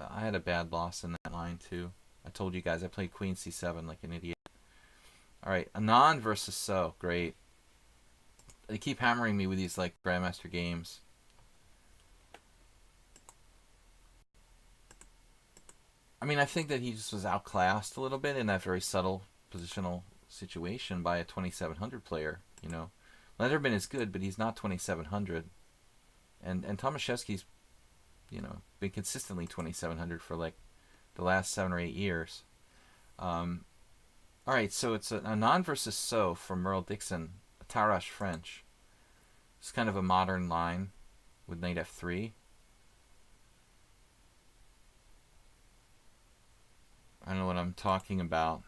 I had a bad loss in that line, too. I told you guys I played queen c7 like an idiot. Alright, Anand versus So. Great. They keep hammering me with these, like, Grandmaster games. I mean, I think that he just was outclassed a little bit in that very subtle positional situation by a 2700 player, you know. Lederman is good, but he's not 2700. And Tomaszewski's, you know, been consistently 2700 for like the last 7 or 8 years. Alright, so it's a non versus So from Merle Dixon, a Tarash French. It's kind of a modern line with knight f3. I don't know what I'm talking about.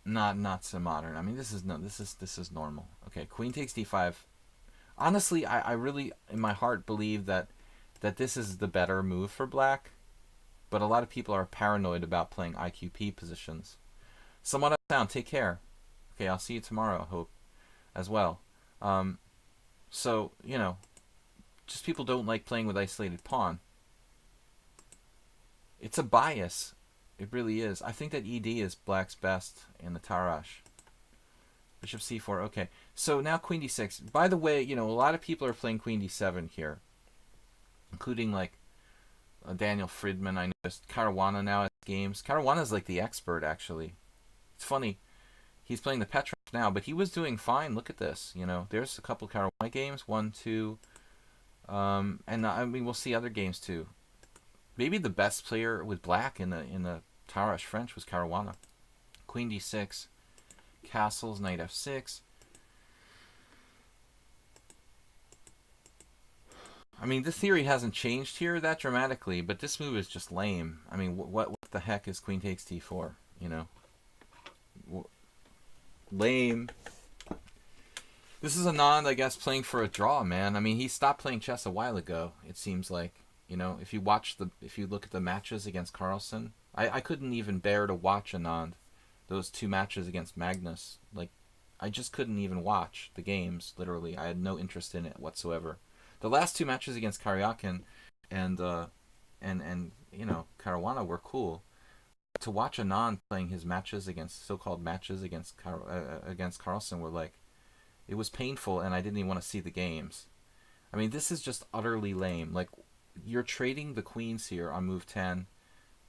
Not so modern. I mean, this is normal. Okay, queen takes d5. Honestly, I really in my heart believe that this is the better move for black, but a lot of people are paranoid about playing IQP positions. Someone up down, take care. Okay, I'll see you tomorrow, I hope, as well. So, you know, just people don't like playing with isolated pawn. It's a bias. It really is. I think that ED is black's best in the Tarash. Bishop c4. Okay. So now queen d6. By the way, you know, a lot of people are playing queen d7 here, including like Daniel Friedman. I noticed Caruana now has games. Caruana's like the expert, actually. It's funny. He's playing the Petrov now, but he was doing fine. Look at this. You know, there's a couple Caruana games. 1, 2. And I mean, we'll see other games too. Maybe the best player with black in the Tarash French was Caruana. Queen d6, castles, knight f6. I mean, the theory hasn't changed here that dramatically, but this move is just lame. I mean, what the heck is queen takes d4? You know, lame. This is Anand, I guess, playing for a draw, man. I mean, he stopped playing chess a while ago. It seems like, you know, if you look at the matches against Carlsen, I couldn't even bear to watch Anand. Those 2 matches against Magnus, like, I just couldn't even watch the games. Literally, I had no interest in it whatsoever. The last 2 matches against Karyakin and and you know, Caruana were cool. To watch Anand playing his matches against so-called matches against Carlsen were like, it was painful, and I didn't even want to see the games. I mean, this is just utterly lame. Like, you're trading the queens here on move 10.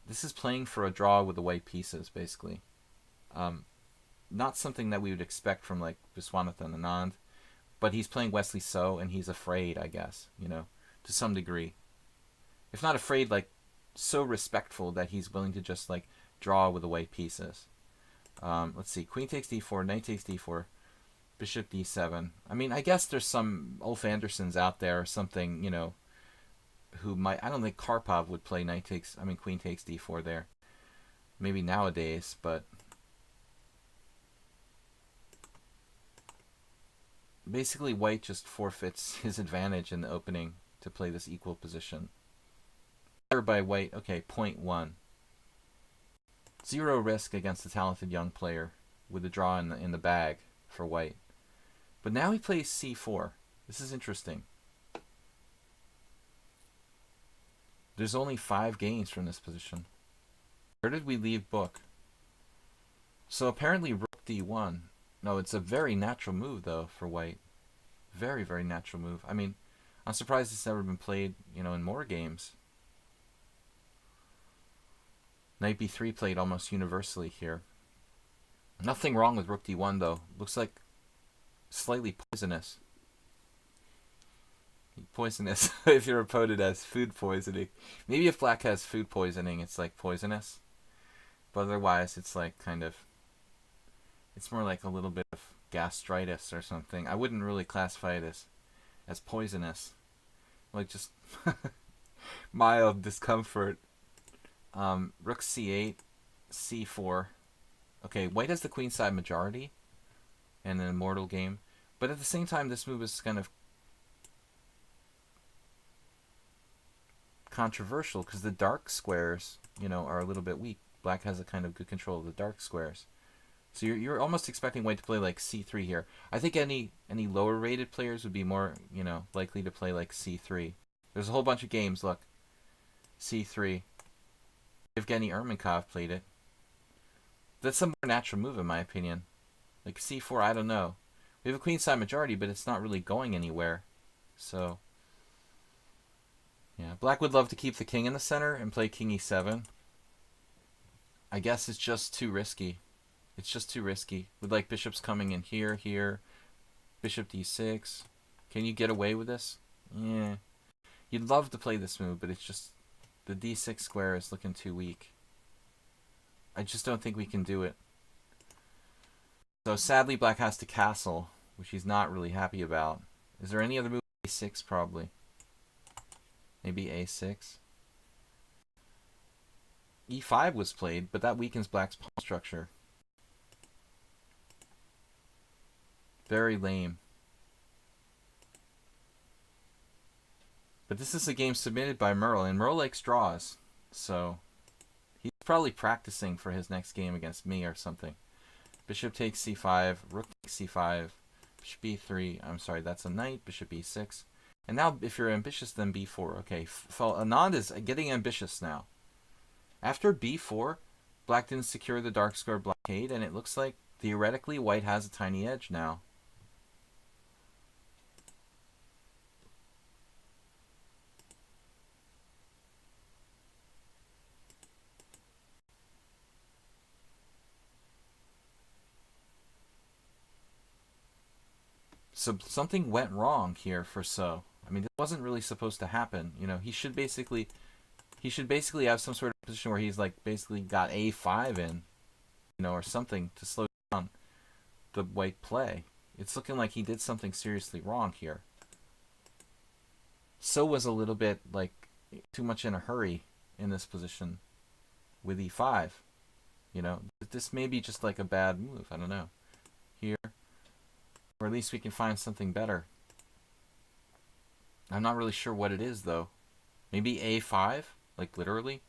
This is playing for a draw with the white pieces, basically. Um, Not something that we would expect from like Viswanathan Anand, but he's playing Wesley So, and he's afraid, I guess, you know, to some degree. If not afraid, like so respectful that he's willing to just like draw with the white pieces. Let's see, Queen takes d4, Knight takes d4, Bishop d7. I mean, I guess there's some Ulf Andersons out there or something, you know, who might. I don't think Karpov would play Queen takes d4 there. Maybe nowadays, but basically White just forfeits his advantage in the opening to play this equal position. By White, okay, point 1. Zero risk against a talented young player with a draw in the bag for White. But now he plays c4. This is interesting. There's only 5 gains from this position. Where did we leave book? So apparently rook d1. No, it's a very natural move, though, for White. Very, very natural move. I mean, I'm surprised it's never been played, you know, in more games. Knight b3 played almost universally here. Nothing wrong with rook d1, though. Looks like slightly poisonous. Poisonous if your opponent has food poisoning. Maybe if black has food poisoning, it's like poisonous. But otherwise, it's like kind of... It's more like a little bit of gastritis or something. I wouldn't really classify it as poisonous. Like just mild discomfort. Rook c8, c4. Okay, White has the queenside majority in an immortal game. But at the same time, this move is kind of controversial because the dark squares, you know, are a little bit weak. Black has a kind of good control of the dark squares. So you're almost expecting White to play like c3 here. I think any lower rated players would be more, you know, likely to play like c3. There's a whole bunch of games, look. c3. Evgeny Ermenkov played it. That's a more natural move in my opinion. Like c4, I don't know. We have a queenside majority, but it's not really going anywhere. So yeah, Black would love to keep the king in the center and play king e7. I guess it's just too risky. It's just too risky. With like bishops coming in here, bishop d6. Can you get away with this? Yeah. You'd love to play this move, but it's just the d6 square is looking too weak. I just don't think we can do it. So sadly, Black has to castle, which he's not really happy about. Is there any other move? a6 probably. Maybe a6. e5 was played, but that weakens Black's pawn structure. Very lame. But this is a game submitted by Merle, and Merle likes draws. So he's probably practicing for his next game against me or something. Bishop takes c5, rook takes c5, bishop b3. I'm sorry, that's a knight. Bishop b6. And now, if you're ambitious, then b4. Okay, Anand is getting ambitious now. After b4, Black didn't secure the dark square blockade, and it looks like, theoretically, White has a tiny edge now. So something went wrong here for So. I mean, it wasn't really supposed to happen. You know, he should basically have some sort of position where he's like basically got a5 in, you know, or something to slow down the White play. It's looking like he did something seriously wrong here. So was a little bit like too much in a hurry in this position with e5. You know, this may be just like a bad move. I don't know. Here. Or at least we can find something better. I'm not really sure what it is, though. Maybe a5? Like, literally?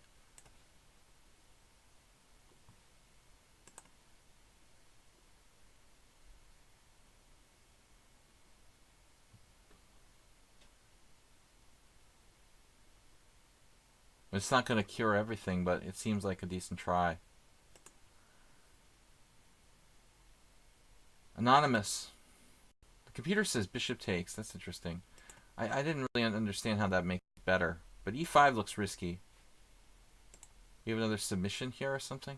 It's not going to cure everything, but it seems like a decent try. Anonymous. The computer says bishop takes. That's interesting. I didn't really understand how that makes it better. But e5 looks risky. You have another submission here or something?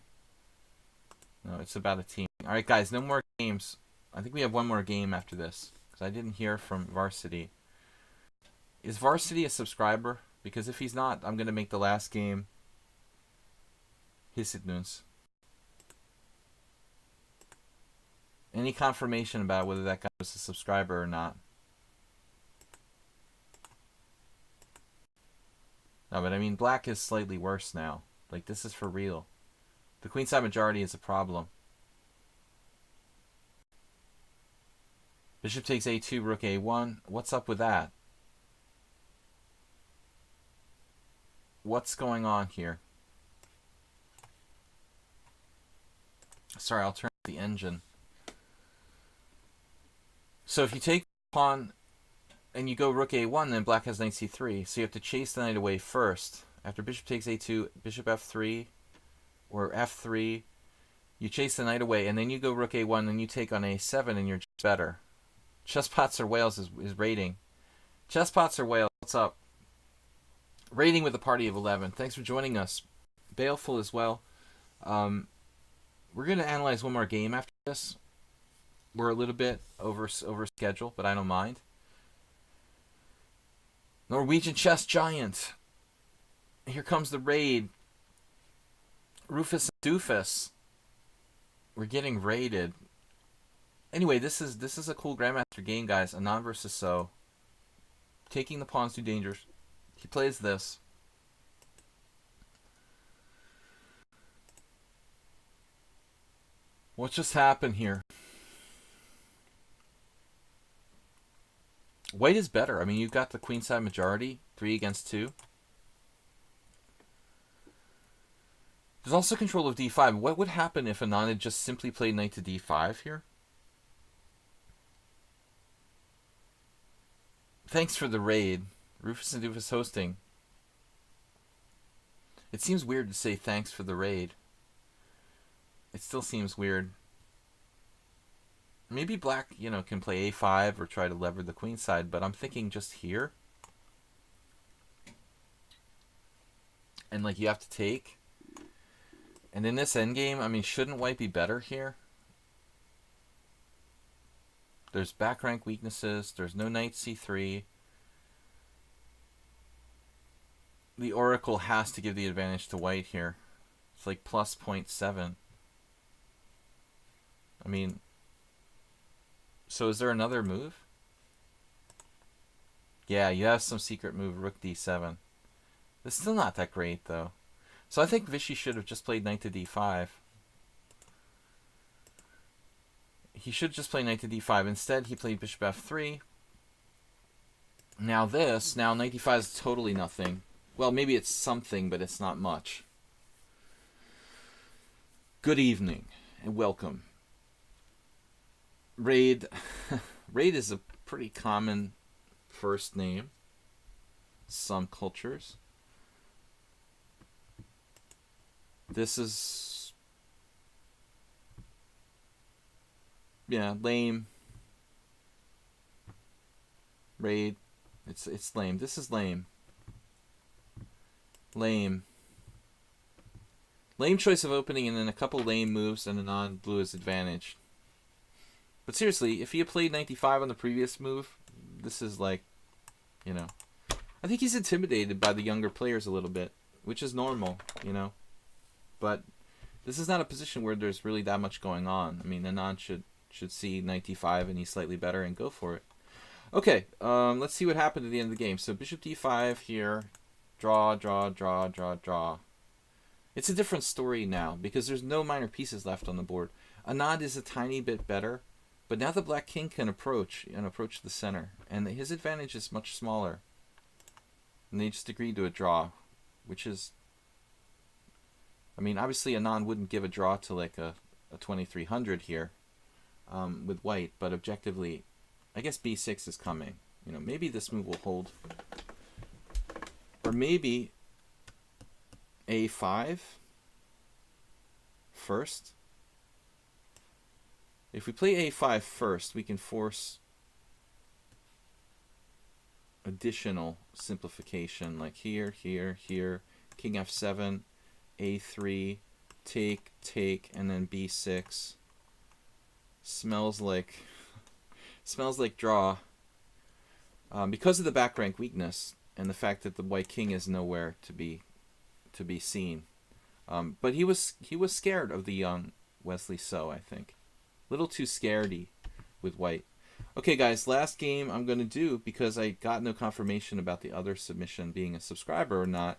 No, it's about a team. Alright, guys, no more games. I think we have one more game after this. Because I didn't hear from Varsity. Is Varsity a subscriber? Because if he's not, I'm going to make the last game Hissidnuns. Any confirmation about whether that guy was a subscriber or not? No, but I mean, black is slightly worse now. Like, this is for real. The queenside majority is a problem. Bishop takes a2, rook a1. What's up with that? What's going on here? Sorry, I'll turn the engine. So if you take pawn and you go rook a1, then black has knight c3. So you have to chase the knight away first. After bishop takes a2, bishop f3, or f3, you chase the knight away, and then you go rook a1, and you take on a7, and you're just better. Chesspots or Whales is rating. Chesspots or Whales, what's up? Rating with a party of 11. Thanks for joining us. Baleful as well. We're going to analyze one more game after this. We're a little bit over schedule, but I don't mind. Norwegian chess giant. Here comes the raid. Rufus and Doofus. We're getting raided. Anyway, this is a cool Grandmaster game, guys. Anon versus So. Taking the pawns too dangerous. He plays this. What just happened here? White is better. I mean, you've got the queenside majority, 3 against 2. There's also control of d5. What would happen if Anon had just simply played knight to d5 here? Thanks for the raid. Rufus and Doofus hosting. It seems weird to say thanks for the raid. It still seems weird. Maybe black, can play a5 or try to lever the queenside, but I'm thinking just here. And, you have to take. And in this endgame, I mean, shouldn't white be better here? There's back rank weaknesses. There's no knight c3. The oracle has to give the advantage to white here. It's like plus 0.7. I mean, so is there another move? Yeah, you have some secret move, rook d7. It's still not that great, though. So I think Vichy should have just played knight to d5. He should just play knight to d5. Instead, he played bishop f3. Now knight d5 is totally nothing. Well, maybe it's something, but it's not much. Good evening, and welcome. Raid. Raid is a pretty common first name. Some cultures. This is... yeah, lame. Raid. It's lame. This is lame. Lame. Lame choice of opening and then a couple lame moves and a non-blue is advantage. But seriously, if he had played 95 on the previous move, this is like, I think he's intimidated by the younger players a little bit, which is normal, But this is not a position where there's really that much going on. I mean, Anand should see 95 and he's slightly better and go for it. Okay, let's see what happened at the end of the game. So bishop d5 here. Draw, draw, draw, draw, draw. It's a different story now because there's no minor pieces left on the board. Anand is a tiny bit better, but now the black king can approach the center, and his advantage is much smaller. And they just agreed to a draw, which is, I mean, obviously Anand wouldn't give a draw to like a 2300 here with white, but objectively, I guess b6 is coming. Maybe this move will hold. Or maybe a5 first. If we play a5 first, we can force additional simplification, like here, here, here, king f7, a3, take, take, and then b6. Smells like draw. Because of the back rank weakness and the fact that the white king is nowhere to be seen. But he was scared of the young Wesley So, I think. A little too scaredy with white. Okay, guys, last game I'm going to do, because I got no confirmation about the other submission being a subscriber or not.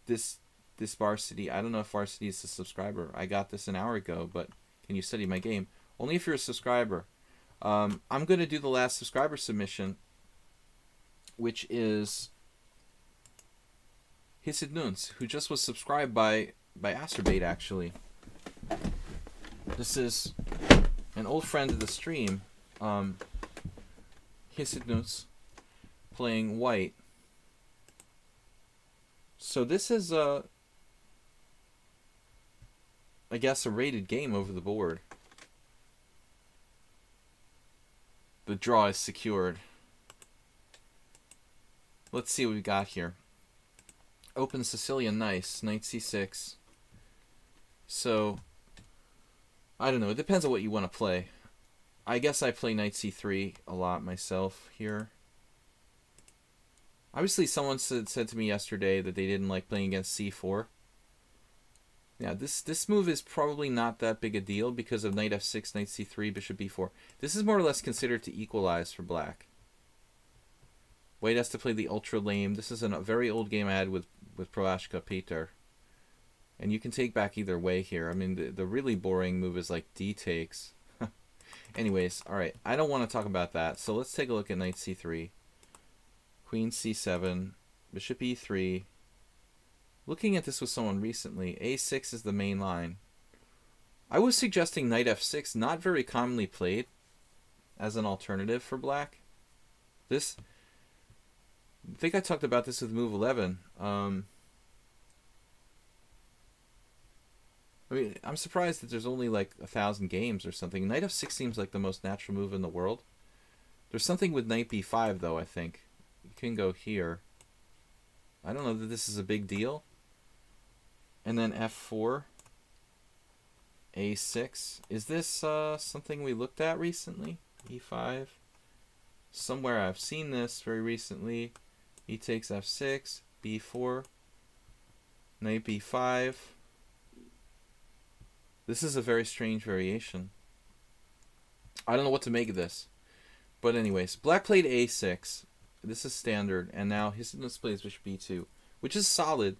This Varsity, I don't know if Varsity is a subscriber. I got this an hour ago, but can you study my game? Only if you're a subscriber. I'm going to do the last subscriber submission, which is Hisid Nuns, who just was subscribed by Asterbait, actually. This is an old friend of the stream, Hisid Nuns, playing white. So this is, I guess, a rated game over the board. The draw is secured. Let's see what we got here. Open Sicilian, nice. Knight c6. So, I don't know. It depends on what you want to play. I guess I play Knight c3 a lot myself here. Obviously, someone said to me yesterday that they didn't like playing against c4. Yeah, this move is probably not that big a deal because of Knight f6, Knight c3, Bishop b4. This is more or less considered to equalize for black. White has to play the ultra lame. This is a very old game I had with Proashka Peter. And you can take back either way here. I mean, the really boring move is like d takes. Anyways, alright. I don't want to talk about that. So let's take a look at Knight c3. Queen c7. Bishop e3. Looking at this with someone recently, a6 is the main line. I was suggesting Knight f6, not very commonly played as an alternative for black. This, I think I talked about this with move 11. I mean, I'm surprised that there's only like 1,000 games or something. Knight f6 seems like the most natural move in the world. There's something with Knight b5 though, I think. You can go here. I don't know that this is a big deal. And then f4. a6. Is this something we looked at recently? e5. Somewhere I've seen this very recently. E takes f6. b4. Knight b5. This is a very strange variation. I don't know what to make of this. But anyways, black played a6. This is standard. And now Hisid Nuns plays bishop b2, which is solid.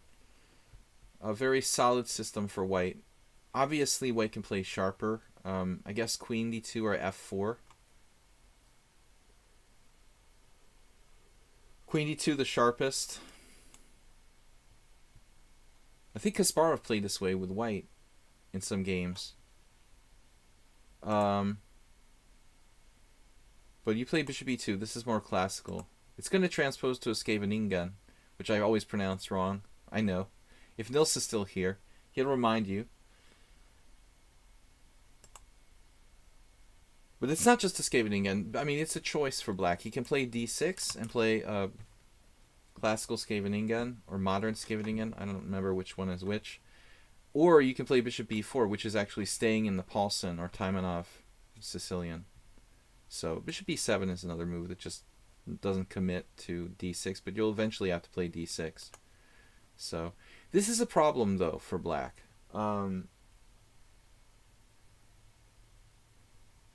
A very solid system for white. Obviously, white can play sharper. I guess queen d2 or f4. Queen d2 the sharpest. I think Kasparov played this way with white in some games. But you play bishop e2. This is more classical. It's going to transpose to a Scheveningen, which I always pronounce wrong. I know. If Nils is still here, he'll remind you. But it's not just a Scheveningen. I mean, it's a choice for black. He can play d6 and play classical Scheveningen or modern Scheveningen. I don't remember which one is which. Or you can play bishop b4, which is actually staying in the Paulsen or Taimanov Sicilian. So bishop b7 is another move that just doesn't commit to d6, but you'll eventually have to play d6. So this is a problem, though, for black. I'm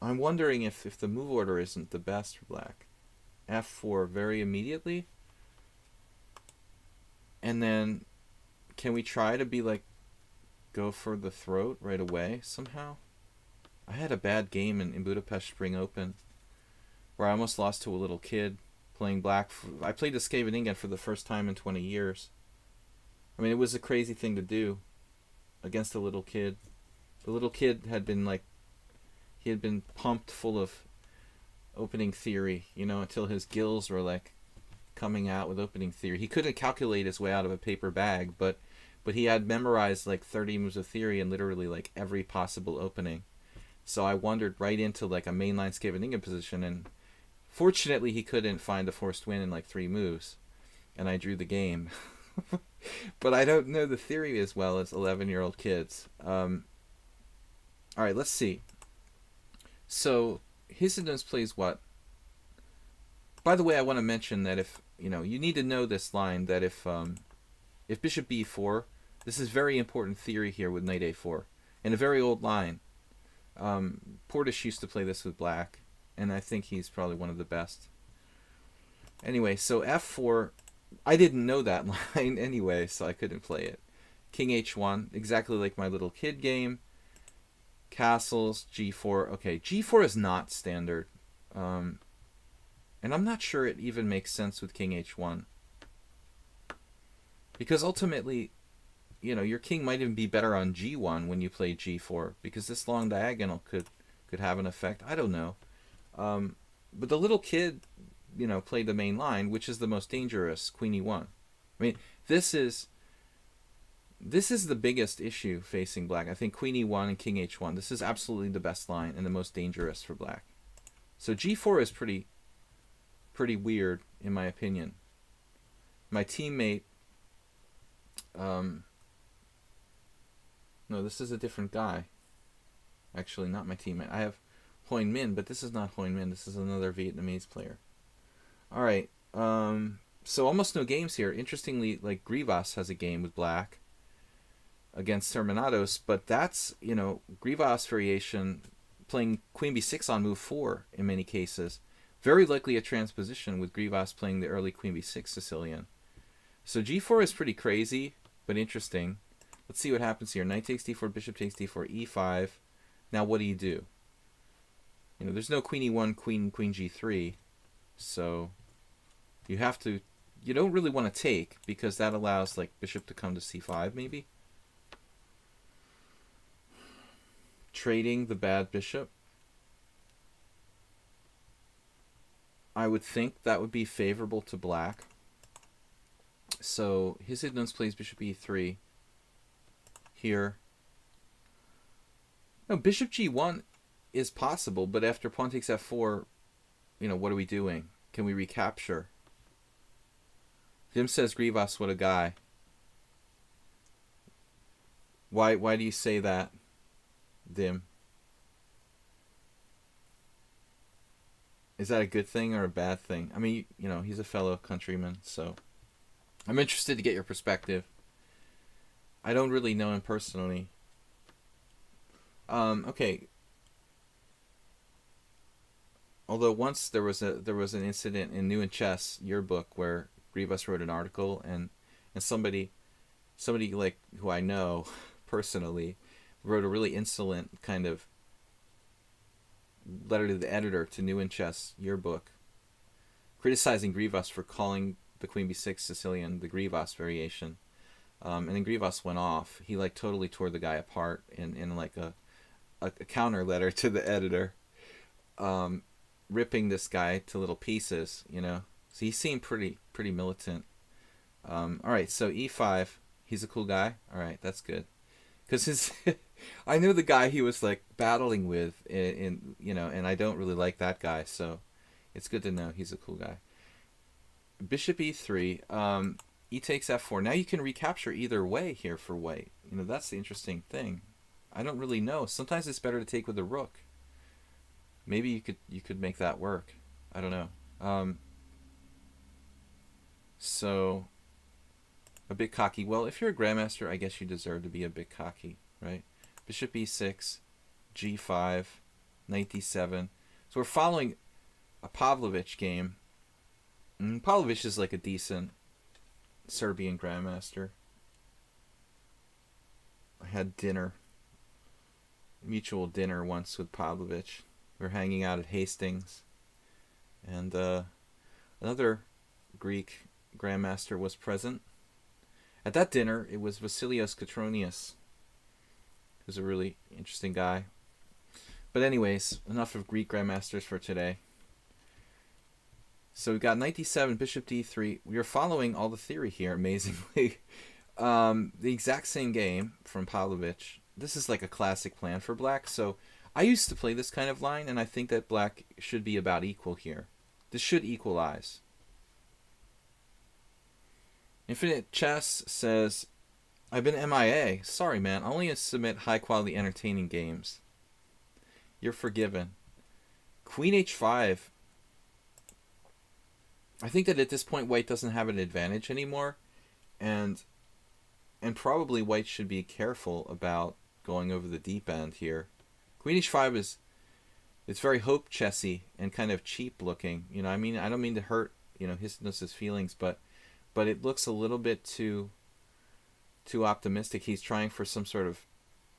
wondering if the move order isn't the best for black. f4 very immediately. And then can we try to be like go for the throat right away somehow? I had a bad game in Budapest Spring Open where I almost lost to a little kid playing black. I played the Scheveningen for the first time in 20 years. I mean, it was a crazy thing to do against a little kid. The little kid had been like, he had been pumped full of opening theory, you know, until his gills were like coming out with opening theory. He couldn't calculate his way out of a paper bag, but but he had memorized like 30 moves of theory and literally like every possible opening. So I wandered right into like a mainline Scheveningen position, and fortunately he couldn't find a forced win in like 3 moves, and I drew the game. But I don't know the theory as well as 11-year-old kids. All right, let's see. So Hisindons plays what? By the way, I want to mention that if you need to know this line, that if bishop b4, this is very important theory here with knight a4, and a very old line. Portish used to play this with black, and I think he's probably one of the best. Anyway, so f4, I didn't know that line anyway, so I couldn't play it. King h1, exactly like my little kid game. Castles, g4. Okay, g4 is not standard. And I'm not sure it even makes sense with king h1. Because ultimately, your king might even be better on g1 when you play g4, because this long diagonal could have an effect. I don't know. But the little kid, played the main line, which is the most dangerous, queen e1. I mean, this is the biggest issue facing black. I think queen e1 and king h1. This is absolutely the best line and the most dangerous for black. So g4 is pretty weird in my opinion. My teammate, no, this is a different guy. Actually, not my teammate. I have Hoin Min, but this is not Hoin Min. This is another Vietnamese player. All right. So almost no games here. Interestingly, like Grivas has a game with black against Terminados, but that's, Grivas variation playing queen b6 on move 4 in many cases. Very likely a transposition with Grivas playing the early queen b6 Sicilian. So g4 is pretty crazy, but interesting. Let's see what happens here. Knight takes d4, bishop takes d4, e5. Now what do you do? There's no queen e1, queen g3. So you don't really want to take, because that allows like bishop to come to c5 maybe. Trading the bad bishop. I would think that would be favorable to black. So Hisindons plays bishop e3 here. No, bishop g1 is possible, but after pawn takes f4, what are we doing? Can we recapture? Dim says, Grivas, what a guy. Why do you say that, Dim? Is that a good thing or a bad thing? I mean, he's a fellow countryman, so I'm interested to get your perspective. I don't really know him personally. Okay. Although once there was an incident in New in Chess yearbook where Grivas wrote an article, and somebody like who I know personally wrote a really insolent kind of letter to the editor to New in Chess yearbook, criticizing Grivas for calling the queen b6 Sicilian the Grivas variation. And then Grivas went off. He like totally tore the guy apart in like a counter letter to the editor, ripping this guy to little pieces, So he seemed pretty militant. All right, so e5. He's a cool guy. All right, that's good. Because I knew the guy he was like battling with, and I don't really like that guy, so it's good to know he's a cool guy. Bishop e3. E takes f4. Now you can recapture either way here for white. That's the interesting thing. I don't really know. Sometimes it's better to take with the rook. Maybe you could make that work. I don't know. So a bit cocky. Well, if you're a grandmaster, I guess you deserve to be a bit cocky, right? Bishop e6, g5, knight d7. So we're following a Pavlovich game. And Pavlovich is like a decent Serbian grandmaster. I had mutual dinner once with Pavlovich. We were hanging out at Hastings, and another Greek grandmaster was present. At that dinner, it was Vasilios Katronius, who's a really interesting guy. But anyways, enough of Greek grandmasters for today. So we've got knight d7, bishop d3. We are following all the theory here, amazingly. The exact same game from Pavlovich. This is like a classic plan for black. So I used to play this kind of line, and I think that black should be about equal here. This should equalize. Infinite Chess says, I've been MIA. Sorry, man. I only submit high-quality, entertaining games. You're forgiven. Queen h5. I think that at this point, white doesn't have an advantage anymore. And probably white should be careful about going over the deep end here. Queen h5 is, it's very hope chessy and kind of cheap looking. You know, I mean, I don't mean to hurt, his feelings, but it looks a little bit too optimistic. He's trying for some sort of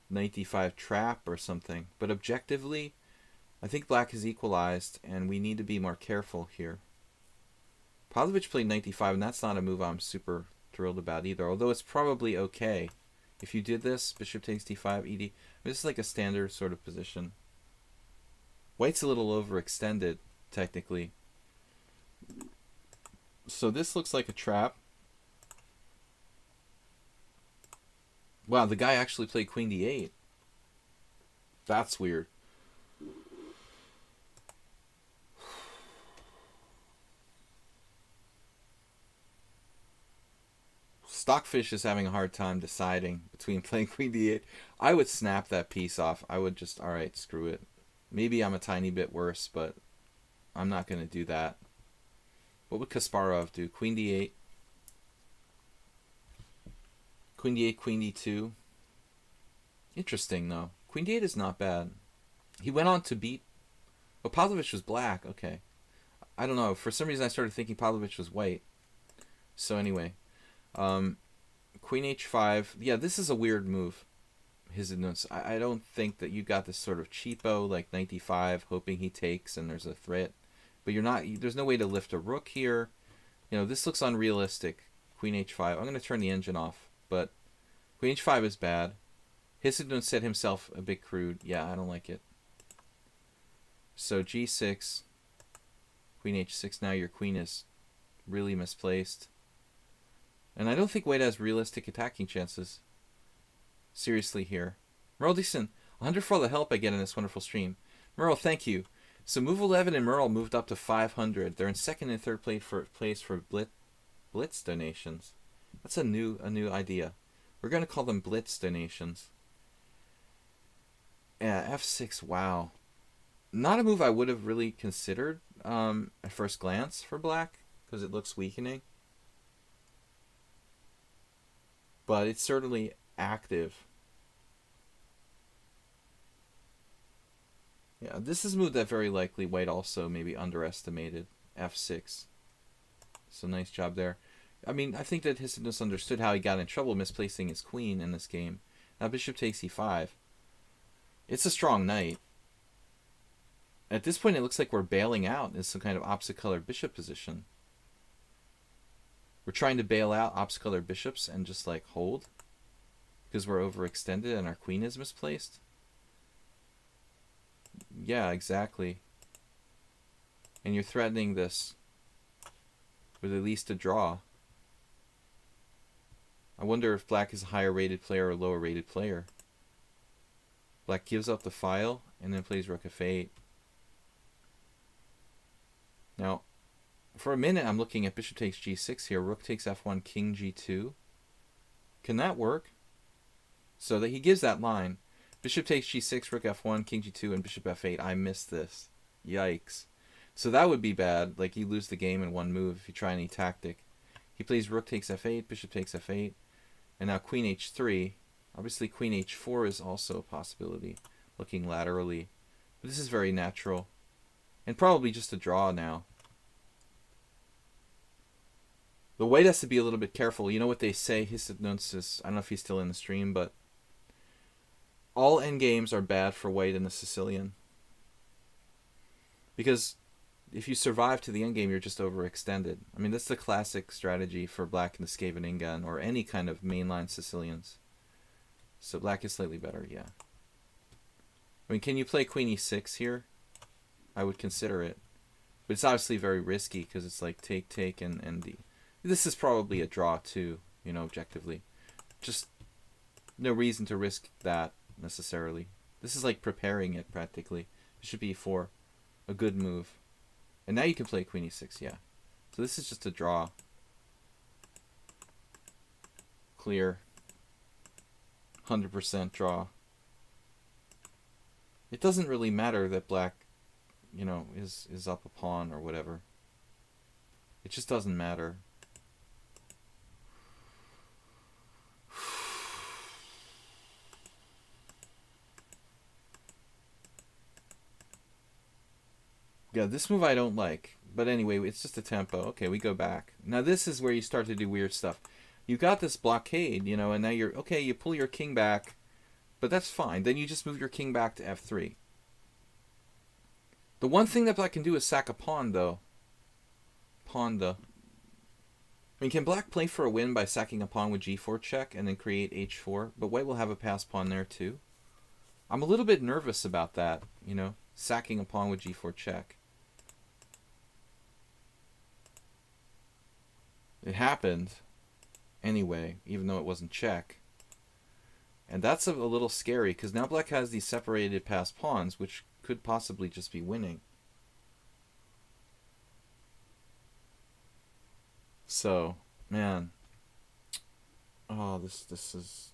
knight d5 trap or something. But objectively, I think black is equalized, and we need to be more careful here. Pavlovich played knight d5, and that's not a move I'm super thrilled about either, although it's probably okay. If you did this, bishop takes d5, ed, this is like a standard sort of position. White's a little overextended, technically. So this looks like a trap. Wow, the guy actually played queen d8. That's weird. Stockfish is having a hard time deciding between playing queen d8. I would snap that piece off. I would just, alright, screw it. Maybe I'm a tiny bit worse, but I'm not going to do that. What would Kasparov do? Queen d8. Queen d8, queen d2. Interesting, though. Queen d8 is not bad. He went on to beat... Oh, Pavlovich was black. Okay. I don't know. For some reason, I started thinking Pavlovich was white. So anyway. Queen h5. Yeah, this is a weird move. His notes. I don't think that you got this sort of cheapo, like knight d5, hoping he takes and there's a threat. But you're not... There's no way to lift a rook here. This looks unrealistic. Queen h5. I'm going to turn the engine off. But queen h5 is bad. Hissidon said himself a bit crude. Yeah, I don't like it. So g6, queen h6. Now your queen is really misplaced. And I don't think white has realistic attacking chances. Seriously here. Merle Deason, 100 for all the help I get in this wonderful stream. Merle, thank you. So move 11 and Merle moved up to 500. They're in second and third place for Blitz donations. That's a new idea. We're going to call them Blitz donations. Yeah, f6, wow. Not a move I would have really considered at first glance for black, because it looks weakening. But it's certainly active. Yeah, this is a move that very likely white also maybe underestimated. f6. So nice job there. I mean, I think that Hissidon understood how he got in trouble misplacing his queen in this game. Now bishop takes e5. It's a strong knight. At this point, it looks like we're bailing out in some kind of opposite color bishop position. We're trying to bail out opposite color bishops and just like hold because we're overextended and our queen is misplaced. Yeah, exactly. And you're threatening this with at least a draw. I wonder if black is a higher rated player or a lower rated player. Black gives up the file and then plays rook f8. Now, for a minute I'm looking at bishop takes g6 here. Rook takes f1, king g2. Can that work? So that he gives that line. Bishop takes g6, rook f1, king g2, and bishop f8. I missed this. Yikes. So that would be bad. Like you lose the game in one move if you try any tactic. He plays rook takes f8, bishop takes f8, and now queen h3. Obviously queen h4 is also a possibility, looking laterally. But this is very natural. And probably just a draw now. The white has to be a little bit careful. You know what they say, Hissidon, I don't know if he's still in the stream, but all endgames are bad for white in the Sicilian. Because if you survive to the endgame, you're just overextended. I mean, that's the classic strategy for black in the Scheveningen or any kind of mainline Sicilians. So black is slightly better, yeah. I mean, can you play queen e6 here? I would consider it. But it's obviously very risky because it's like take, and the... This is probably a draw too, objectively. just no reason to risk that necessarily. This is like preparing it practically. Bishop e4, a good move. And now you can play queen e6, yeah. So this is just a draw. Clear. 100% draw. It doesn't really matter that black, you know, is up a pawn or whatever. It just doesn't matter. Yeah, this move I don't like. But anyway, it's just a tempo. Okay, we go back. Now this is where you start to do weird stuff. You got this blockade, you know, and now you're... Okay, you pull your king back, but that's fine. Then you just move your king back to f3. The one thing that black can do is sack a pawn, though. Pawn, though. I mean, can black play for a win by sacking a pawn with g4 check and then create h4? But white will have a pass pawn there, too. I'm a little bit nervous about that, you know, sacking a pawn with g4 check. It happened anyway, even though it wasn't check. And that's a little scary, because now black has these separated passed pawns, which could possibly just be winning. So, man. Oh, this is...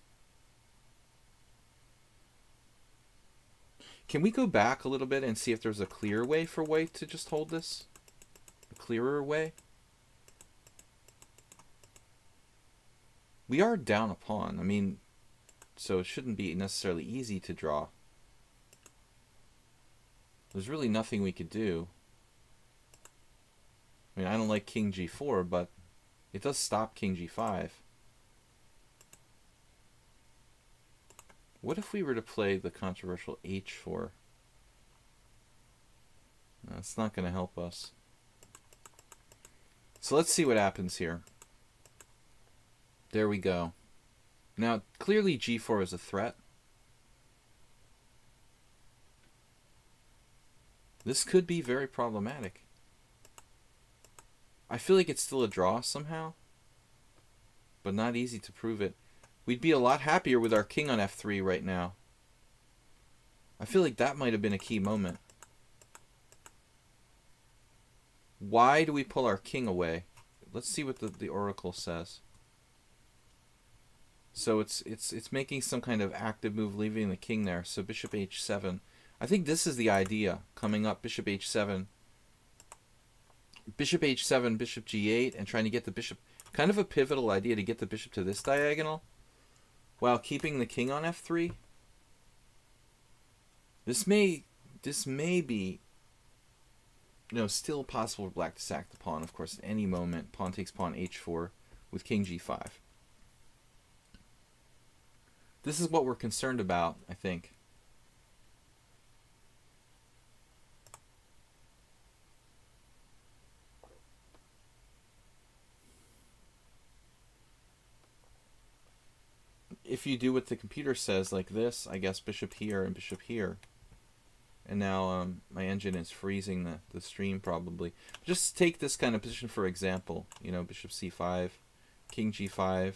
Can we go back a little bit and see if there's a clear way for white to just hold this? A clearer way? We are down a pawn. I mean, so it shouldn't be necessarily easy to draw. There's really nothing we could do. I mean, I don't like king g4, but it does stop king g5. What if we were to play the controversial h4? That's not going to help us. So let's see what happens here. There we go. Now, clearly g4 is a threat. This could be very problematic. I feel like it's still a draw somehow, but not easy to prove it. We'd be a lot happier with our king on f3 right now. I feel like that might have been a key moment. Why do we pull our king away? Let's see what the oracle says. So it's making some kind of active move, leaving the king there. So bishop h7. I think this is the idea coming up. Bishop h7. Bishop h7, bishop g8, and trying to get the bishop. Kind of a pivotal idea to get the bishop to this diagonal while keeping the king on f3. This may be, you know, still possible for black to sack the pawn. Of course, at any moment, pawn takes pawn h4 with king g5. This is what we're concerned about, I think. If you do what the computer says like this, I guess bishop here and bishop here. And now my engine is freezing the stream probably. Just take this kind of position for example. You know, bishop c5, king g5.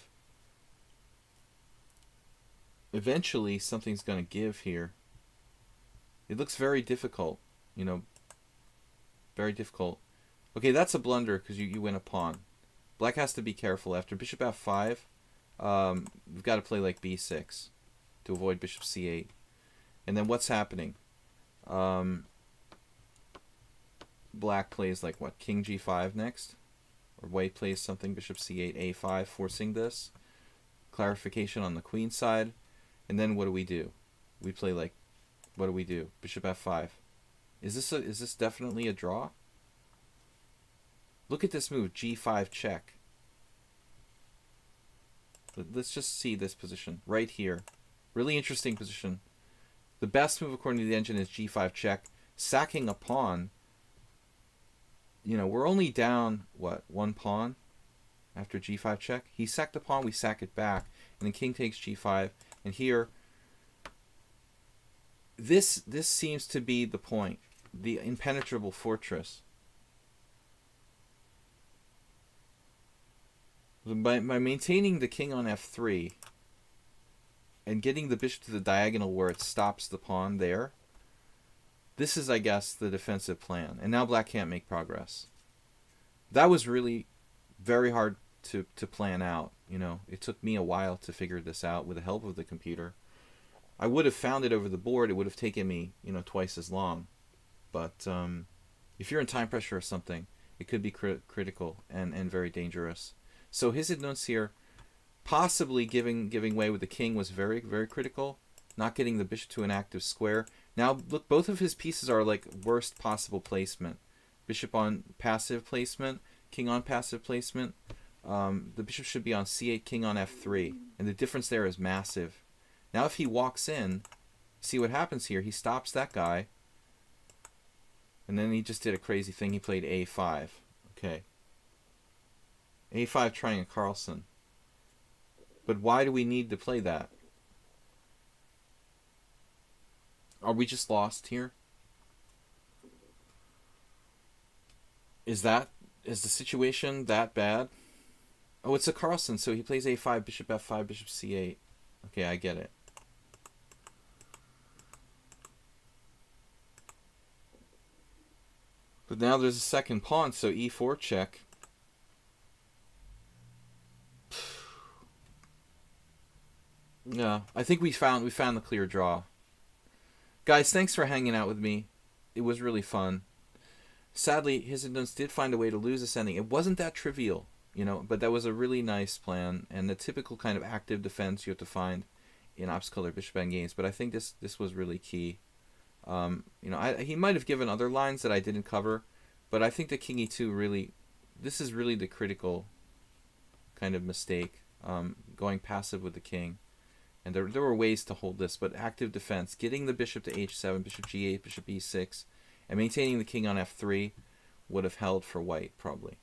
Eventually something's going to give here. It looks very difficult, you know, very difficult. Okay, that's a blunder because you win a pawn. Black has to be careful. After bishop f5, we've got to play like b6 to avoid bishop c8. And then what's happening? Black plays like what? King g5 next? Or white plays something, bishop c8, a5, forcing this. Clarification on the queen side. And then what do? We play like, what do? Bishop f5. Is this definitely a draw? Look at this move, g5 check. Let's just see this position right here. Really interesting position. The best move according to the engine is g5 check. Sacking a pawn. You know, we're only down, what, one pawn after g5 check? He sacked the pawn, we sack it back. And then king takes g5. And here, this seems to be the point. The impenetrable fortress. By maintaining the king on f3, and getting the bishop to the diagonal where it stops the pawn there. This is, I guess, the defensive plan. And now black can't make progress. That was really very hard to plan out. You know, it took me a while to figure this out with the help of the computer. I would have found it over the board. It would have taken me, you know, twice as long. But if you're in time pressure or something, it could be critical and very dangerous. So his advance here, possibly giving way with the king, was very, very critical. Not getting the bishop to an active square. Now, look, both of his pieces are like worst possible placement. Bishop on passive placement, king on passive placement. The bishop should be on c8, king on f3. And the difference there is massive. Now if he walks in, see what happens here. He stops that guy. And then he just did a crazy thing. He played a5. Okay. a5 trying a Carlsen. But why do we need to play that? Are we just lost here? Is the situation that bad? Oh, it's a Carlsen, so he plays a5, bishop f5, bishop c8. Okay, I get it. But now there's a second pawn, so e4 check. Yeah, I think we found the clear draw. Guys, thanks for hanging out with me. It was really fun. Sadly, his advance did find a way to lose ascending. It wasn't that trivial, you know, but that was a really nice plan and the typical kind of active defense you have to find in obstacle bishop end games. But I think this was really key. You know, he might have given other lines that I didn't cover, but I think the king e2 really, this is really the critical kind of mistake, going passive with the king. And there were ways to hold this, but active defense, getting the bishop to h7, bishop g8, bishop e6, and maintaining the king on f3 would have held for white, probably.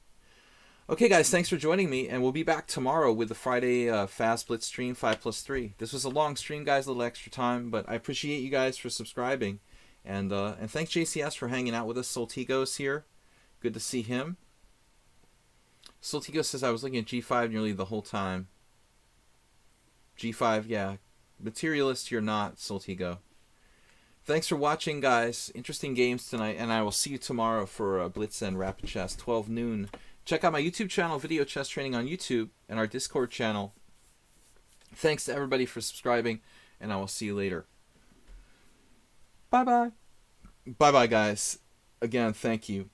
Okay, guys, thanks for joining me, and we'll be back tomorrow with the Friday Fast Blitz stream 5+3. This was a long stream, guys, a little extra time, but I appreciate you guys for subscribing. And thanks, JCS, for hanging out with us. Soltigo's here. Good to see him. Soltigo says, I was looking at g5 nearly the whole time. G5, yeah. Materialist, you're not, Soltigo. Thanks for watching, guys. Interesting games tonight, and I will see you tomorrow for Blitz and Rapid Chess, 12 noon. Check out my YouTube channel, Video Chess Training on YouTube, and our Discord channel. Thanks to everybody for subscribing, and I will see you later. Bye-bye. Bye-bye, guys. Again, thank you.